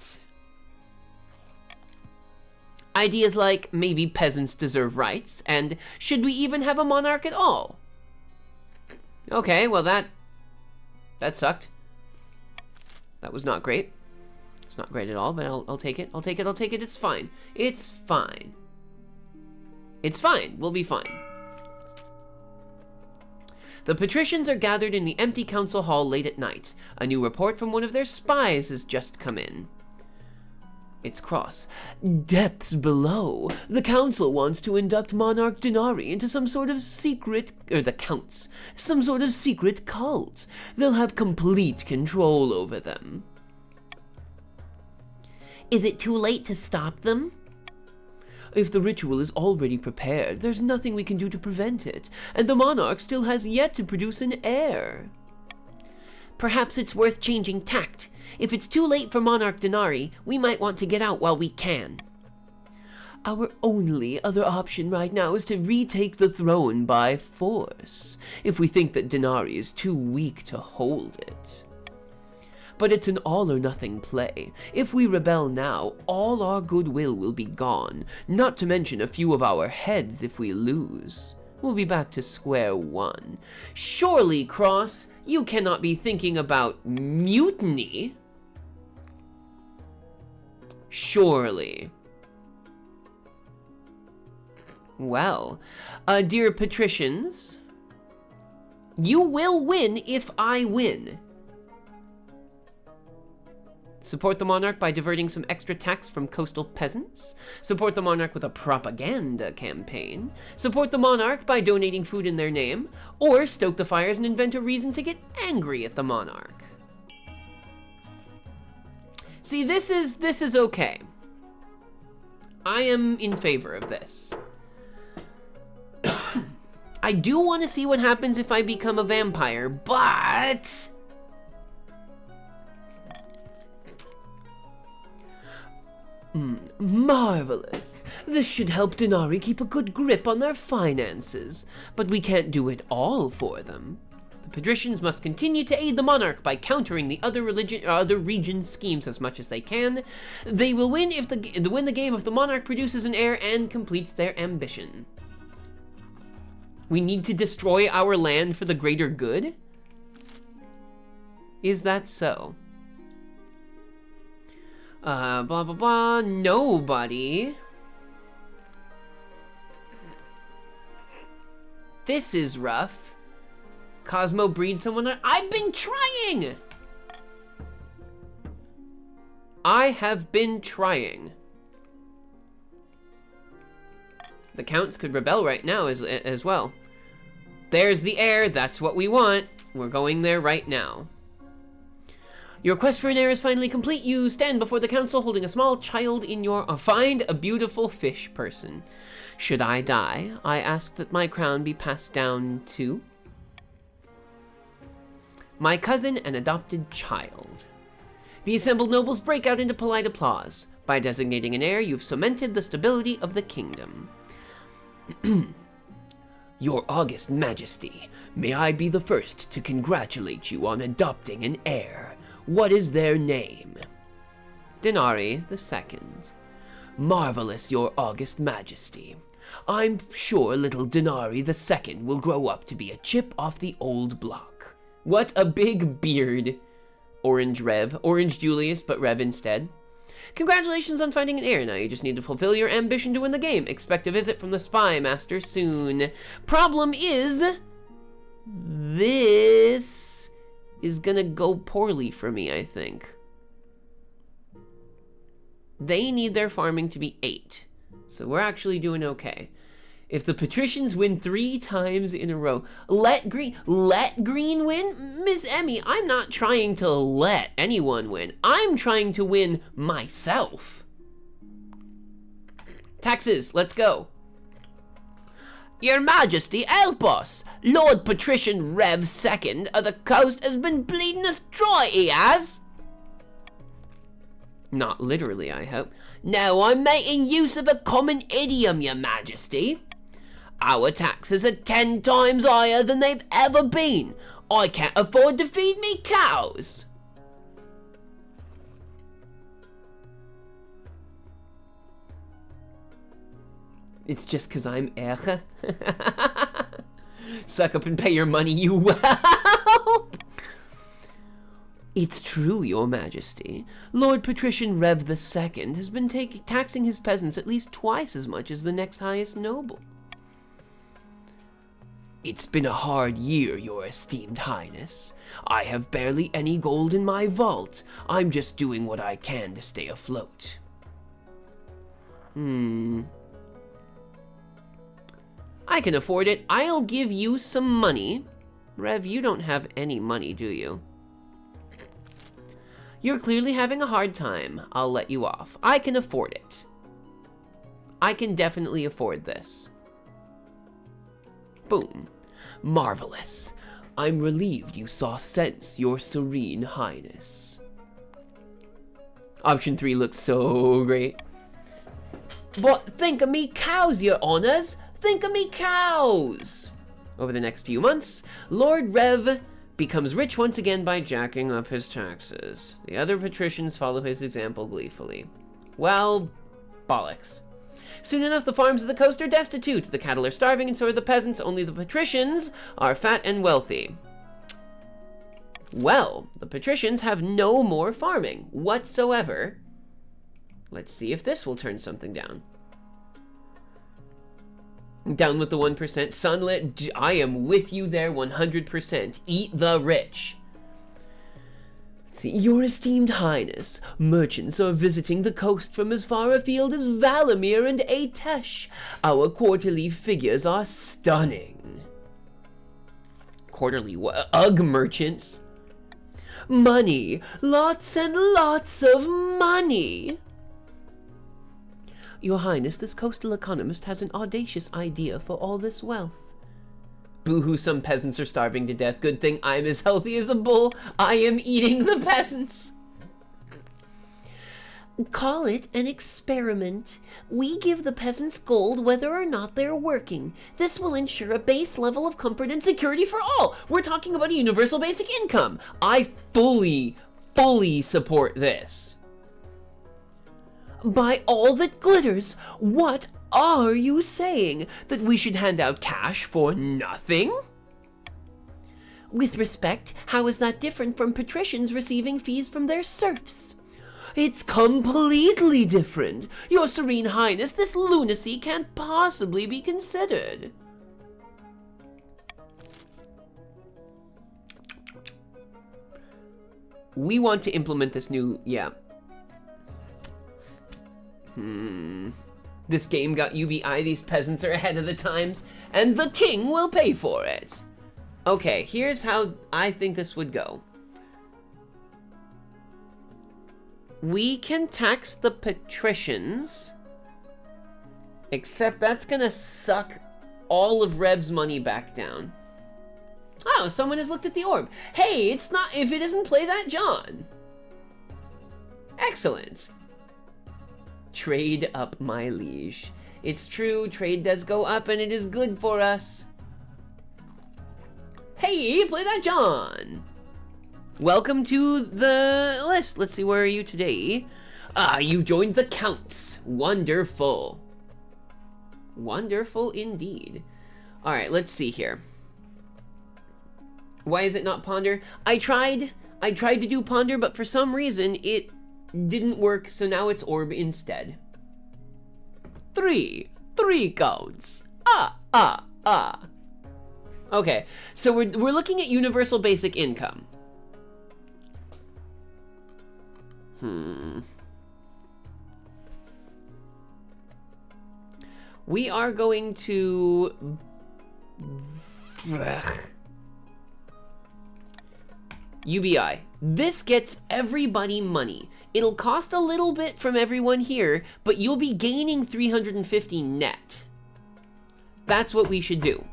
Ideas like, maybe peasants deserve rights, and should we even have a monarch at all? Okay, well that sucked. That was not great. It's not great at all, but I'll take it. I'll take it. I'll take it. It's fine. It's fine. It's fine. We'll be fine. The patricians are gathered in the empty council hall late at night. A new report from one of their spies has just come in. It's Cross. Depths below. The council wants to induct Monarch Denari into some sort of secret, the counts, some sort of secret cult. They'll have complete control over them. Is it too late to stop them? If the ritual is already prepared, there's nothing we can do to prevent it, and the monarch still has yet to produce an heir. Perhaps it's worth changing tact. If it's too late for Monarch Denari, we might want to get out while we can. Our only other option right now is to retake the throne by force, if we think that Denari is too weak to hold it. But it's an all-or-nothing play. If we rebel now, all our goodwill will be gone, not to mention a few of our heads if we lose. We'll be back to square one. Surely, Cross, you cannot be thinking about mutiny. Surely. Well, dear patricians, you will win if I win. Support the monarch by diverting some extra tax from coastal peasants. Support the monarch with a propaganda campaign. Support the monarch by donating food in their name. Or stoke the fires and invent a reason to get angry at the monarch. See, this is okay. I am in favor of this. I do want to see what happens if I become a vampire, but... Marvelous. This should help Denari keep a good grip on their finances, but we can't do it all for them. The patricians must continue to aid the monarch by countering the other regions' schemes as much as they can. They will win if the game if the monarch produces an heir and completes their ambition. We need to destroy our land for the greater good? Is that so? Blah, blah, blah, nobody. This is rough. Cosmo breed someone. I've been trying! I have been trying. The counts could rebel right now as well. There's the heir, that's what we want. We're going there right now. Your quest for an heir is finally complete. You stand before the council holding a small child in your... find a beautiful fish person. Should I die, I ask that my crown be passed down to... my cousin and adopted child. The assembled nobles break out into polite applause. By designating an heir, you've cemented the stability of the kingdom. Your August Majesty, may I be the first to congratulate you on adopting an heir. What is their name? Denari II. Marvelous, Your August Majesty. I'm sure little Denari II will grow up to be a chip off the old block. What a big beard. Orange Rev. Orange Julius, but Rev instead. Congratulations on finding an heir. Now you just need to fulfill your ambition to win the game. Expect a visit from the Spy Master soon. Problem is... this... is gonna go poorly for me, I think. They need their farming to be 8. So we're actually doing okay. If the patricians win 3 times in a row, let green win? Miss Emmy, I'm not trying to let anyone win. I'm trying to win myself. Taxes, let's go. Your Majesty, help us! Lord Patrician Rev II of the coast has been bleeding us dry, he has! Not literally, I hope. No, I'm making use of a common idiom, Your Majesty. Our taxes are 10 times higher than they've ever been. I can't afford to feed me cows. It's just because I'm heir. Suck up and pay your money, you whelp! It's true, Your Majesty. Lord Patrician Rev II has been taxing his peasants at least twice as much as the next highest noble. It's been a hard year, Your Esteemed Highness. I have barely any gold in my vault. I'm just doing what I can to stay afloat. I can afford it. I'll give you some money. Rev, you don't have any money, do you? You're clearly having a hard time. I'll let you off. I can afford it. I can definitely afford this. Boom. Marvelous. I'm relieved you saw sense, Your Serene Highness. Option 3 looks so great. But think of me cows, Your Honors. Think of me cows! Over the next few months, Lord Rev becomes rich once again by jacking up his taxes. The other patricians follow his example gleefully. Well, bollocks. Soon enough, the farms of the coast are destitute. The cattle are starving, and so are the peasants. Only the patricians are fat and wealthy. Well, the patricians have no more farming whatsoever. Let's see if this will turn something down. Down with the 1%. Sunlit, I am with you there 100%. Eat the rich. See, your esteemed highness, merchants are visiting the coast from as far afield as Valamir and Atesh. Our quarterly figures are stunning. Quarterly what? Ugh, merchants. Money, lots and lots of money. Your highness, this coastal economist has an audacious idea for all this wealth. Boo-hoo, some peasants are starving to death. Good thing I'm as healthy as a bull. I am eating the peasants. Call it an experiment. We give the peasants gold whether or not they're working. This will ensure a base level of comfort and security for all. We're talking about a universal basic income. I fully support this. By all that glitters, what are you saying? That we should hand out cash for nothing? With respect, how is that different from patricians receiving fees from their serfs? It's completely different. Your Serene Highness, this lunacy can't possibly be considered. We want to implement this new, This game got UBI, these peasants are ahead of the times, and the king will pay for it. Okay, here's how I think this would go. We can tax the patricians, except that's gonna suck all of Reb's money back down. Oh, someone has looked at the orb. Hey, it's not, if it isn't Play That John. Excellent. Trade up, my liege. It's true, trade does go up and it is good for us. Hey, Play That John. Welcome to the list. Let's see, where are you today? You joined the Counts. Wonderful. Wonderful indeed. All right, let's see here. Why is it not Ponder? I tried to do Ponder, but for some reason it didn't work, so now it's Orb instead. Three counts. Okay, so we're looking at universal basic income. We are going to UBI. This gets everybody money. It'll cost a little bit from everyone here, but you'll be gaining 350 net. That's what we should do.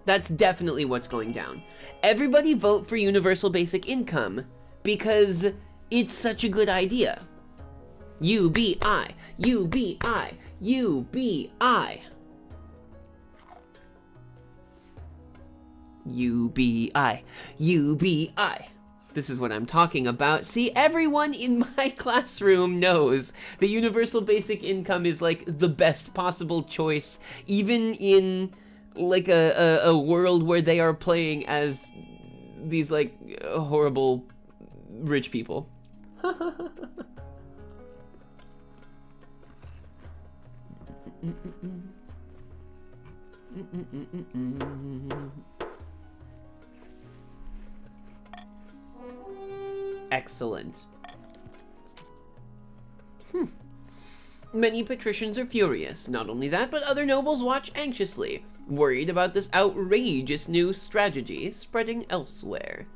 That's definitely what's going down. Everybody vote for universal basic income because it's such a good idea. UBI, UBI, UBI. UBI, UBI. This is what I'm talking about. See, everyone in my classroom knows the universal basic income is like the best possible choice, even in like a world where they are playing as these like horrible rich people. Excellent. Many patricians are furious. Not only that, but other nobles watch anxiously, worried about this outrageous new strategy spreading elsewhere.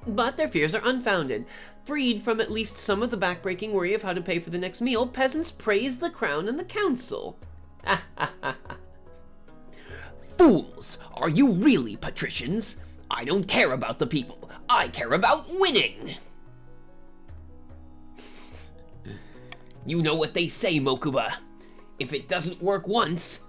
But their fears are unfounded. Freed from at least some of the backbreaking worry of how to pay for the next meal, peasants praise the crown and the council. Fools! Are you really patricians? I don't care about the people. I care about winning! You know what they say, Mokuba. If it doesn't work once...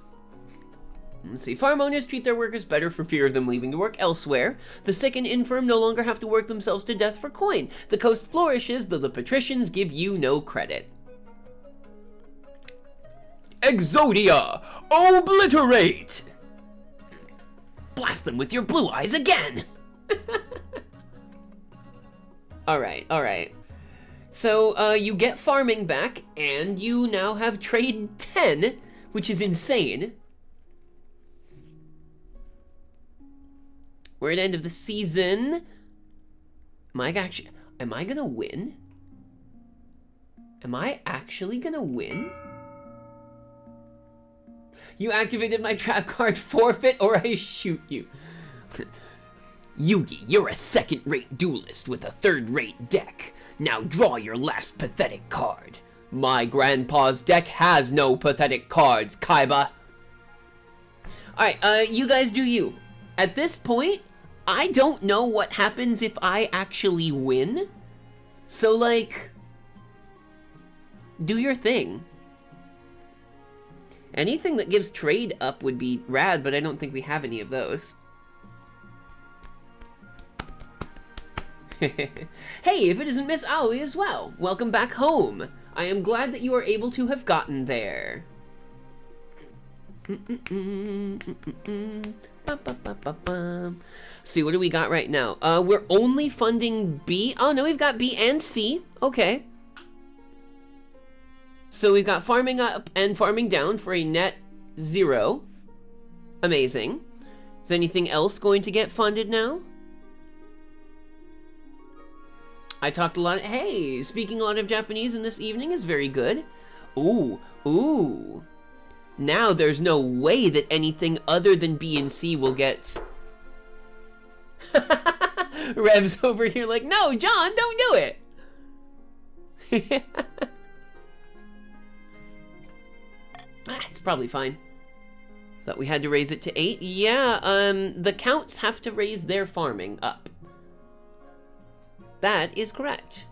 Let's see. Farm owners treat their workers better for fear of them leaving to work elsewhere. The sick and infirm no longer have to work themselves to death for coin. The coast flourishes, though the patricians give you no credit. Exodia! Obliterate! Blast them with your blue eyes again! Alright. So, you get farming back, and you now have trade 10, which is insane. We're at the end of the season. Am I gonna win? Am I actually gonna win? You activated my trap card, forfeit or I shoot you. Yugi, you're a second-rate duelist with a third-rate deck. Now draw your last pathetic card. My grandpa's deck has no pathetic cards, Kaiba. Alright, you guys do you. At this point, I don't know what happens if I actually win. So, like, do your thing. Anything that gives trade up would be rad, but I don't think we have any of those. Hey, if it isn't Miss Aoi as well, welcome back home. I am glad that you are able to have gotten there. See, what do we got right now? We're only funding B. Oh, no, we've got B and C. Okay. So we've got farming up and farming down for a net 0. Amazing. Is anything else going to get funded now? I talked a lot. Hey, speaking a lot of Japanese in this evening is very good. Ooh, ooh. Now there's no way that anything other than B and C will get... Rev's over here like, no, John, don't do it. It's probably fine. Thought we had to raise it to 8. Yeah, the counts have to raise their farming up. That is correct.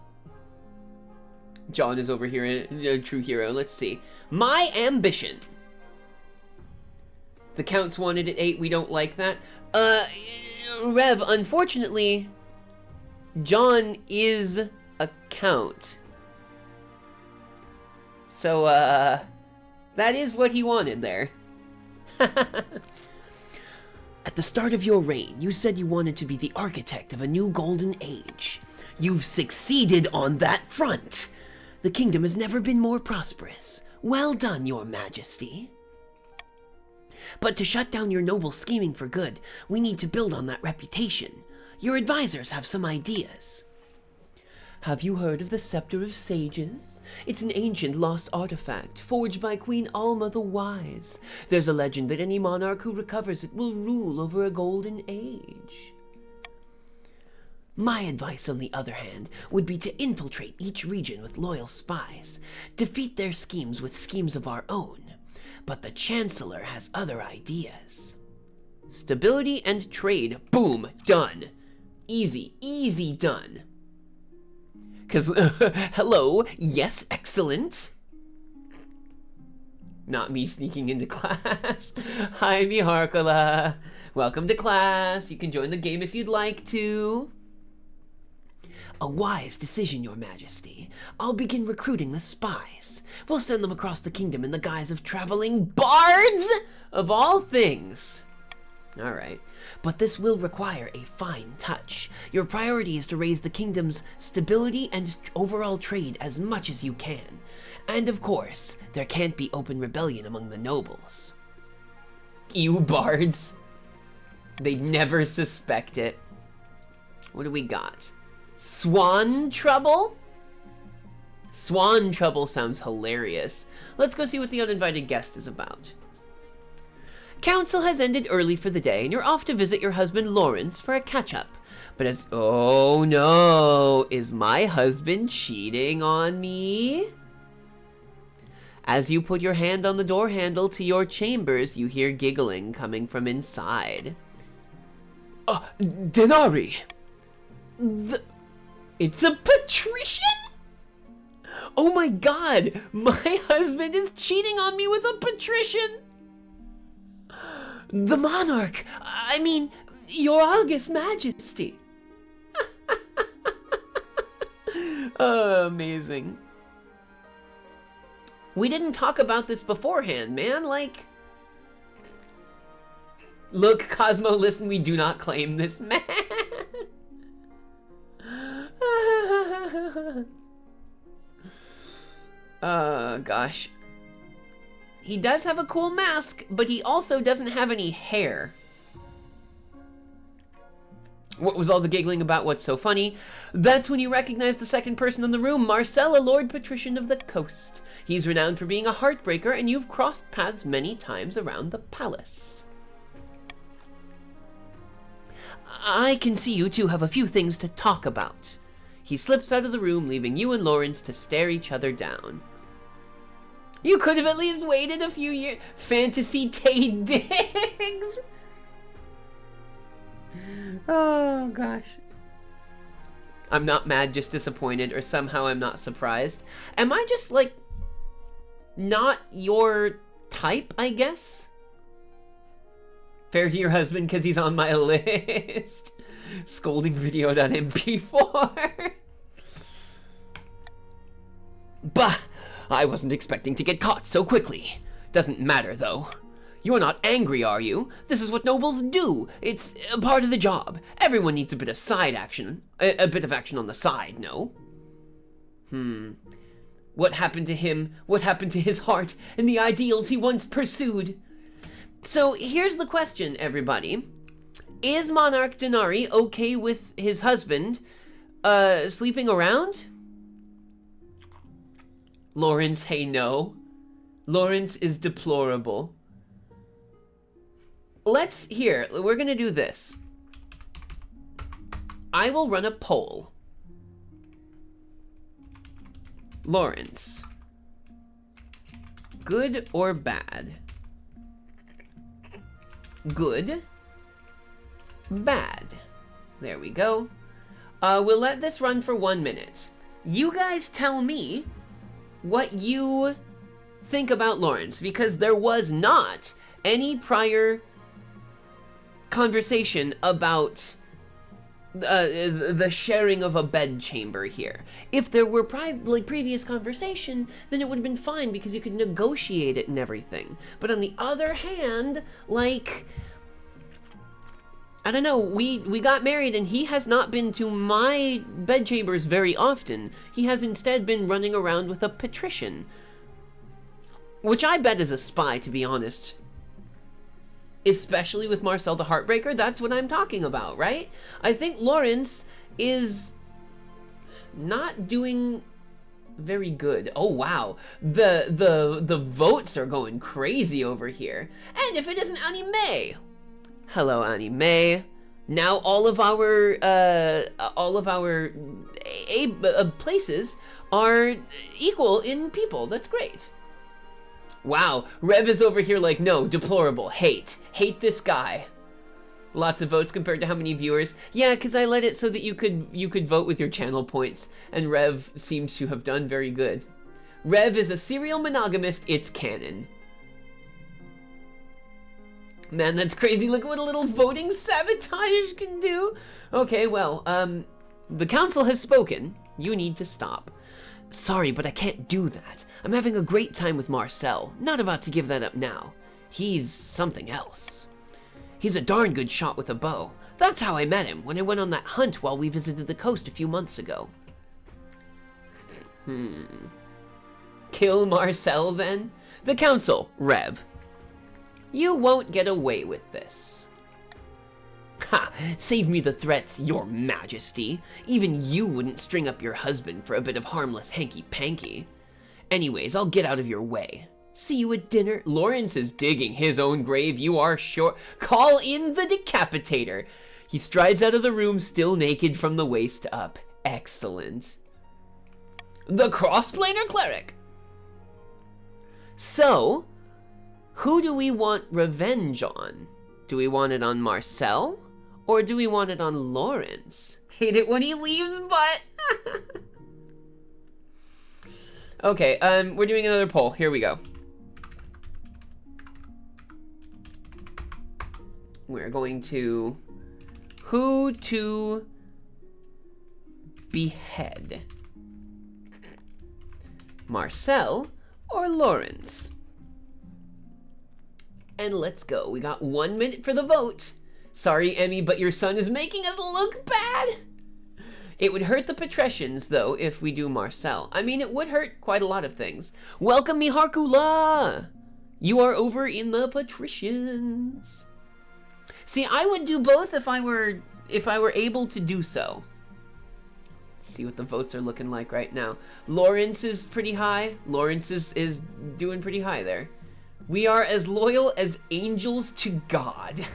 John is over here, a true hero. Let's see. My ambition. The counts wanted it 8. We don't like that. Rev, unfortunately, John is a count. So, that is what he wanted there. At the start of your reign, you said you wanted to be the architect of a new golden age. You've succeeded on that front. The kingdom has never been more prosperous. Well done, your majesty. But to shut down your noble scheming for good, we need to build on that reputation. Your advisors have some ideas. Have you heard of the Scepter of Sages? It's an ancient lost artifact, forged by Queen Alma the Wise. There's a legend that any monarch who recovers it will rule over a golden age. My advice, on the other hand, would be to infiltrate each region with loyal spies, defeat their schemes with schemes of our own. But the Chancellor has other ideas. Stability and trade. Boom. Done. Easy. Easy done. Because, hello. Yes, excellent. Not me sneaking into class. Hi, Miharkala. Welcome to class. You can join the game if you'd like to. A wise decision, your majesty. I'll begin recruiting the spies. We'll send them across the kingdom in the guise of traveling bards, of all things. All right, but this will require a fine touch. Your priority is to raise the kingdom's stability and overall trade as much as you can. And of course, there can't be open rebellion among the nobles. You bards. They'd never suspect it. What do we got? Swan Trouble? Swan Trouble sounds hilarious. Let's go see what the uninvited guest is about. Council has ended early for the day, and you're off to visit your husband Lawrence for a catch-up. But as... Oh no! Is my husband cheating on me? As you put your hand on the door handle to your chambers, you hear giggling coming from inside. Denari! It's a patrician? Oh my god! My husband is cheating on me with a patrician! The monarch! I mean, your august majesty! Oh, amazing. We didn't talk about this beforehand, man, like... Look, Cosmo, listen, we do not claim this man. Gosh. He does have a cool mask, but he also doesn't have any hair. What was all the giggling about? What's so funny? That's when you recognize the second person in the room, Marcel, a Lord Patrician of the Coast. He's renowned for being a heartbreaker, and you've crossed paths many times around the palace. I can see you two have a few things to talk about. He slips out of the room, leaving you and Lawrence to stare each other down. You could have at least waited a few years. Fantasy Tay Diggs! Oh, gosh. I'm not mad, just disappointed, or somehow I'm not surprised. Am I just, like, not your type, I guess? Fair to your husband because he's on my list. Scolding video.mp4. Bah! I wasn't expecting to get caught so quickly. Doesn't matter, though. You're not angry, are you? This is what nobles do. It's a part of the job. Everyone needs a bit of side action. A bit of action on the side, no? What happened to him? What happened to his heart and the ideals he once pursued? So here's the question, everybody. Is Monarch Denari okay with his husband sleeping around? Lawrence, hey no. Lawrence is deplorable. We're gonna do this. I will run a poll. Lawrence, good or bad? Good. Bad. There we go. We'll let this run for 1 minute. You guys tell me what you think about Lawrence, because there was not any prior conversation about the sharing of a bedchamber here. If there were previous conversation, then it would have been fine because you could negotiate it and everything. But on the other hand, like, I don't know, we got married and he has not been to my bedchambers very often. He has instead been running around with a patrician. Which I bet is a spy, to be honest. Especially with Marcel the Heartbreaker, that's what I'm talking about, right? I think Lawrence is not doing very good. Oh wow, the votes are going crazy over here. And if it isn't Annie Mae, hello Annie Mae. Now all of our places are equal in people. That's great. Wow, Rev is over here like, no, deplorable, hate this guy. Lots of votes compared to how many viewers? Yeah, because I let it so that you could vote with your channel points, and Rev seems to have done very good. Rev is a serial monogamist, it's canon. Man, that's crazy, look at what a little voting sabotage can do. Okay, well, the council has spoken. You need to stop. Sorry, but I can't do that. I'm having a great time with Marcel. Not about to give that up now. He's something else. He's a darn good shot with a bow. That's how I met him when I went on that hunt while we visited the coast a few months ago. Kill Marcel then? The council, Rev. You won't get away with this. Ha! Save me the threats, your majesty. Even you wouldn't string up your husband for a bit of harmless hanky-panky. Anyways, I'll get out of your way. See you at dinner. Lawrence is digging his own grave, you are sure. Call in the decapitator. He strides out of the room, still naked from the waist up. Excellent. The crossplaner cleric. So, who do we want revenge on? Do we want it on Marcel? Or do we want it on Lawrence? Hate it when he leaves, but... Okay, we're doing another poll. Here we go. We're going to... Who to behead? Marcel or Lawrence? And let's go. We got 1 minute for the vote. Sorry, Emmy, but your son is making us look bad. It would hurt the patricians, though, if we do Marcel. I mean, it would hurt quite a lot of things. Welcome, Miharkula! You are over in the patricians. See, I would do both if I were able to do so. Let's see what the votes are looking like right now. Lawrence is pretty high. Lawrence is doing pretty high there. We are as loyal as angels to God.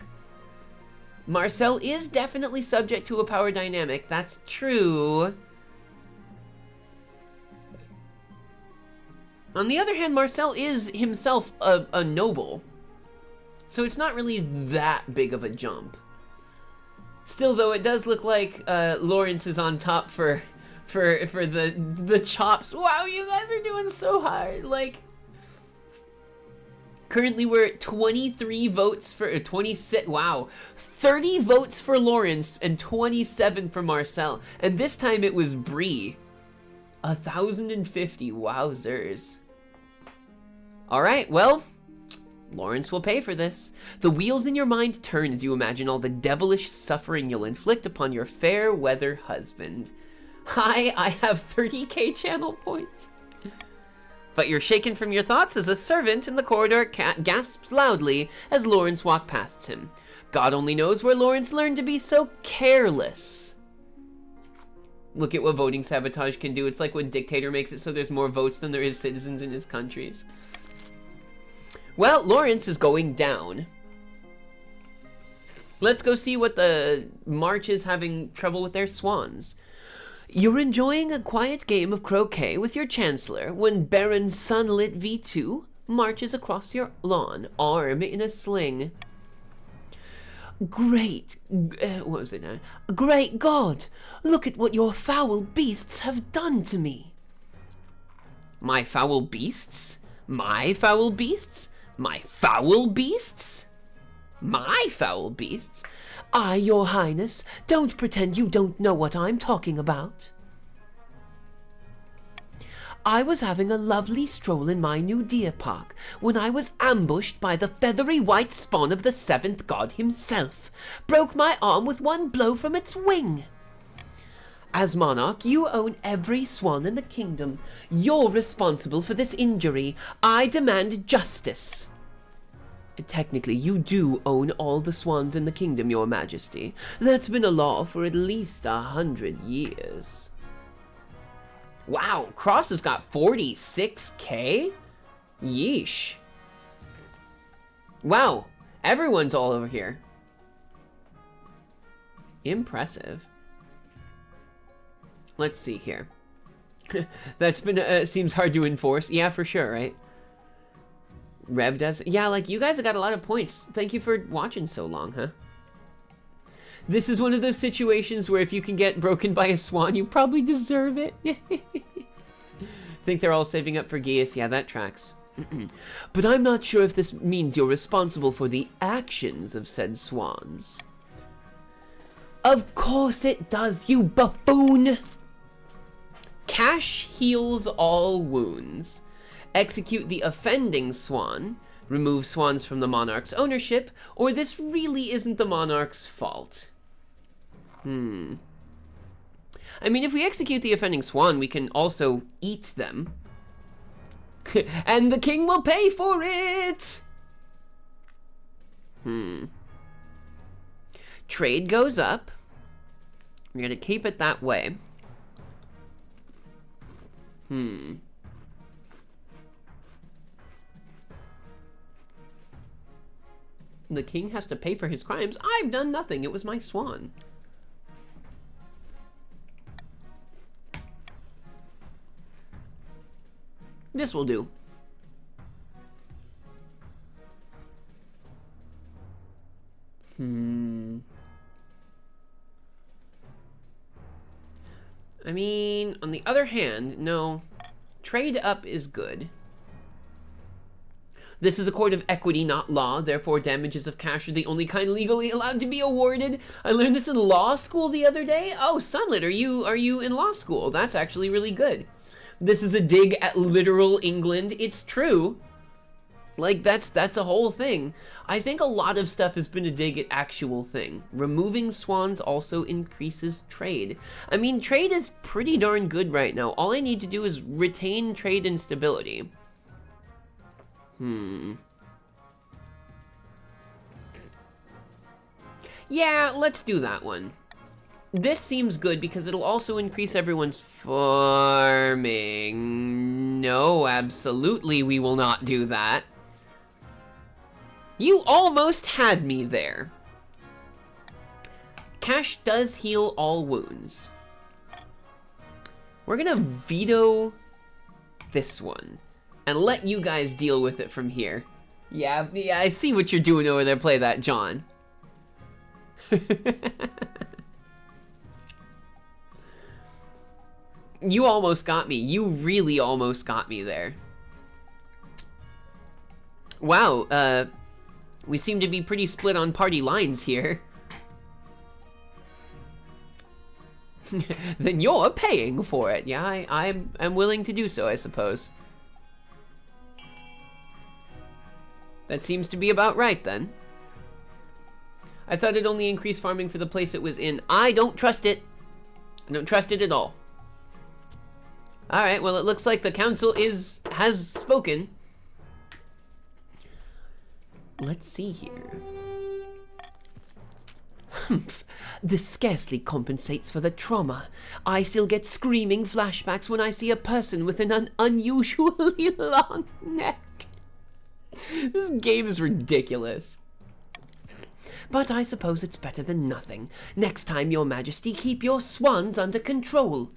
Marcel is definitely subject to a power dynamic. That's true. On the other hand, Marcel is himself a noble. So it's not really that big of a jump. Still, though, it does look like Lawrence is on top for the chops. Wow, you guys are doing so hard. Like, currently we're at 23 votes for 26. Wow, 30 votes for Lawrence and 27 for Marcel. And this time it was Bree. 1,050. Wowzers. All right, well. Lawrence will pay for this. The wheels in your mind turn as you imagine all the devilish suffering you'll inflict upon your fair weather husband. Hi, I have 30k channel points. But you're shaken from your thoughts as a servant in the corridor gasps loudly as Lawrence walks past him. God only knows where Lawrence learned to be so careless. Look at what voting sabotage can do. It's like when Dictator makes it so there's more votes than there is citizens in his countries. Well, Lawrence is going down. Let's go see what the March is having trouble with their swans. You're enjoying a quiet game of croquet with your Chancellor when Baron Sunlit V2 marches across your lawn, arm in a sling. Great, what was it now? Great God, look at what your foul beasts have done to me. My foul beasts? My foul beasts? My foul beasts? My foul beasts? I, your highness, don't pretend you don't know what I'm talking about. I was having a lovely stroll in my new deer park when I was ambushed by the feathery white spawn of the seventh god himself. Broke my arm with one blow from its wing. As monarch, you own every swan in the kingdom. You're responsible for this injury. I demand justice. Technically, you do own all the swans in the kingdom, your majesty. That's been a law for at least 100 years. Wow, Cross has got 46k? Yeesh. Wow, everyone's all over here. Impressive. Let's see here. That's been, seems hard to enforce. Yeah, for sure, right? Rev does. Yeah, like, you guys have got a lot of points. Thank you for watching so long, huh? This is one of those situations where if you can get broken by a swan, you probably deserve it. Think they're all saving up for Geas. Yeah, that tracks. But I'm not sure if this means you're responsible for the actions of said swans. Of course it does, you buffoon! Cash heals all wounds. Execute the offending swan, remove swans from the monarch's ownership, or this really isn't the monarch's fault. I mean, if we execute the offending swan, we can also eat them. And the king will pay for it! Trade goes up. We're gonna keep it that way. The king has to pay for his crimes. I've done nothing. It was my swan. This will do. I mean, on the other hand, no. Trade up is good. This is a court of equity, not law. Therefore, damages of cash are the only kind legally allowed to be awarded. I learned this in law school the other day. Oh, Sunlit, are you in law school? That's actually really good. This is a dig at literal England. It's true. Like, that's a whole thing. I think a lot of stuff has been a dig at actual thing. Removing swans also increases trade. I mean, trade is pretty darn good right now. All I need to do is retain trade and stability. Yeah, let's do that one. This seems good because it'll also increase everyone's farming. No, absolutely we will not do that. You almost had me there. Cash does heal all wounds. We're gonna veto this one and let you guys deal with it from here. Yeah, I see what you're doing over there. Play that, John. You almost got me. You really almost got me there. Wow, we seem to be pretty split on party lines here. Then you're paying for it. Yeah, I'm willing to do so, I suppose. That seems to be about right, then. I thought it only increased farming for the place it was in. I don't trust it. I don't trust it at all. Alright, well, it looks like the council has spoken. Let's see here. Humph. This scarcely compensates for the trauma. I still get screaming flashbacks when I see a person with an unusually long neck. This game is ridiculous. But I suppose it's better than nothing. Next time, Your Majesty, keep your swans under control.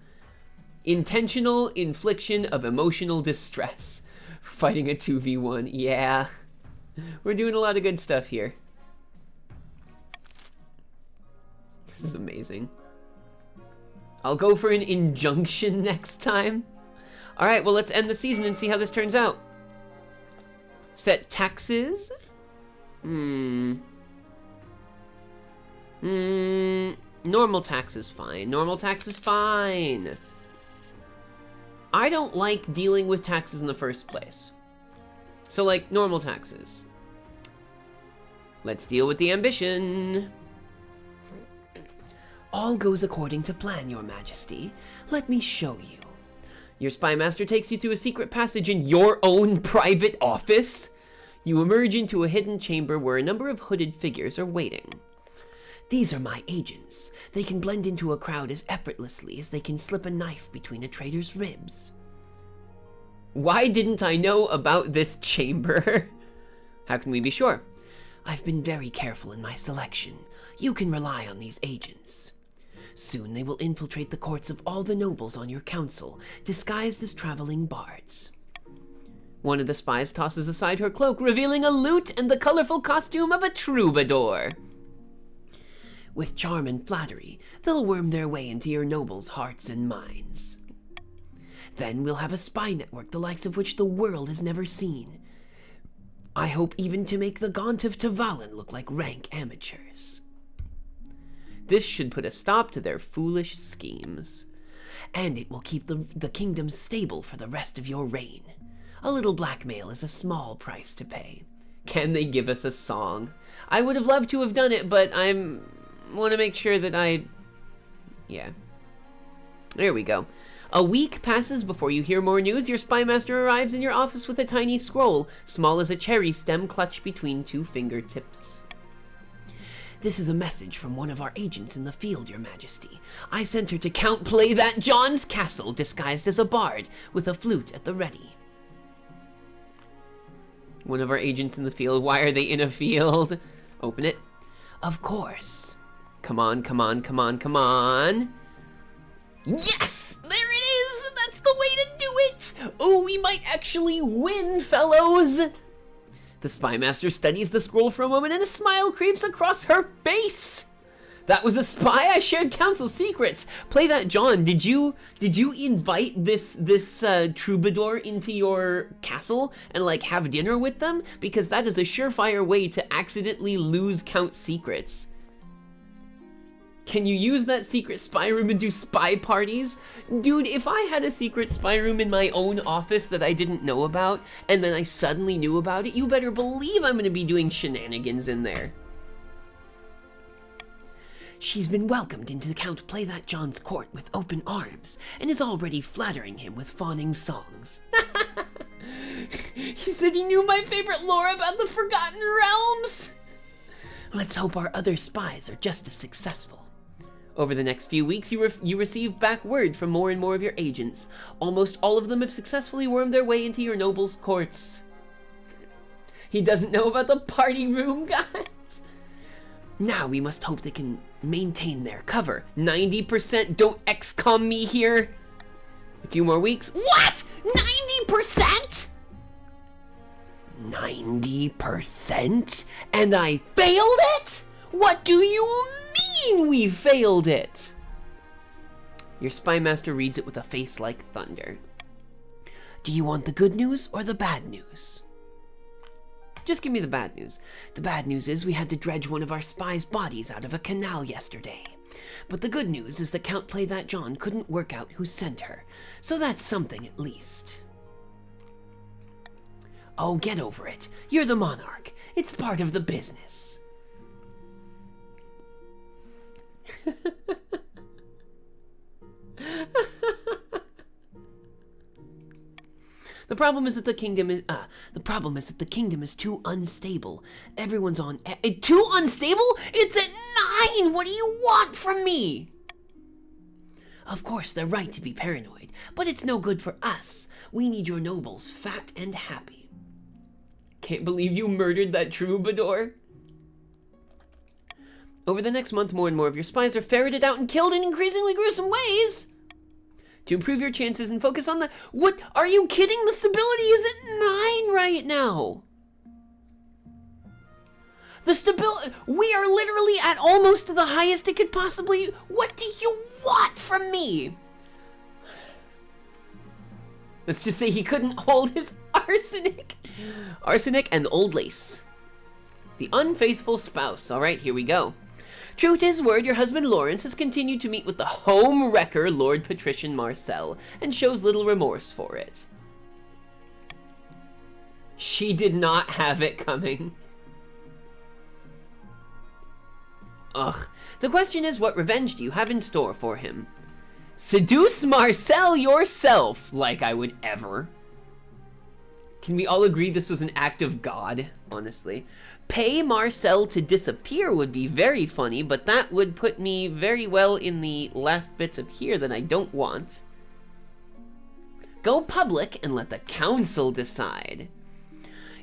Intentional infliction of emotional distress. Fighting a 2v1. Yeah. We're doing a lot of good stuff here. This is amazing. I'll go for an injunction next time. Alright, well, let's end the season and see how this turns out. Set taxes? Normal tax is fine. Normal tax is fine. I don't like dealing with taxes in the first place. So, like, normal taxes. Let's deal with the ambition. All goes according to plan, Your Majesty. Let me show you. Your spy master takes you through a secret passage in your own private office. You emerge into a hidden chamber where a number of hooded figures are waiting. These are my agents. They can blend into a crowd as effortlessly as they can slip a knife between a traitor's ribs. Why didn't I know about this chamber? How can we be sure? I've been very careful in my selection. You can rely on these agents. Soon they will infiltrate the courts of all the nobles on your council, disguised as traveling bards. One of the spies tosses aside her cloak, revealing a lute and the colorful costume of a troubadour. With charm and flattery, they'll worm their way into your nobles' hearts and minds. Then we'll have a spy network the likes of which the world has never seen. I hope even to make the Gaunt of Tavalin look like rank amateurs. This should put a stop to their foolish schemes. And it will keep the kingdom stable for the rest of your reign. A little blackmail is a small price to pay. Can they give us a song? I would have loved to have done it, but want to make sure that yeah. There we go. A week passes before you hear more news. Your spy master arrives in your office with a tiny scroll, small as a cherry stem clutched between two fingertips. This is a message from one of our agents in the field, Your Majesty. I sent her to Count Play That John's castle, disguised as a bard, with a flute at the ready. One of our agents in the field. Why are they in a field? Open it. Of course. Come on, come on, come on, come on. Yes! There it is! That's the way to do it! Oh, we might actually win, fellows! The spy master studies the scroll for a moment and a smile creeps across her face! That was a spy? I shared council secrets! Play that, John. Did you invite this troubadour into your castle and, like, have dinner with them? Because that is a surefire way to accidentally lose count secrets. Can you use that secret spy room and do spy parties? Dude, if I had a secret spy room in my own office that I didn't know about, and then I suddenly knew about it, you better believe I'm gonna be doing shenanigans in there. She's been welcomed into the Count Play That John's court with open arms, and is already flattering him with fawning songs. He said he knew my favorite lore about the Forgotten Realms! Let's hope our other spies are just as successful. Over the next few weeks, you receive back word from more and more of your agents. Almost all of them have successfully wormed their way into your noble's courts. He doesn't know about the party room, guys. Now we must hope they can maintain their cover. 90%, don't XCOM me here. A few more weeks. What? 90%? 90%? And I failed it? What do you mean we failed it? Your spy master reads it with a face like thunder. Do you want the good news or the bad news? Just give me the bad news. The bad news is we had to dredge one of our spies' bodies out of a canal yesterday. But the good news is that Count Play That John couldn't work out who sent her. So that's something at least. Oh, get over it. You're the monarch. It's part of the business. The problem is that the kingdom is too unstable. Everyone's on too unstable? It's at 9. What do you want from me? Of course, they're right to be paranoid, but it's no good for us. We need your nobles fat and happy. Can't believe you murdered that troubadour. Over the next month, more and more of your spies are ferreted out and killed in increasingly gruesome ways. To improve your chances and focus on the... What? Are you kidding? The stability is at 9 right now. The stability... We are literally at almost the highest it could possibly... What do you want from me? Let's just say he couldn't hold his arsenic. Arsenic and old lace. The unfaithful spouse. All right, here we go. True to his word, your husband Lawrence has continued to meet with the home wrecker, Lord Patrician Marcel, and shows little remorse for it. She did not have it coming. Ugh. The question is, what revenge do you have in store for him? Seduce Marcel yourself, like I would ever. Can we all agree this was an act of God, honestly? Pay Marcel to disappear would be very funny, but that would put me very well in the last bits of here that I don't want. Go public and let the council decide.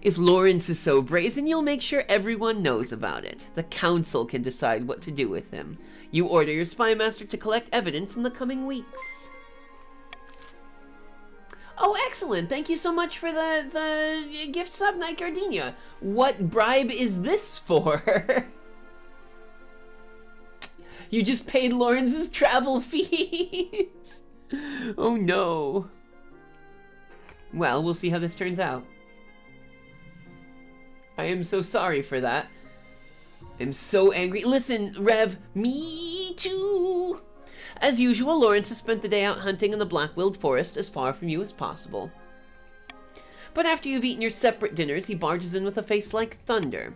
If Lawrence is so brazen, you'll make sure everyone knows about it. The council can decide what to do with him. You order your spy master to collect evidence in the coming weeks. Oh, excellent. Thank you so much for the gift sub, Night Gardenia. What bribe is this for? You just paid Lawrence's travel fees. Oh, no. Well, we'll see how this turns out. I am so sorry for that. I'm so angry. Listen, Rev, me too. As usual, Lawrence has spent the day out hunting in the Black-Willed Forest as far from you as possible. But after you've eaten your separate dinners, he barges in with a face like thunder.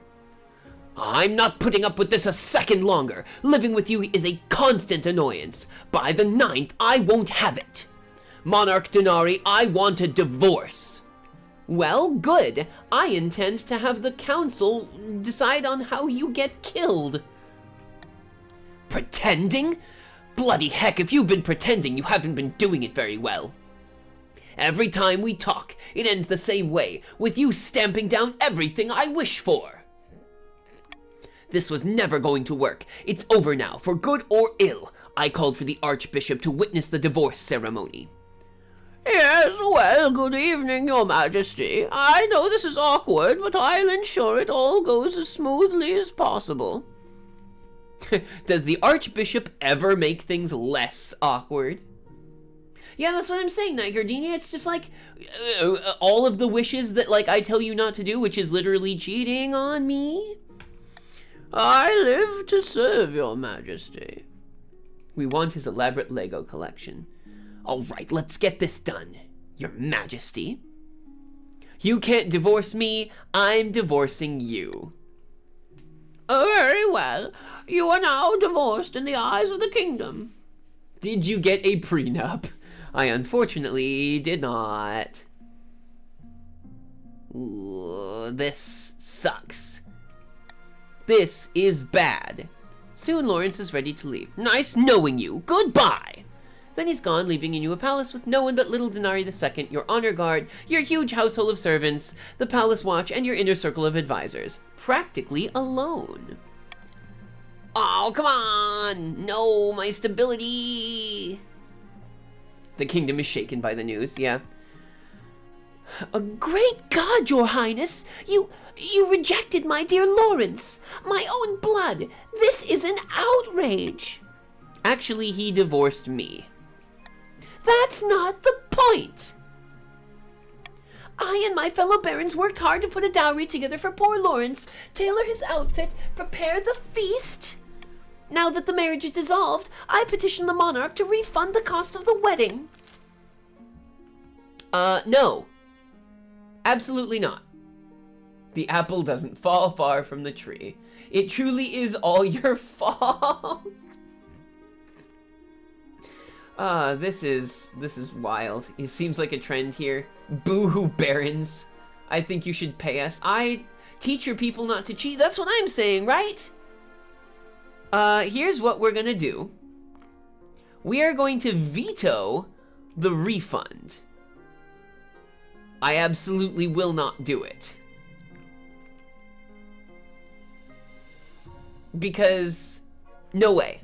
I'm not putting up with this a second longer. Living with you is a constant annoyance. By the 9th, I won't have it. Monarch Denari, I want a divorce. Well, good. I intend to have the council decide on how you get killed. Pretending? Bloody heck, if you've been pretending, you haven't been doing it very well. Every time we talk, it ends the same way, with you stamping down everything I wish for. This was never going to work. It's over now, for good or ill. I called for the Archbishop to witness the divorce ceremony. Yes, well, good evening, Your Majesty. I know this is awkward, but I'll ensure it all goes as smoothly as possible. Does the Archbishop ever make things less awkward? Yeah, that's what I'm saying, Night Gardenia. It's just like all of the wishes that like I tell you not to do, which is literally cheating on me. I live to serve Your Majesty. We want his elaborate Lego collection. All right, let's get this done, Your Majesty. You can't divorce me, I'm divorcing you. Oh, very well. You are now divorced in the eyes of the kingdom. Did you get a prenup? I unfortunately did not. Ooh, this sucks. This is bad. Soon Lawrence is ready to leave. Nice knowing you. Goodbye. Then he's gone, leaving you a palace with no one but little Denari II, your honor guard, your huge household of servants, the palace watch, and your inner circle of advisors. Practically alone. Oh, come on! No, my stability! The kingdom is shaken by the news, yeah. A great God, your highness! You rejected my dear Lawrence! My own blood! This is an outrage! Actually, he divorced me. That's not the point! I and my fellow barons worked hard to put a dowry together for poor Lawrence, tailor his outfit, prepare the feast. Now that the marriage is dissolved, I petition the monarch to refund the cost of the wedding. No. Absolutely not. The apple doesn't fall far from the tree. It truly is all your fault. This is wild. It seems like a trend here. Boo-hoo barons. I think you should pay us. I teach your people not to cheat. That's what I'm saying, right? Here's what we're gonna do. We are going to veto the refund. I absolutely will not do it. Because, no way.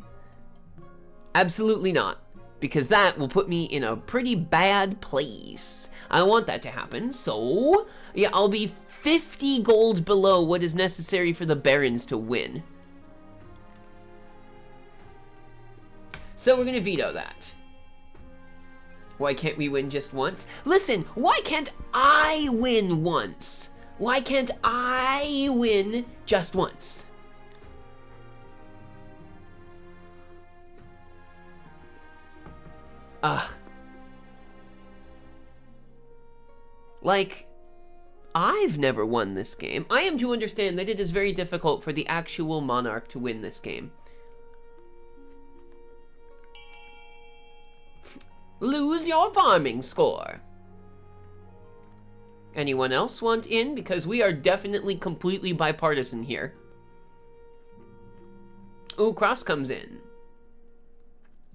Absolutely not. Because that will put me in a pretty bad place. I want that to happen, so yeah, I'll be 50 gold below what is necessary for the barons to win. So we're gonna veto that. Why can't we win just once? Listen, why can't I win once? Why can't I win just once? Like, I've never won this game. I am to understand that it is very difficult for the actual monarch to win this game. Lose your farming score. Anyone else want in? Because we are definitely completely bipartisan here. Ooh, Cross comes in.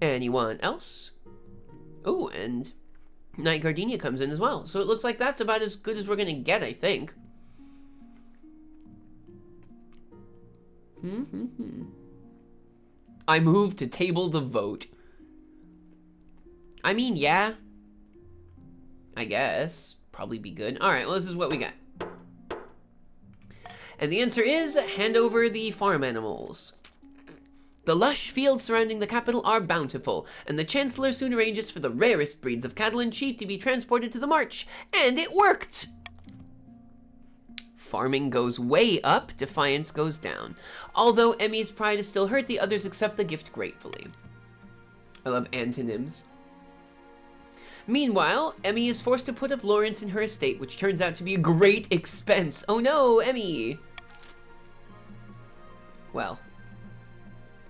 Anyone else? Ooh, and Knight Gardenia comes in as well. So it looks like that's about as good as we're gonna get, I think. I move to table the vote. I mean, yeah. I guess. Probably be good. Alright, well, this is what we got. And the answer is, hand over the farm animals. The lush fields surrounding the capital are bountiful, and the Chancellor soon arranges for the rarest breeds of cattle and sheep to be transported to the march. And it worked! Farming goes way up, defiance goes down. Although Emmy's pride is still hurt, the others accept the gift gratefully. I love antonyms. Meanwhile, Emmy is forced to put up Lawrence in her estate, which turns out to be a great expense. Oh no, Emmy! Well,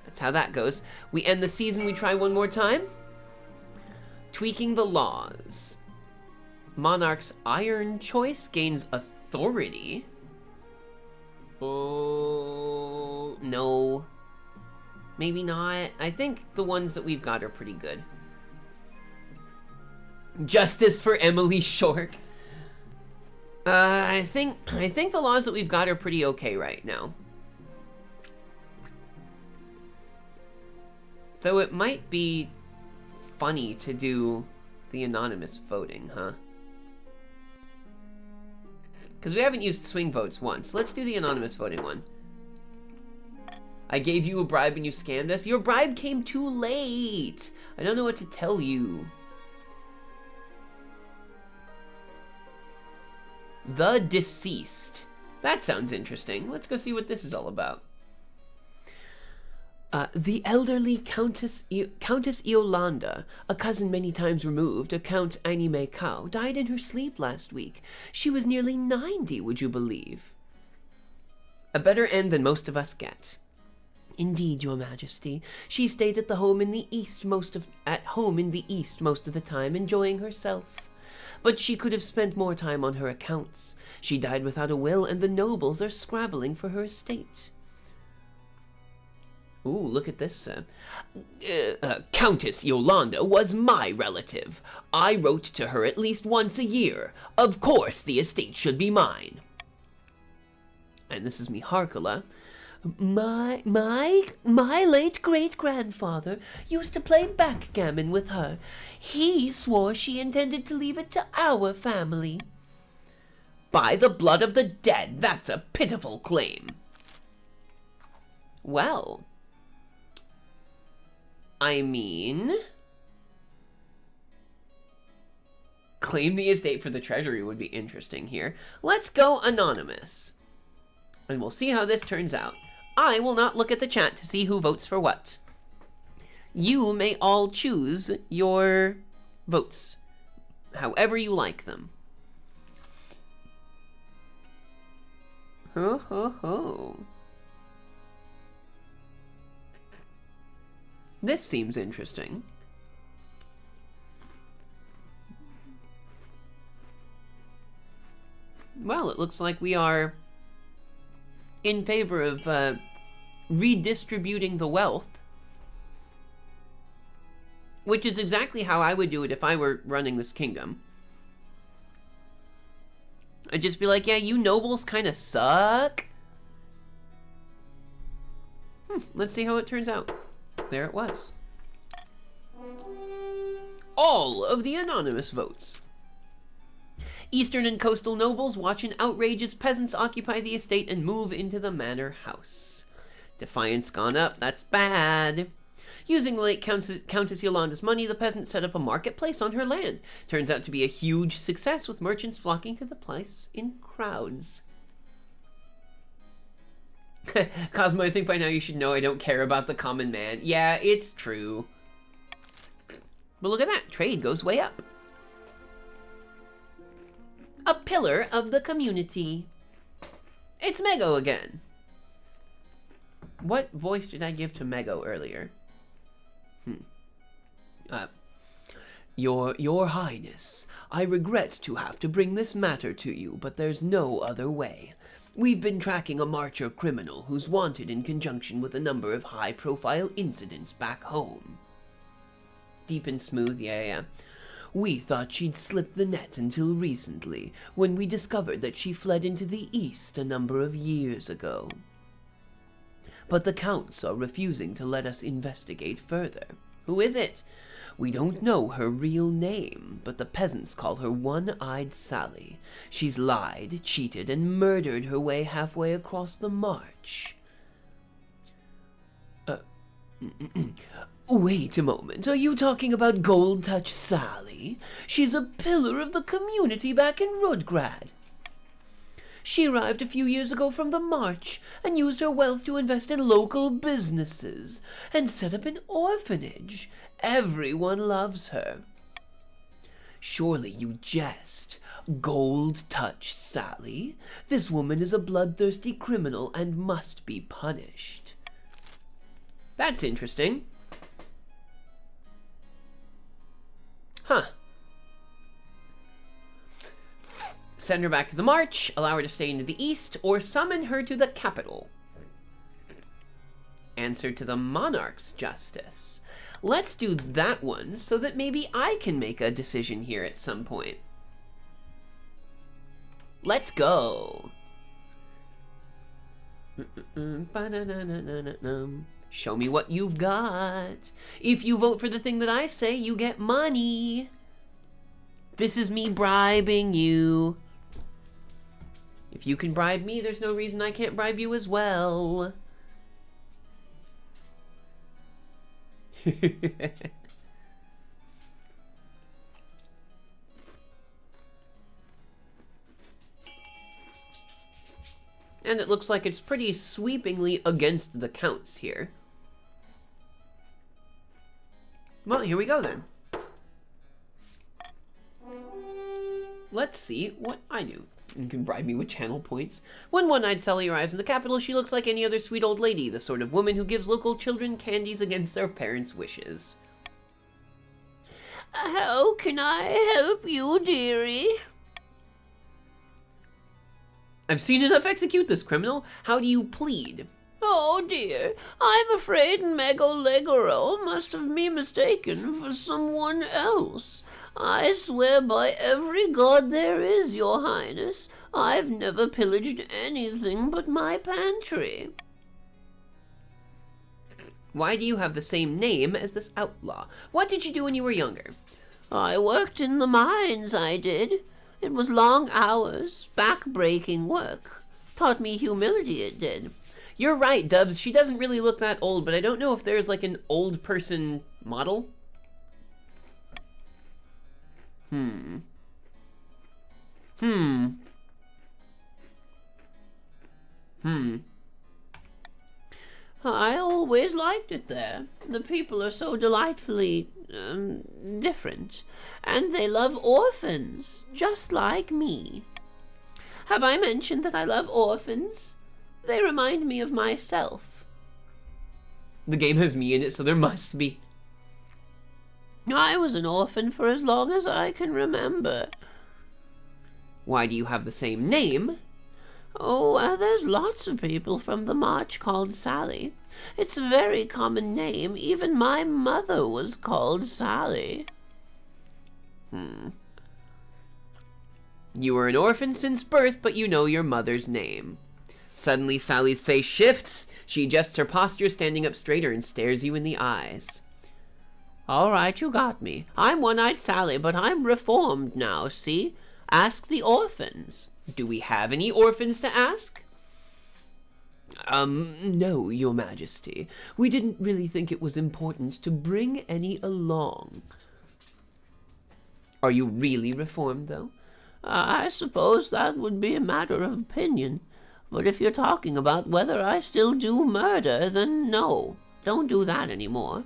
that's how that goes. We end the season, we try one more time. Tweaking the laws. Monarch's iron choice gains authority. Oh, no. Maybe not. I think the ones that we've got are pretty good. Justice for Emily Shork. I think the laws that we've got are pretty okay right now. Though it might be funny to do the anonymous voting, huh? Because we haven't used swing votes once. Let's do the anonymous voting one. I gave you a bribe and you scammed us. Your bribe came too late. I don't know what to tell you. The Deceased. That sounds interesting. Let's go see what this is all about. The elderly Countess Iolanda, a cousin many times removed of Count Anime Kao, died in her sleep last week. She was nearly 90, would you believe? A better end than most of us get. Indeed, your majesty. She stayed at home in the east most of the time, enjoying herself. But she could have spent more time on her accounts. She died without a will, and the nobles are scrabbling for her estate. Ooh, look at this. Countess Yolanda was my relative. I wrote to her at least once a year. Of course the estate should be mine. And this is Miharkula. My late great-grandfather used to play backgammon with her. He swore she intended to leave it to our family. By the blood of the dead, that's a pitiful claim. Well, I mean, claim the estate for the treasury would be interesting here. Let's go anonymous. And we'll see how this turns out. I will not look at the chat to see who votes for what. You may all choose your votes, however you like them. Ho ho ho. This seems interesting. Well, it looks like we are in favor of redistributing the wealth, which is exactly how I would do it if I were running this kingdom. I'd just be like, yeah, you nobles kind of suck. Let's see how it turns out. There it was. All of the anonymous votes. Eastern and coastal nobles watch an outrage as peasants occupy the estate and move into the manor house. Defiance gone up, that's bad. Using the late Countess Yolanda's money, the peasants set up a marketplace on her land. Turns out to be a huge success, with merchants flocking to the place in crowds. Cosmo, I think by now you should know I don't care about the common man. Yeah, it's true. But look at that, trade goes way up. A pillar of the community. It's Mego again. What voice did I give to Mego earlier? Your Highness, I regret to have to bring this matter to you, but there's no other way. We've been tracking a Marcher criminal who's wanted in conjunction with a number of high-profile incidents back home. Deep and smooth, yeah. We thought she'd slipped the net until recently, when we discovered that she fled into the east a number of years ago. But the counts are refusing to let us investigate further. Who is it? We don't know her real name, but the peasants call her One-Eyed Sally. She's lied, cheated, and murdered her way halfway across the march. Wait a moment, are you talking about Gold Touch Sally? She's a pillar of the community back in Rudgrad. She arrived a few years ago from the march and used her wealth to invest in local businesses and set up an orphanage. Everyone loves her. Surely you jest. Gold Touch Sally? This woman is a bloodthirsty criminal and must be punished. That's interesting. Huh. Send her back to the march, allow her to stay into the east, or summon her to the capital. Answer to the monarch's justice. Let's do that one so that maybe I can make a decision here at some point. Let's go. Show me what you've got. If you vote for the thing that I say, you get money. This is me bribing you. If you can bribe me, there's no reason I can't bribe you as well. And it looks like it's pretty sweepingly against the counts here. Well, here we go then. Let's see what I do. You can bribe me with channel points. When One-Eyed Sally arrives in the capital, she looks like any other sweet old lady, the sort of woman who gives local children candies against their parents' wishes. How can I help you, dearie? I've seen enough execute this criminal. How do you plead? Oh dear, I'm afraid Megalegoro must have me mistaken for someone else. I swear by every god there is, your highness, I've never pillaged anything but my pantry. Why do you have the same name as this outlaw? What did you do when you were younger? I worked in the mines, I did. It was long hours, back-breaking work. Taught me humility, it did. You're right, Dubs. She doesn't really look that old, but I don't know if there's like an old person model. I always liked it there. The people are so delightfully, different. And they love orphans, just like me. Have I mentioned that I love orphans? They remind me of myself. The game has me in it, so there must be. I was an orphan for as long as I can remember. Why do you have the same name? Oh, there's lots of people from the march called Sally. It's a very common name. Even my mother was called Sally. You were an orphan since birth, but you know your mother's name. Suddenly, Sally's face shifts. She adjusts her posture, standing up straighter, and stares you in the eyes. All right, you got me. I'm One-Eyed Sally, but I'm reformed now, see? Ask the orphans. Do we have any orphans to ask? No, your majesty. We didn't really think it was important to bring any along. Are you really reformed, though? I suppose that would be a matter of opinion. But if you're talking about whether I still do murder, then no. Don't do that anymore.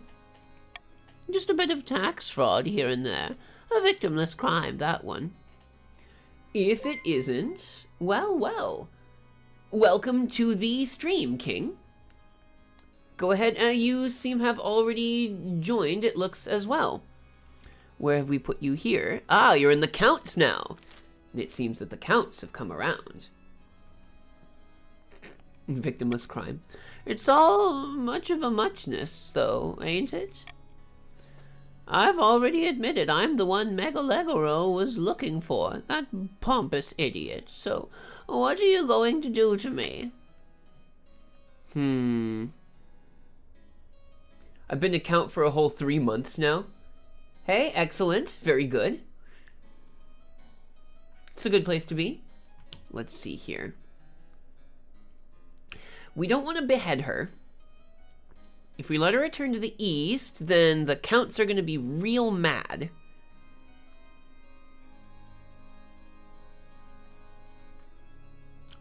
Just a bit of tax fraud here and there. A victimless crime, that one. If it isn't, well, well. Welcome to the stream, King. Go ahead, you seem to have already joined, it looks, as well. Where have we put you here? Ah, you're in the Counts now. It seems that the Counts have come around. Victimless crime. It's all much of a muchness, though, ain't it? I've already admitted I'm the one Megalegoro was looking for, that pompous idiot. So, what are you going to do to me? I've been to Count for a whole 3 months now. Hey, excellent. Very good. It's a good place to be. Let's see here. We don't want to behead her. If we let her return to the east, then the Counts are going to be real mad.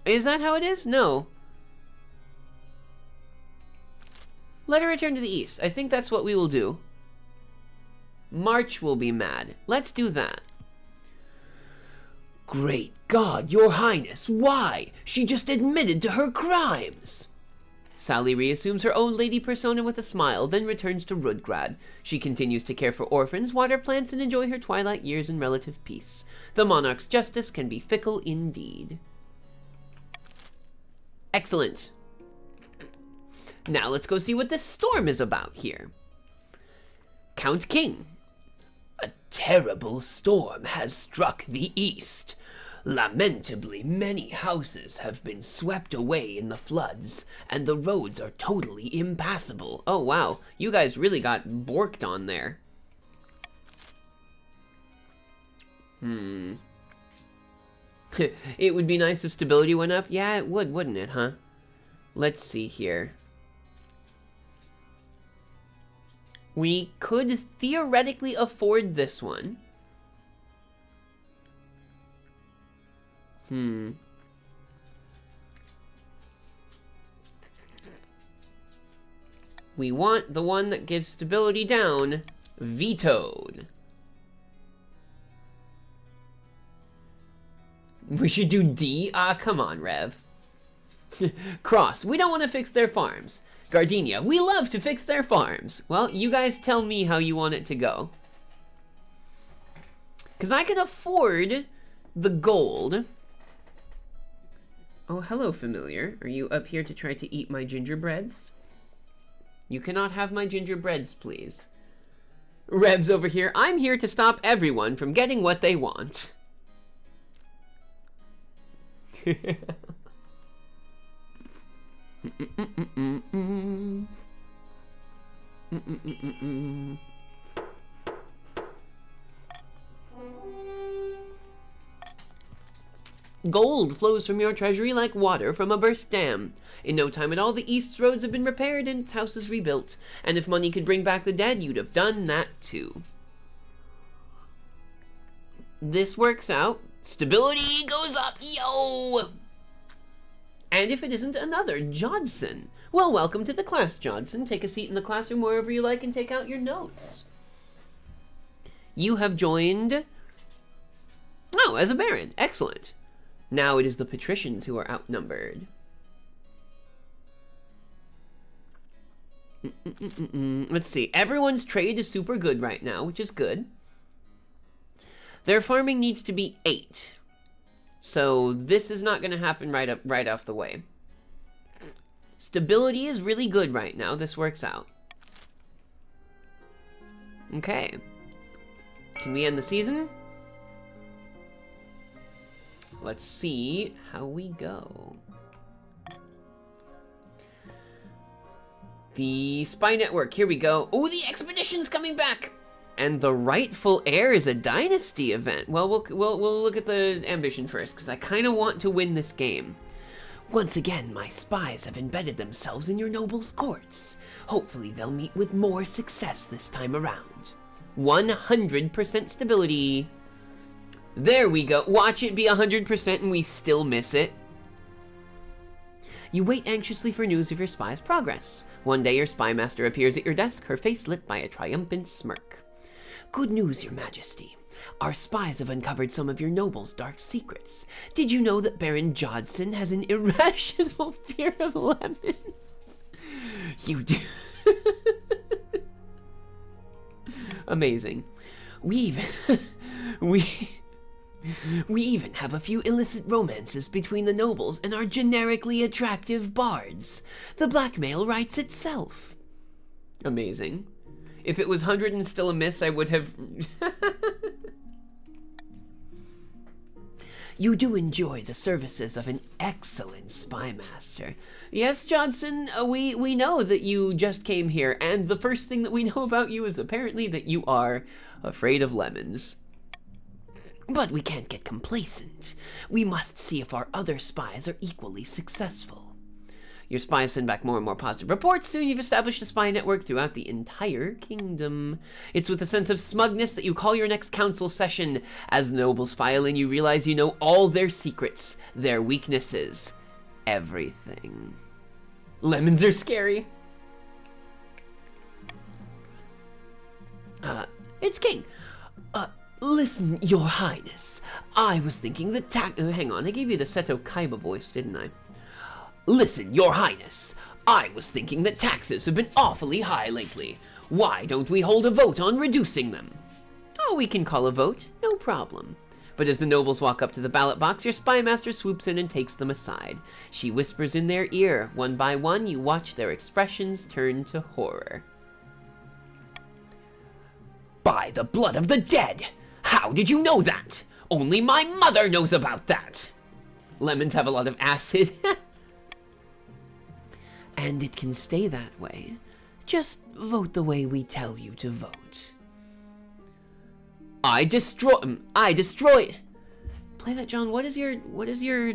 Is that how it is? No. Let her return to the east. I think that's what we will do. March will be mad. Let's do that. Great God, your highness, why? She just admitted to her crimes. Sally reassumes her own lady persona with a smile, then returns to Rudgrad. She continues to care for orphans, water plants, and enjoy her twilight years in relative peace. The monarch's justice can be fickle indeed. Excellent. Now let's go see what this storm is about here. Count King. A terrible storm has struck the east. Lamentably, many houses have been swept away in the floods, and the roads are totally impassable. Oh, wow. You guys really got borked on there. It would be nice if stability went up. Yeah, it would, wouldn't it, huh? Let's see here. We could theoretically afford this one. We want the one that gives stability down vetoed. We should do D? Ah, come on, Rev. Cross, we don't want to fix their farms. Gardenia, we love to fix their farms. Well, you guys tell me how you want it to go. Because I can afford the gold. Oh, hello, familiar. Are you up here to try to eat my gingerbreads? You cannot have my gingerbreads, please. Rev's over here. I'm here to stop everyone from getting what they want. Gold flows from your treasury like water from a burst dam. In no time at all, the East's roads have been repaired and its houses rebuilt. And if money could bring back the dead, you'd have done that too. This works out. Stability goes up, yo! And if it isn't another Jodson. Well, welcome to the class, Jodson. Take a seat in the classroom wherever you like and take out your notes. You have joined... Oh, as a baron. Excellent. Now it is the patricians who are outnumbered. Let's see. Everyone's trade is super good right now, which is good. Their farming needs to be 8. So this is not going to happen right off the way. Stability is really good right now. This works out. Okay. Can we end the season? Let's see how we go. The spy network, here we go. Oh, the expedition's coming back! And the rightful heir is a dynasty event. Well, we'll look at the ambition first, because I kind of want to win this game. Once again, my spies have embedded themselves in your nobles' courts. Hopefully they'll meet with more success this time around. 100% stability. There we go. Watch it be 100% and we still miss it. You wait anxiously for news of your spy's progress. One day your spy master appears at your desk, her face lit by a triumphant smirk. Good news, your majesty. Our spies have uncovered some of your nobles' dark secrets. Did you know that Baron Jodson has an irrational fear of lemons? You do. Amazing. We even have a few illicit romances between the nobles and our generically attractive bards. The blackmail writes itself. Amazing. If it was 100 and still a miss, I would have... You do enjoy the services of an excellent spy master. Yes, Johnson, we know that you just came here, and the first thing that we know about you is apparently that you are afraid of lemons. But we can't get complacent. We must see if our other spies are equally successful. Your spies send back more and more positive reports. Soon you've established a spy network throughout the entire kingdom. It's with a sense of smugness that you call your next council session. As the nobles file in, you realize you know all their secrets, their weaknesses, everything. Lemons are scary. It's King. Listen, your highness. I was thinking that hang on, I gave you the Seto Kaiba voice, didn't I? Listen, your highness. I was thinking that taxes have been awfully high lately. Why don't we hold a vote on reducing them? Oh, we can call a vote, no problem. But as the nobles walk up to the ballot box, your spy master swoops in and takes them aside. She whispers in their ear. One by one, you watch their expressions turn to horror. By the blood of the dead! How did you know that? Only my mother knows about that! Lemons have a lot of acid. And it can stay that way. Just vote the way we tell you to vote. I destroy... Play that, John. What is your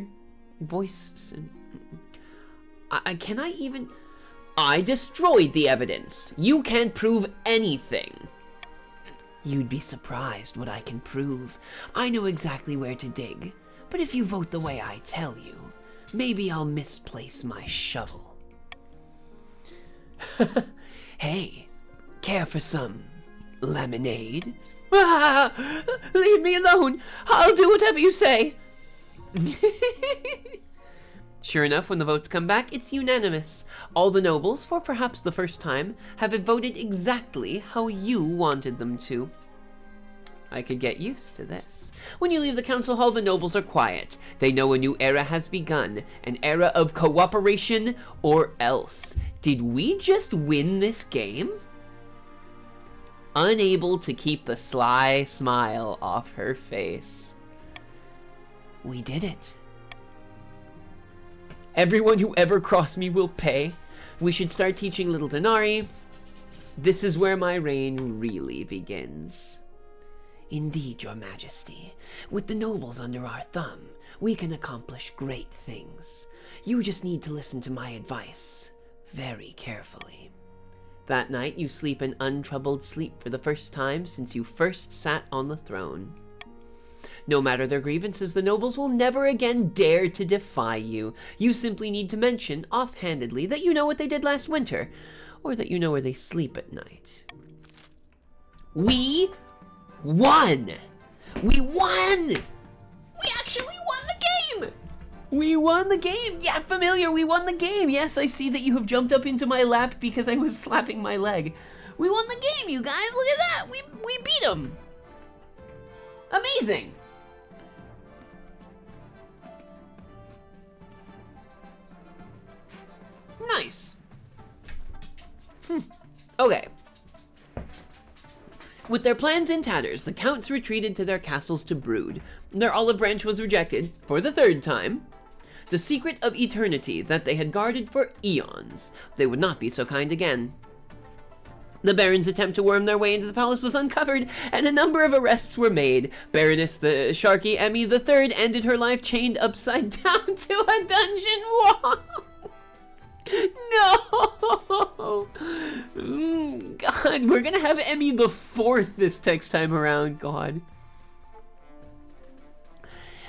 voice? Can I even... I destroyed the evidence. You can't prove anything. You'd be surprised what I can prove. I know exactly where to dig. But if you vote the way I tell you, maybe I'll misplace my shovel. Hey, care for some lemonade? Ah, leave me alone. I'll do whatever you say. Sure enough, when the votes come back, it's unanimous. All the nobles, for perhaps the first time, have voted exactly how you wanted them to. I could get used to this. When you leave the council hall, the nobles are quiet. They know a new era has begun, an era of cooperation or else. Did we just win this game? Unable to keep the sly smile off her face. We did it. Everyone who ever crossed me will pay. We should start teaching little Denari. This is where my reign really begins. Indeed, your majesty. With the nobles under our thumb, we can accomplish great things. You just need to listen to my advice very carefully. That night, you sleep an untroubled sleep for the first time since you first sat on the throne. No matter their grievances, the nobles will never again dare to defy you. You simply need to mention, offhandedly, that you know what they did last winter, or that you know where they sleep at night. We won! We won! We actually won the game! We won the game! Yeah, familiar, we won the game! Yes, I see that you have jumped up into my lap because I was slapping my leg. We won the game, you guys! Look at that! We beat them! Amazing! Nice. Okay. With their plans in tatters, the counts retreated to their castles to brood. Their olive branch was rejected, for the third time. The secret of eternity that they had guarded for eons. They would not be so kind again. The Baron's attempt to worm their way into the palace was uncovered, and a number of arrests were made. Baroness the Sharky Emmy III ended her life chained upside down to a dungeon wall. No! God, we're gonna have Emmy the Fourth this next time around, God.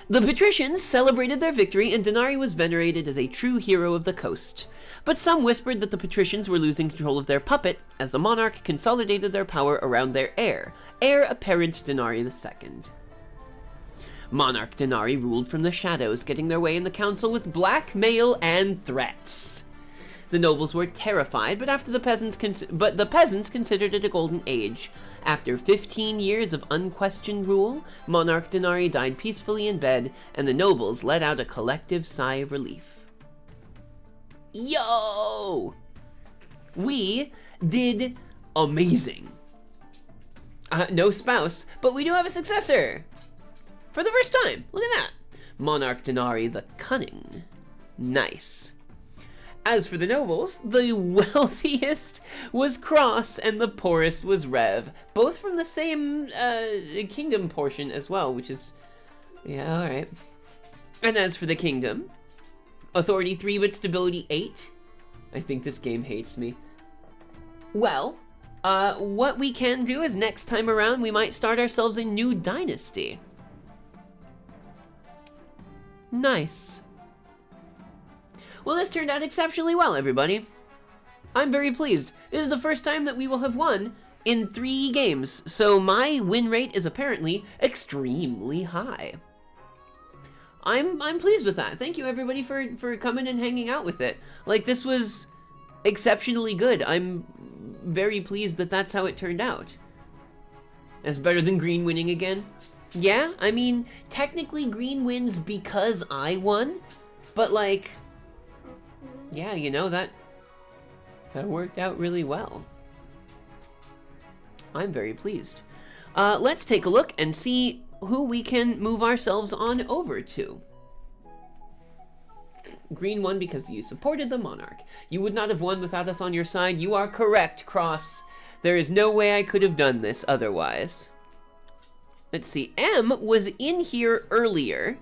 The patricians celebrated their victory, and Denari was venerated as a true hero of the coast. But some whispered that the patricians were losing control of their puppet, as the monarch consolidated their power around their heir apparent Denari II. Monarch Denari ruled from the shadows, getting their way in the council with blackmail and threats. The nobles were terrified, but the peasants considered it a golden age. After 15 years of unquestioned rule, Monarch Denari died peacefully in bed, and the nobles let out a collective sigh of relief. Yo! We did amazing. No spouse, but we do have a successor. For the first time. Look at that. Monarch Denari the Cunning. Nice. As for the nobles, the wealthiest was Cross and the poorest was Rev, both from the same kingdom portion as well, which is, yeah, alright. And as for the kingdom, authority 3 but stability 8. I think this game hates me. Well, what we can do is next time around we might start ourselves a new dynasty. Nice. Well, this turned out exceptionally well, everybody. I'm very pleased. This is the first time that we will have won in 3 games, so my win rate is apparently extremely high. I'm pleased with that. Thank you, everybody, for coming and hanging out with it. Like, this was exceptionally good. I'm very pleased that that's how it turned out. That's better than Green winning again. Yeah, I mean, technically Green wins because I won, but like... yeah, you know, that worked out really well. I'm very pleased. Let's take a look and see who we can move ourselves on over to. Green won because you supported the monarch. You would not have won without us on your side. You are correct, Cross. There is no way I could have done this otherwise. Let's see. M was in here earlier.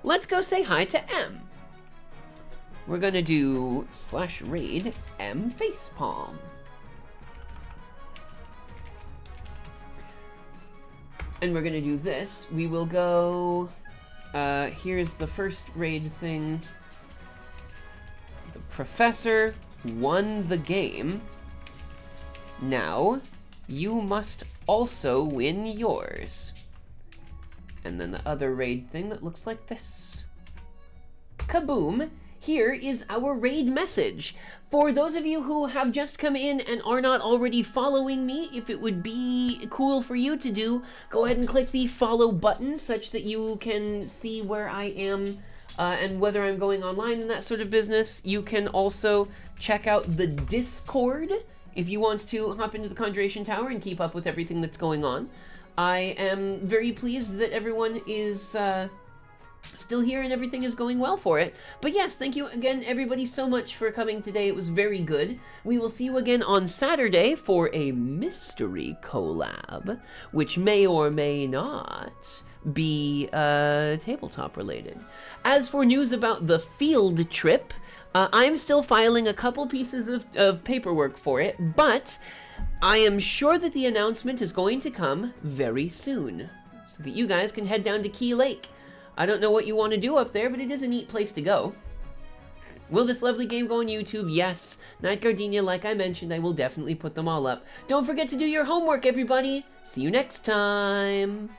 Let's go say hi to M. We're gonna do /raid M facepalm. And we're gonna do this. We will go, here's the first raid thing. The professor won the game. Now, you must also win yours. And then the other raid thing that looks like this. Kaboom! here is our raid message. For those of you who have just come in and are not already following me, if it would be cool for you to do, go ahead and click the follow button such that you can see where I am and whether I'm going online and that sort of business. You can also check out the Discord if you want to hop into the Conjuration Tower and keep up with everything that's going on. I am very pleased that everyone is still here and everything is going well for it. But yes, thank you again everybody so much for coming today. It was very good. We will see you again on Saturday for a mystery collab, which may or may not be tabletop related. As for news about the field trip, I'm still filing a couple pieces of paperwork for it, but I am sure that the announcement is going to come very soon, so that you guys can head down to Key Lake. I don't know what you want to do up there, but it is a neat place to go. Will this lovely game go on YouTube? Yes. Night Gardenia, like I mentioned, I will definitely put them all up. Don't forget to do your homework, everybody! See you next time!